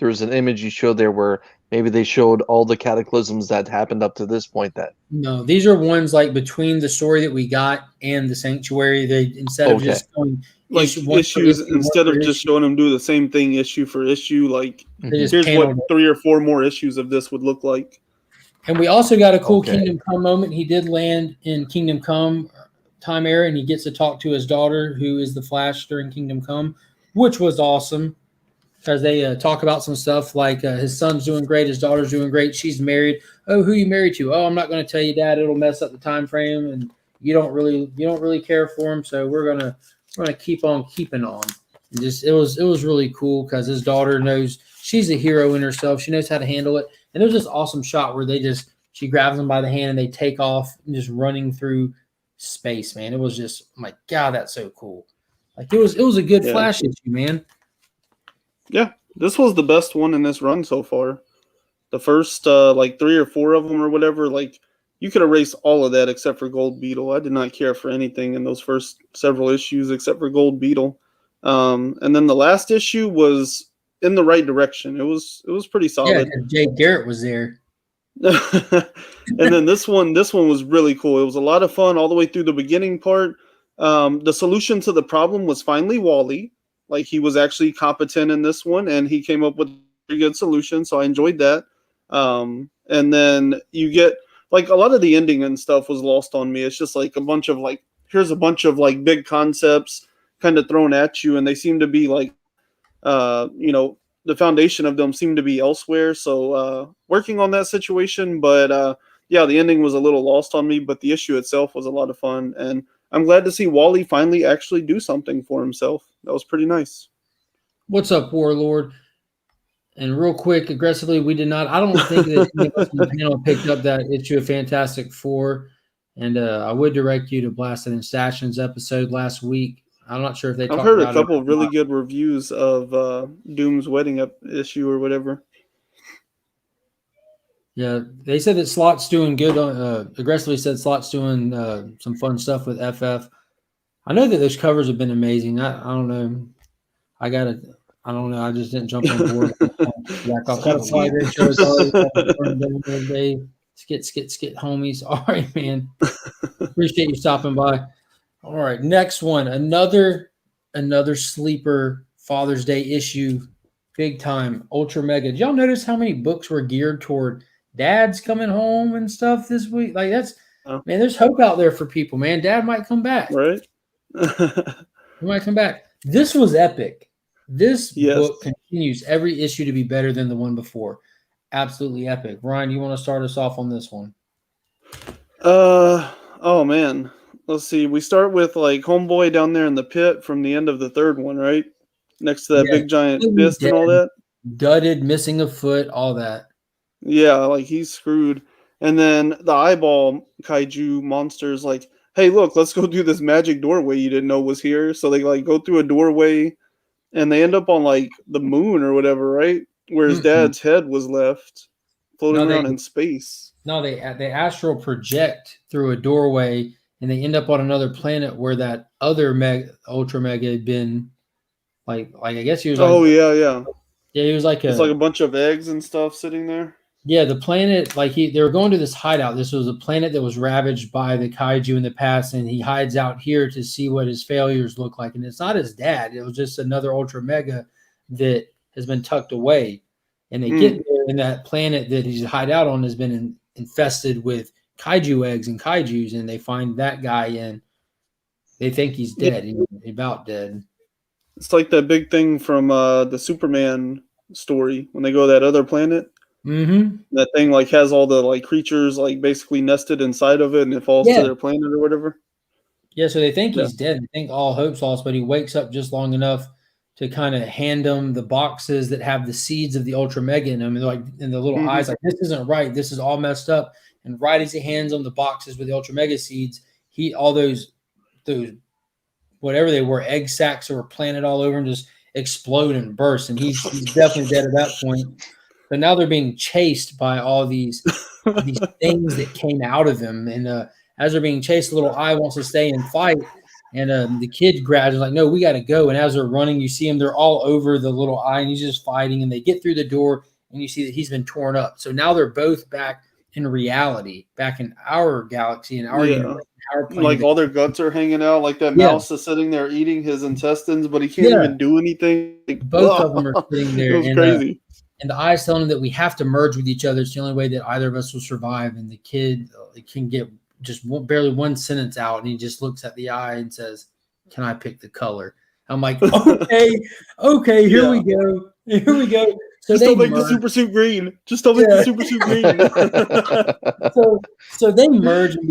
S2: was an image you showed there where Maybe they showed all the cataclysms that happened up to this point. That
S1: No, these are ones like between the story that we got and the sanctuary. They instead of just going
S3: like
S1: one for
S3: issues
S1: issue, one
S3: instead
S1: for
S3: of just
S1: issue,
S3: showing them do the same thing issue for issue. Like
S1: they
S2: Mhm.
S1: just
S3: here's what
S1: paneled it.
S3: 3 or 4 more issues of this would look like.
S1: And we also got a cool
S2: Okay.
S1: Kingdom Come moment. He did land in Kingdom Come time era, and he gets to talk to his daughter, who is the Flash during Kingdom Come, which was awesome because they talk about some stuff like his son's doing great, his daughter's doing great, she's married. Oh, who you married to? Oh, I'm not going to tell you, Dad. It'll mess up the time frame, and you don't really care for him. So we're gonna keep on keeping on. And just it was really cool because his daughter knows she's a hero in herself. She knows how to handle it. And there's this awesome shot where she grabs him by the hand and they take off and just running through space, man. It was just, my God, that's so cool. Like it was a good
S3: Yeah.
S1: Flash issue, man.
S3: Yeah, this was the best one in this run so far. The first like 3 or 4 of them or whatever, like you could erase all of that except for Gold Beetle. I did not care for anything in those first several issues except for Gold Beetle. And then the last issue was in the right direction. It was pretty
S1: Yeah,
S3: solid.
S1: 'cause Jay Garrett was there.
S3: And then this one was really cool. It was a lot of fun all the way through the beginning part. The solution to the problem was finally Wally. Like he was actually competent in this one, and he came up with a pretty good solution. So I enjoyed that. And then you get like a lot of the ending and stuff was lost on me. It's just like a bunch of like here's a bunch of like big concepts kind of thrown at you, and they seem to be like the foundation of them seemed to be elsewhere. So working on that situation, but yeah, the ending was a little lost on me, but the issue itself was a lot of fun, and I'm glad to see Wally finally actually do something for himself. That was pretty nice.
S1: What's up, Warlord? And real quick, aggressively, we did not. I don't think that any of us in the panel picked up that issue of Fantastic Four, and I would direct you to Blasted and Sashion's episode last week. I'm not sure if they
S3: I've
S1: talked
S3: heard a
S1: about
S3: couple
S1: it.
S3: of really good reviews of Doom's wedding issue or whatever.
S1: Yeah, they said that Slot's doing good. Aggressively said Slot's doing some fun stuff with FF. I know that those covers have been amazing. I don't know. I don't know. I just didn't jump on board. Back off. Got to fly great show. Skit, homies. All right, man. Appreciate you stopping by. All right, next one. Another sleeper Father's Day issue. Big time. Ultra Mega. Did y'all notice how many books were geared toward dads coming home and stuff this week? Like man, there's hope out there for people, man. Dad might come back.
S3: Right?
S1: He might come back. This was epic. This
S3: Yes.
S1: book continues every issue to be better than the one before. Absolutely epic. Ryan, you want to start us off on this one?
S3: Oh man. Let's see. We start with like Homeboy down there in the pit from the end of the third one, right? Next to that big giant fist and all that.
S1: Dudded, missing a foot, all that.
S3: Yeah, like he's screwed. And then the eyeball kaiju monster's like, hey, look, let's go do this magic doorway you didn't know was here. So they like go through a doorway and they end up on like the moon or whatever, right? Where his dad's head was left floating around in space.
S1: No, they astral project through a doorway and they end up on another planet where that other Ultra Mega had been like I guess he was like,
S3: yeah.
S1: Yeah, he was like
S3: it's like a bunch of eggs and stuff sitting there.
S1: Yeah, the planet, like they were going to this hideout. This was a planet that was ravaged by the kaiju in the past, and he hides out here to see what his failures look like. And it's not his dad; it was just another Ultra Mega that has been tucked away. And they get there, and that planet that he's hide out on has been infested with kaiju eggs and kaijus, and they find that guy, and they think he's dead. He's about dead.
S3: It's like that big thing from the Superman story when they go to that other planet.
S1: Mm-hmm.
S3: That thing like has all the like creatures like basically nested inside of it, and it falls to their planet or whatever.
S1: Yeah, so they think he's dead. They think all hope's lost, but he wakes up just long enough to kind of hand them the boxes that have the seeds of the Ultra Mega in them, and like in the little eyes, like this isn't right. This is all messed up. And right as he hands them the boxes with the Ultra Mega seeds, all those whatever they were, egg sacs that were planted all over him just explode and burst, and he's definitely dead at that point. But now they're being chased by all these things that came out of him. And as they're being chased, the little eye wants to stay and fight. And the kid grabs like, no, we got to go. And as they're running, you see him. They're all over the little eye, and he's just fighting. And they get through the door, and you see that he's been torn up. So now they're both back in reality, back in our galaxy, in our universe, our planet.
S3: Like all their guts are hanging out. Like that mouse is sitting there eating his intestines, but he can't even do anything. Like,
S1: both of them are sitting there.
S3: It was crazy.
S1: And the eye's telling him that we have to merge with each other. It's the only way that either of us will survive. And the kid can get just barely one sentence out, and he just looks at the eye and says, "Can I pick the color?" I'm like, okay, here we go. So
S3: just don't make the super suit green. Just don't make the super suit green.
S1: so they merge and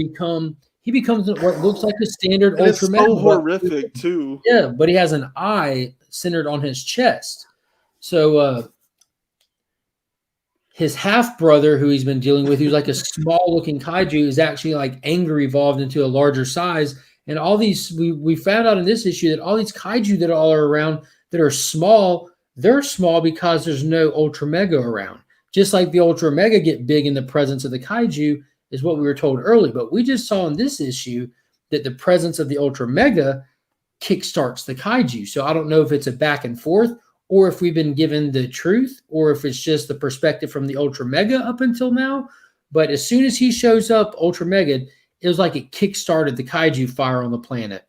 S1: he becomes what looks like a standard Ultra Mega.
S3: It's so horrific too.
S1: Yeah, but he has an eye centered on his chest. So his half brother, who he's been dealing with, who's like a small looking kaiju, is actually like anger evolved into a larger size. And all these, we found out in this issue that all these kaiju that all are around that are small, they're small because there's no Ultra Mega around. Just like the Ultra Mega get big in the presence of the kaiju is what we were told early. But we just saw in this issue that the presence of the Ultra Mega kickstarts the kaiju. So I don't know if it's a back and forth, or if we've been given the truth, or if it's just the perspective from the Ultra Mega up until now. But as soon as he shows up, Ultra Mega, it was like it kickstarted the kaiju fire on the planet.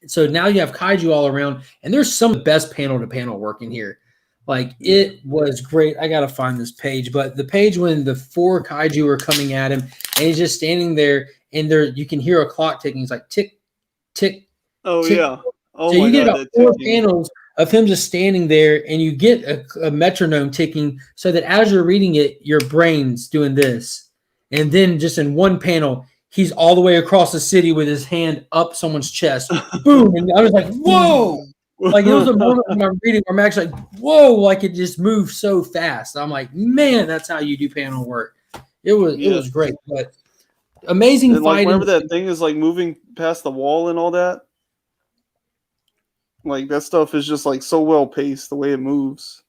S1: So now you have kaiju all around, and there's some of the best panel-to-panel work in here. Like, it was great. I got to find this page. But the page when the 4 kaiju are coming at him, and he's just standing there, and you can hear a clock ticking. It's like tick, tick,
S3: oh,
S1: tick.
S3: Yeah. Oh,
S1: so
S3: my
S1: you get
S3: God,
S1: about 4 panels of him just standing there, and you get a metronome ticking so that as you're reading it, your brain's doing this. And then just in one panel, he's all the way across the city with his hand up someone's chest. Boom. And I was like, whoa. Like, it was a moment when I'm reading where I'm actually like, whoa, like it just moves so fast. I'm like, man, that's how you do panel work. It was great. But amazing
S3: and
S1: fighting.
S3: Like, whenever that thing is like moving past the wall and all that, like that stuff is just like so well paced the way it moves.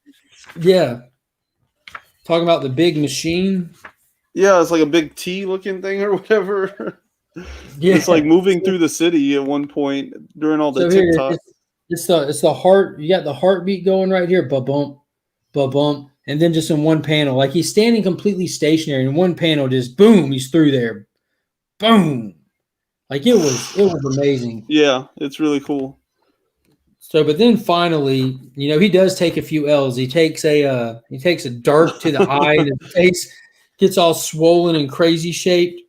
S1: Yeah. Talking about the big machine.
S3: Yeah, it's like a big T looking thing or whatever.
S1: Yeah.
S3: It's like moving through the city at one point during all the TikTok.
S1: It's the heart. You got the heartbeat going right here. Ba-bump, ba-bump. And then just in one panel, like he's standing completely stationary. In one panel, just boom, he's through there. Boom. Like it was amazing.
S3: Yeah, it's really cool.
S1: So, but then finally, he does take a few L's. He takes a dart to the eye, and his face gets all swollen and crazy shaped.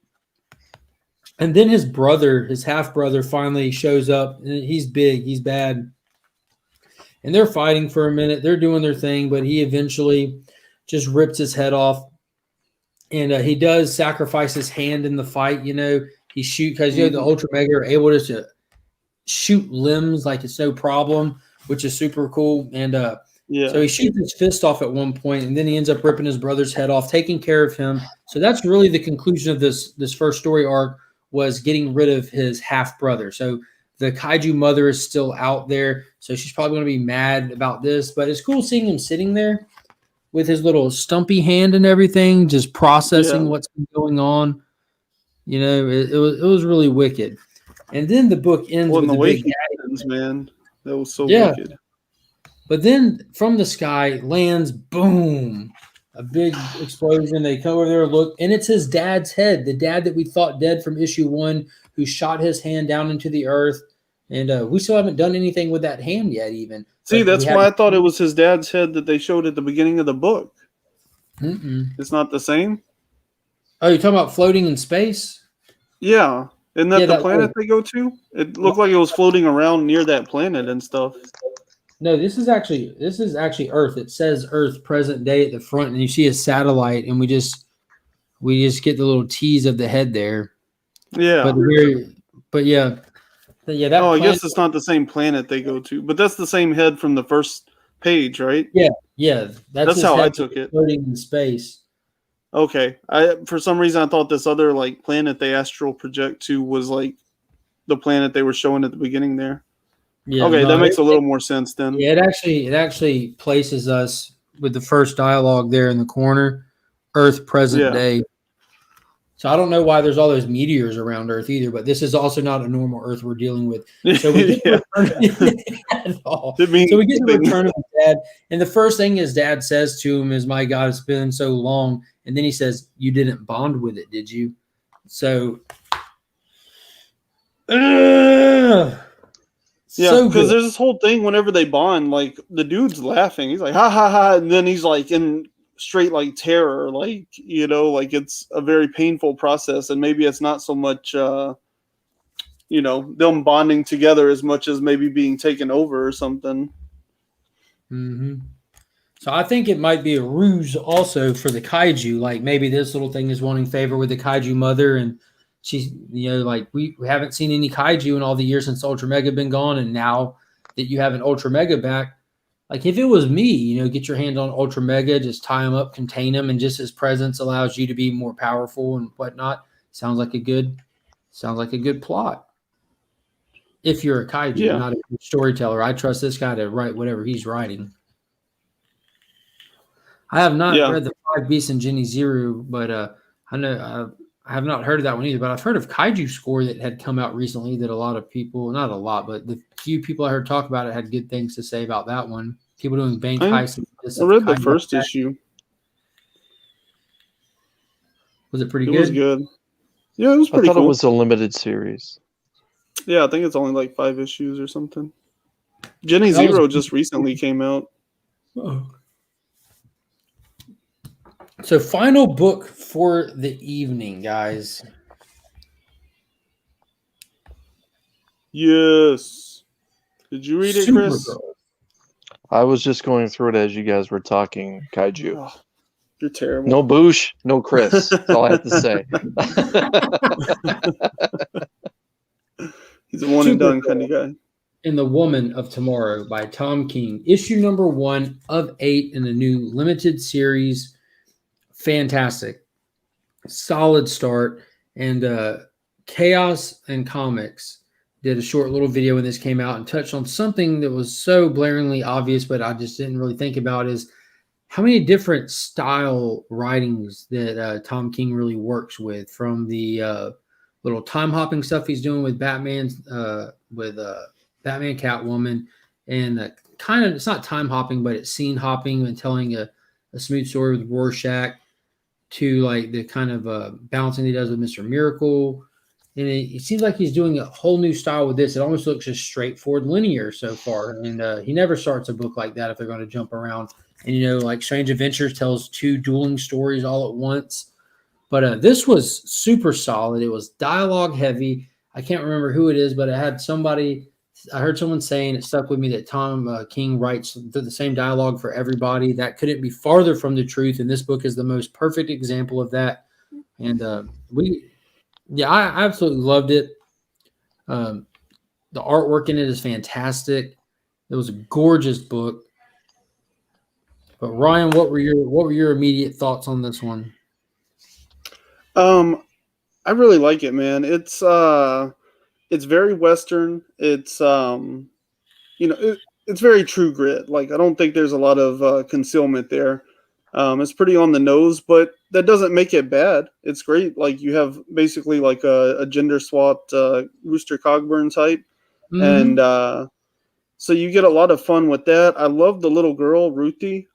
S1: And then his brother, his half brother, finally shows up. And he's big, he's bad, and they're fighting for a minute. They're doing their thing, but he eventually just rips his head off, and he does sacrifice his hand in the fight. He shoots because the Ultra Mega are able to shoot limbs like it's no problem, which is super cool. And so he shoots his fist off at one point, and then he ends up ripping his brother's head off, taking care of him. So that's really the conclusion of this first story arc, was getting rid of his half brother. So the kaiju mother is still out there, so she's probably going to be mad about this. But it's cool seeing him sitting there with his little stumpy hand and everything, just processing what's been going on. It was really wicked. And then the book ends with the big
S3: ends, man. That was so wicked.
S1: But then from the sky lands, boom, a big explosion. They come over there, look, and it's his dad's head, the dad that we thought dead from issue 1, who shot his hand down into the earth. And we still haven't done anything with that hand yet, even.
S3: See, that's why I thought it was his dad's head that they showed at the beginning of the book. It's not the same?
S1: Oh, you're talking about floating in space?
S3: Yeah. Isn't that the planet they go to? It looked like it was floating around near that planet and stuff.
S1: No, this is actually Earth. It says Earth present day at the front, and you see a satellite, and we just get the little tease of the head there.
S3: Yeah.
S1: But yeah. That
S3: I guess it's not the same planet they go to, but that's the same head from the first page, right?
S1: Yeah. That's
S3: how I took it.
S1: Floating in space.
S3: Okay. For some reason I thought this other like planet they astral project to was like the planet they were showing at the beginning there. Yeah. Okay, that makes a little more sense then.
S1: Yeah, it actually places us with the first dialogue there in the corner, Earth present day. So I don't know why there's all those meteors around Earth either, but this is also not a normal Earth we're dealing with. So we get
S3: Yeah.
S1: at all.
S3: It means
S1: So we get the
S3: things.
S1: return of his dad, and the first thing his dad says to him is, "My God, it's been so long." And then he says, "You didn't bond with it, did you?" So,
S3: Yeah,
S1: so
S3: because
S1: good.
S3: there's this whole thing whenever they bond, like the dude's laughing. He's like, ha ha ha. And then he's like in straight like terror, like, you know, like it's a very painful process. And maybe it's not so much, you know, them bonding together as much as maybe being taken over or something.
S1: Mm-hmm. So I think it might be a ruse also for the kaiju. Like maybe this little thing is wanting favor with the kaiju mother, and she's, you know, like we haven't seen any kaiju in all the years since Ultra Mega been gone, and now that you have an Ultra Mega back, like if it was me, you know, get your hand on Ultra Mega, just tie him up, contain him, and just his presence allows you to be more powerful and whatnot. Sounds like a good plot. If you're a kaiju,
S3: Yeah.
S1: not a good storyteller, I trust this guy to write whatever he's writing. I have not
S3: Yeah.
S1: read the Five Beasts and Jenny Zero, but I know I have not heard of that one either. But I've heard of Kaiju Score that had come out recently that a lot of people, not a lot, but the few people I heard talk about it had good things to say about that one. People doing bank heists.
S3: I read the first issue.
S1: Was it pretty
S3: It
S1: good?
S3: was good. Yeah, it was
S2: I
S3: pretty
S2: thought
S3: cool.
S2: it was a limited series.
S3: Yeah, I think it's only like 5 issues or something. Jenny
S1: That was-
S3: Zero just recently came out.
S1: Oh. So, final book for the evening, guys.
S3: Yes. Did you read it, Chris?
S1: Supergirl.
S2: I was just going through it as you guys were talking kaiju.
S3: Oh, you're terrible.
S2: No Boosh, no Chris. That's all I have to say.
S3: He's a one and done kind of guy.
S1: And the Woman of Tomorrow by Tom King. Issue number 1 of 8 in the new limited series. Fantastic. Solid start. And Chaos and Comics did a short little video when this came out and touched on something that was so blaringly obvious, but I just didn't really think about, is how many different style writings that Tom King really works with, from the little time hopping stuff he's doing with Batman, Batman, Catwoman, and kind of, it's not time hopping, but it's scene hopping and telling a smooth story with Rorschach, to like the kind of balancing he does with Mr. Miracle. And it seems like he's doing a whole new style with this. It almost looks just straightforward linear so far. And he never starts a book like that if they're going to jump around. And, you know, like Strange Adventures tells 2 dueling stories all at once. But this was super solid. It was dialogue heavy. I can't remember who it is, but it had somebody, I heard someone saying, it stuck with me, that Tom King writes the same dialogue for everybody. That couldn't be farther from the truth. And this book is the most perfect example of that. And I absolutely loved it. The artwork in it is fantastic. It was a gorgeous book. But Ryan, what were your immediate thoughts on this one?
S3: I really like it, man. It's very Western. It's it's very true grit. Like, I don't think there's a lot of concealment there. It's pretty on the nose, but that doesn't make it bad. It's great. Like, you have basically like a gender swapped Rooster Cogburn type, and so you get a lot of fun with that. I love the little girl, Ruthie.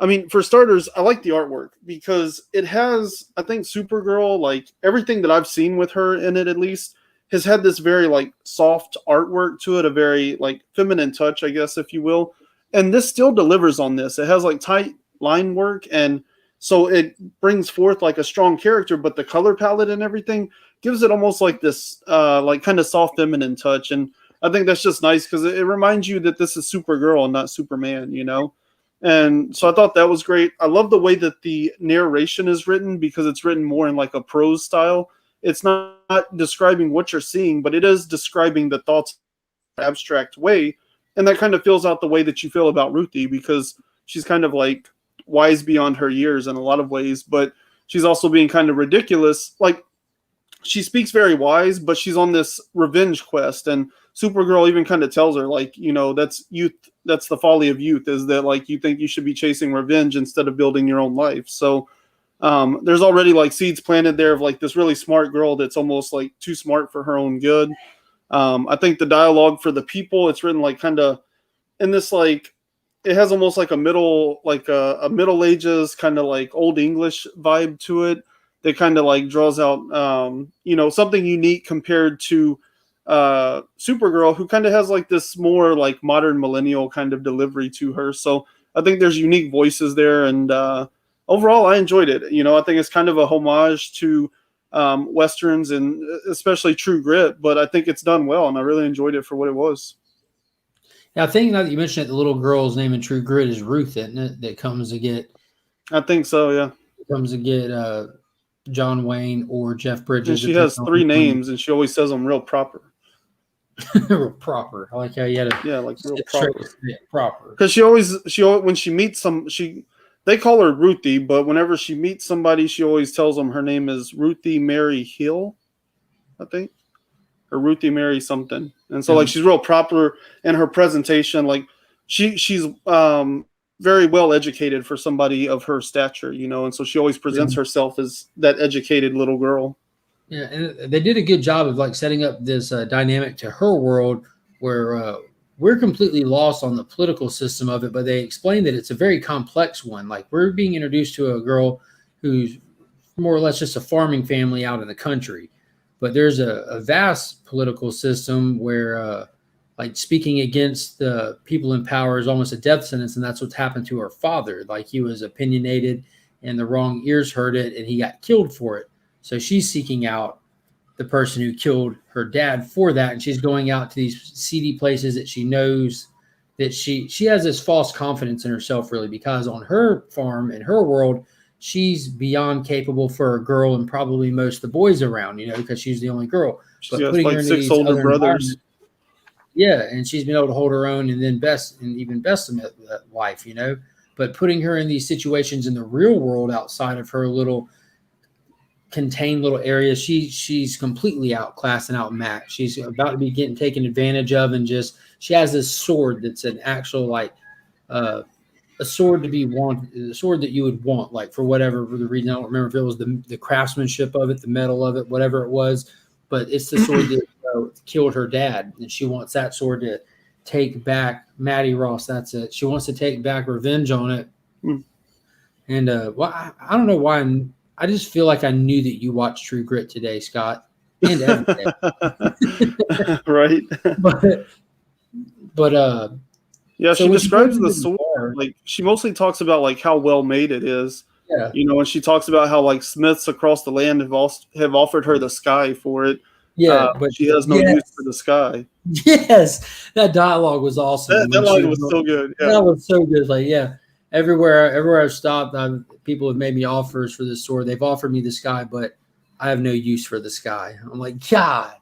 S3: I mean, for starters, I like the artwork because it has, I think Supergirl, like everything that I've seen with her in it at least, has had this very like soft artwork to it, a very like feminine touch, I guess, if you will. And this still delivers on this. It has like tight line work, and so it brings forth like a strong character, but the color palette and everything gives it almost like this like kind of soft feminine touch. And I think that's just nice because it reminds you that this is Supergirl and not Superman, you know? And so I thought that was great. I love the way that the narration is written because it's written more in like a prose style. It's not describing what you're seeing, but it is describing the thoughts in an abstract way. And that kind of fills out the way that you feel about Ruthie, because she's kind of like wise beyond her years in a lot of ways, but she's also being kind of ridiculous. Like, she speaks very wise, but she's on this revenge quest, and Supergirl even kind of tells her, like, you know, that's youth. That's the folly of youth, is that like you think you should be chasing revenge instead of building your own life. So There's already like seeds planted there of like this really smart girl that's almost like too smart for her own good. I think the dialogue for the people, it's written like kind of in this like it has almost like a Middle Ages kind of like Old English vibe to it. That kind of like draws out something unique compared to Supergirl, who kind of has like this more like modern millennial kind of delivery to her. So I think there's unique voices there, and overall I enjoyed it. I think it's kind of a homage to westerns and especially True Grit, but I think it's done well, and I really enjoyed it for what it was.
S1: Yeah, I think now that you mentioned it, the little girl's name in True Grit is Ruth, isn't it? That comes to get.
S3: I think so, yeah.
S1: Comes to get John Wayne or Jeff Bridges.
S3: And she has 3 names, and she always says them real proper.
S1: Real proper. I like how you had to
S3: like real proper.
S1: Yeah, proper.
S3: Because she when she meets they call her Ruthie, but whenever she meets somebody, she always tells them her name is Ruthie Mary Hill, I think. Or Ruthie Mary something. And so like she's real proper in her presentation. Like she's very well educated for somebody of her stature, and so she always presents herself as that educated little girl.
S1: Yeah, and they did a good job of like setting up this dynamic to her world where we're completely lost on the political system of it, but they explained that it's a very complex one. Like we're being introduced to a girl who's more or less just a farming family out in the country. But there's a vast political system where, like, speaking against the people in power is almost a death sentence, and that's what's happened to her father. Like, he was opinionated, and the wrong ears heard it, and he got killed for it. So she's seeking out the person who killed her dad for that, and she's going out to these seedy places that she knows that she has this false confidence in herself, really, because on her farm, in her world, she's beyond capable for a girl and probably most of the boys around, because she's the only girl.
S3: She has like 6 older brothers.
S1: Yeah, and she's been able to hold her own and then best of life, But putting her in these situations in the real world outside of her little contained little area, she's completely outclassed and outmatched. She's about to be getting taken advantage of, and she has this sword that's an actual like a sword to be wanted, a sword that you would want, like for the reason. I don't remember if it was the craftsmanship of it, the metal of it, whatever it was, but it's the sword that killed her dad, and she wants that sword to take back Maddie Ross. That's it. She wants to take back revenge on it. And I don't know why. I just feel like I knew that you watched True Grit today, Scott, and every day.
S3: Right.
S1: But
S3: yeah, so she describes the sword, like she mostly talks about like how well made it is.
S1: Yeah.
S3: And she talks about how like smiths across the land have offered her the sky for it.
S1: Yeah,
S3: but she has no use for the sky.
S1: Yes, that dialogue was awesome.
S3: That line was so good. Yeah.
S1: That was so good. Like, yeah, everywhere I've stopped, people have made me offers for this sword. They've offered me the sky, but I have no use for the sky. I'm like, God.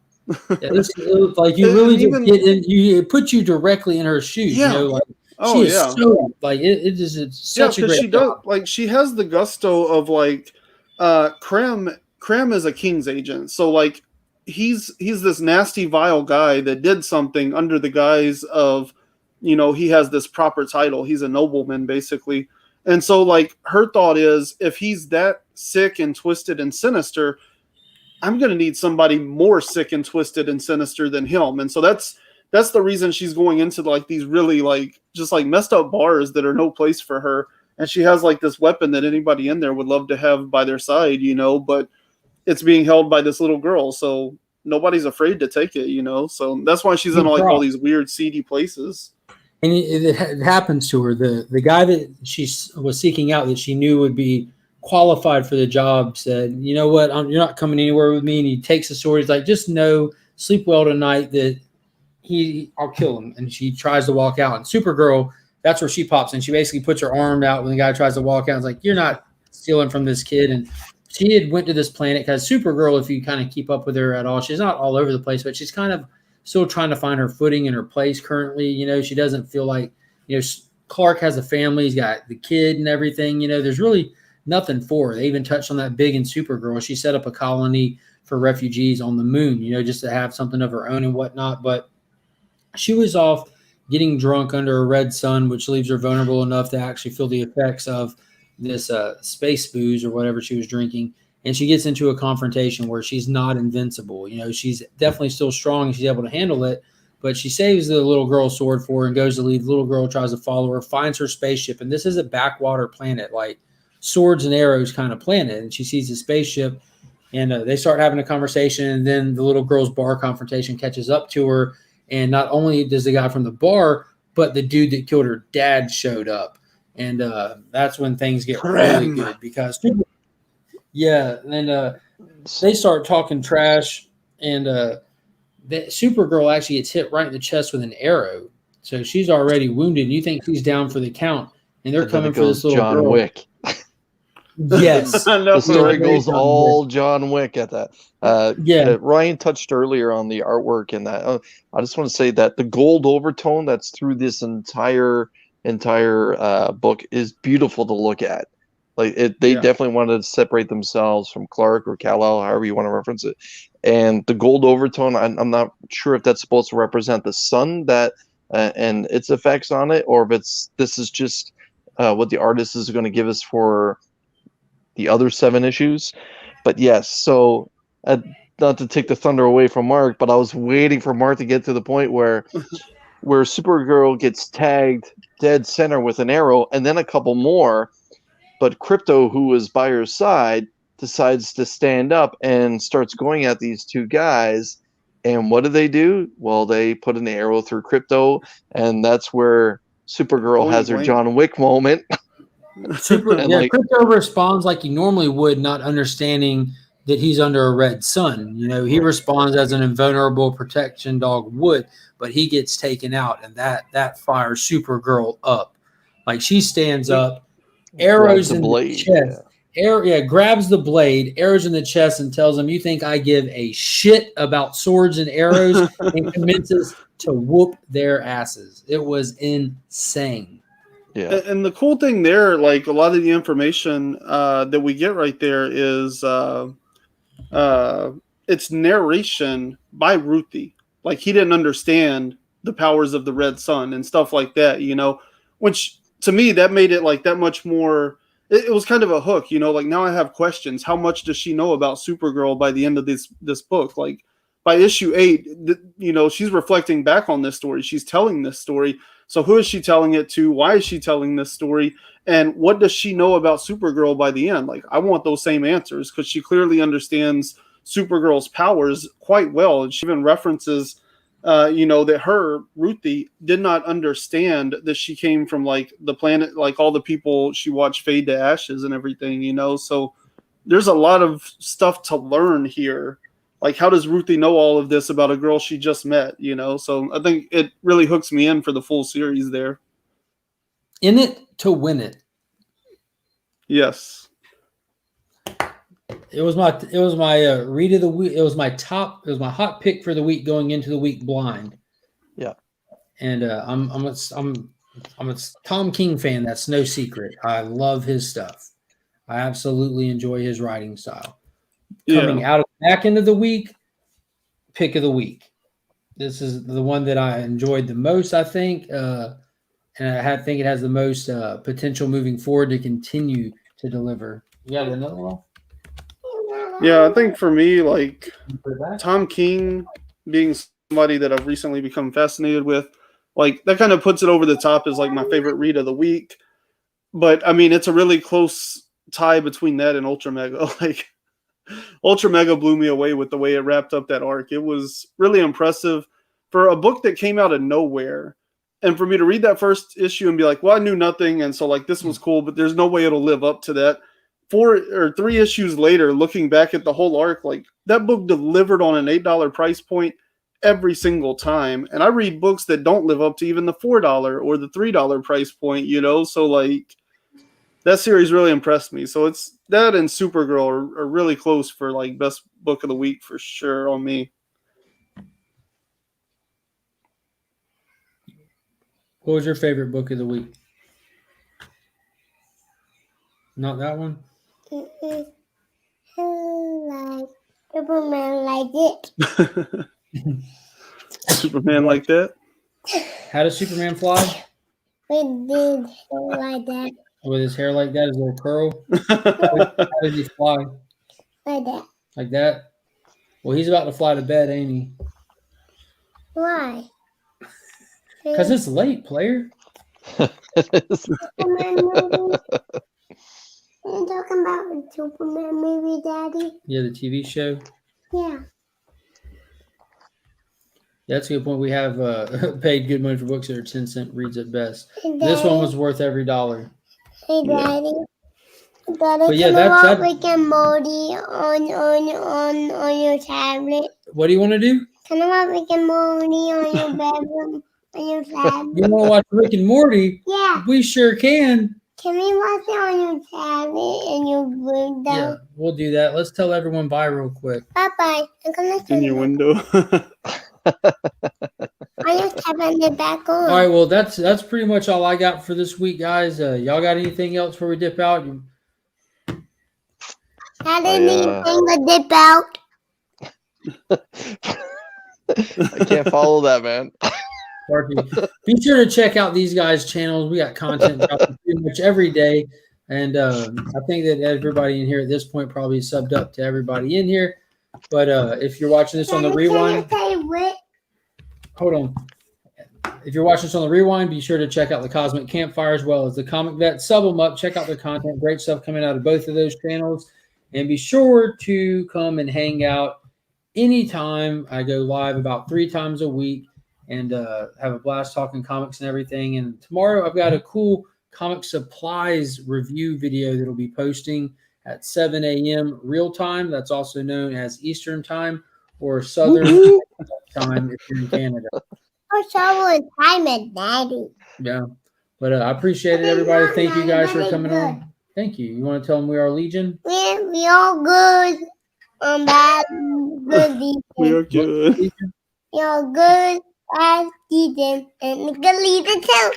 S1: It looks like you really just get in. It puts you directly in her shoes.
S3: Yeah.
S1: Like,
S3: oh
S1: she is
S3: yeah.
S1: So, like it's such a great.
S3: She does like she has the gusto of like, Krem is a king's agent. So like, he's this nasty, vile guy that did something under the guise of, he has this proper title. He's a nobleman basically, and so like her thought is, if he's that sick and twisted and sinister, I'm going to need somebody more sick and twisted and sinister than him. And so that's the reason she's going into like these really like just like messed up bars that are no place for her. And she has like this weapon that anybody in there would love to have by their side, but it's being held by this little girl. So nobody's afraid to take it, so that's why she's in like all these weird seedy places.
S1: And it happens to her. The guy that she was seeking out that she knew would be qualified for the job said, you know what, you're not coming anywhere with me. And he takes the sword. He's like, just know, sleep well tonight, that I'll kill him. And she tries to walk out, and Supergirl, that's where she pops in. She basically puts her arm out when the guy tries to walk out. It's like, you're not stealing from this kid. And she had went to this planet because Supergirl, if you kind of keep up with her at all, she's not all over the place, but she's kind of still trying to find her footing and her place currently. She doesn't feel like, Clark has a family. He's got the kid and everything. There's really nothing for her. They even touched on that big in Supergirl. She set up a colony for refugees on the moon, just to have something of her own and whatnot. But she was off getting drunk under a red sun, which leaves her vulnerable enough to actually feel the effects of this space booze or whatever she was drinking, and she gets into a confrontation where she's not invincible. You know, she's definitely still strong and she's able to handle it, but she saves the little girl's sword for her and goes to leave. The little girl tries to follow her, finds her spaceship, and this is a backwater planet, like swords and arrows kind of planet, and she sees the spaceship, and they start having a conversation, and then the little girl's bar confrontation catches up to her, and not only does the guy from the bar, but the dude that killed her dad showed up. And that's when things get really good because, yeah, and they start talking trash, and Supergirl actually gets hit right in the chest with an arrow. So she's already wounded, and you think she's down for the count, and they're coming for this little
S2: John
S1: girl.
S2: Wick.
S1: Yes.
S2: The story goes all John Wick at that. Ryan touched earlier on the artwork and that. I just want to say that the gold overtone that's through this entire book is beautiful to look at. Like they definitely wanted to separate themselves from Clark or Kal-El, however you want to reference it. And the gold overtone, I'm not sure if that's supposed to represent the sun that and its effects on it, or if this is just what the artist is going to give us for the other 7 issues. But yes, so not to take the thunder away from Mark, but I was waiting for Mark to get to the point where Supergirl gets tagged dead center with an arrow, and then a couple more, but Crypto, who was by her side, decides to stand up and starts going at these 2 guys. And what do? Well, they put an arrow through Crypto, and that's where Supergirl has her John Wick moment.
S1: Crypto responds like he normally would, not understanding that he's under a red sun. You know, he responds as an invulnerable protection dog would, but he gets taken out, and that fires Supergirl up. Like she stands up, arrows in the chest. Grabs the blade, arrows in the chest, and tells him, "You think I give a shit about swords and arrows?" and commences to whoop their asses. It was insane.
S3: Yeah. And the cool thing there, like a lot of the information that we get right there is it's narration by Ruthie. Like he didn't understand the powers of the red sun and stuff like that, you know, which to me that made it like that much more. It was kind of a hook, you know, like now I have questions. How much does she know about Supergirl by the end of this book? Like by issue 8, you know, she's reflecting back on this story. She's telling this story. So who is she telling it to? Why is she telling this story? And what does she know about Supergirl by the end? Like, I want those same answers because she clearly understands Supergirl's powers quite well. And she even references, you know, that Ruthie, did not understand that she came from, like, the planet, like all the people she watched fade to ashes and everything, you know? So there's a lot of stuff to learn here. Like, how does Ruthie know all of this about a girl she just met, you know? So I think it really hooks me in for the full series there.
S1: In it to win it.
S3: Yes.
S1: It was my read of the week. It was my hot pick for the week going into the week blind.
S2: Yeah.
S1: And I'm a Tom King fan. That's no secret. I love his stuff. I absolutely enjoy his writing style. Coming out of the back end of the week, pick of the week. This is the one that I enjoyed the most, I think. And I think it has the most potential moving forward to continue to deliver. You got another one?
S3: Yeah, I think for me, like Tom King being somebody that I've recently become fascinated with, like that kind of puts it over the top as like my favorite read of the week. But I mean, it's a really close tie between that and Ultra Mega. Like Ultra Mega blew me away with the way it wrapped up that arc. It was really impressive for a book that came out of nowhere. And for me to read that first issue and be like, well, I knew nothing. And so like, this was cool, but there's no way it'll live up to that. 4 or 3 issues later, looking back at the whole arc, like that book delivered on an $8 price point every single time. And I read books that don't live up to even the $4 or the $3 price point, you know? So like that series really impressed me. So it's that and Supergirl are really close for like best book of the week for sure on me.
S1: What was your favorite book of the week? Not that one?
S6: Like Superman like it.
S3: Superman like that?
S1: How does Superman fly?
S6: We did like that.
S1: with his hair like that, his little curl. How does he fly?
S6: Like that.
S1: Like that? Well, he's about to fly to bed, ain't he?
S6: Why?
S1: Because it's late, player.
S6: Superman movie. Are you talking about the Superman movie, Daddy?
S1: Yeah, the TV show.
S6: Yeah.
S1: That's a good point. We have paid good money for books that are 10-cent reads at best.
S6: Hey,
S1: This one
S6: Daddy.
S1: was worth every dollar.
S6: Hey,
S2: Yeah.
S6: Daddy. Daddy,
S1: But yeah,
S6: can
S1: that's-
S6: I watch
S1: that-
S6: Rick and Morty on your tablet?
S1: What do you want to do?
S6: Can I watch Rick and Morty on your bedroom on your
S1: You
S6: tablet?
S1: want to watch Rick and Morty?
S6: Yeah.
S1: We sure can.
S6: Can we watch it on your tablet and your window?
S1: Yeah, we'll do that. Let's tell everyone bye real quick.
S6: Bye bye. I'm gonna
S3: In
S6: turn
S3: your
S6: it
S3: window.
S6: on your tablet back on.
S1: All right, well, that's pretty much all I got for this week, guys. Y'all got anything else before we dip out?
S6: I didn't even the dip out.
S2: I can't follow that, man.
S1: Be sure to check out these guys' channels. We got content dropping pretty much every day. And I think that everybody in here at this point probably is subbed up to everybody in here. But if you're watching this on the rewind, hold on. If you're watching this on the rewind, be sure to check out the Cosmic Campfire as well as the Comic Vet. Sub them up. Check out their content. Great stuff coming out of both of those channels. And be sure to come and hang out anytime. I go live about 3 times a week and have a blast talking comics and everything. And tomorrow I've got a cool comic supplies review video that'll be posting at 7 a.m. real time. That's also known as Eastern time or Southern time if you're in Canada.
S6: Oh, so time it, Daddy.
S1: Yeah. But I appreciate it, everybody. Thank you guys for coming on. Thank you. You want to tell them we are Legion?
S6: We all good. Bad, good
S3: We are
S6: decent.
S3: good.
S6: We all good, bad, decent, and good leader too.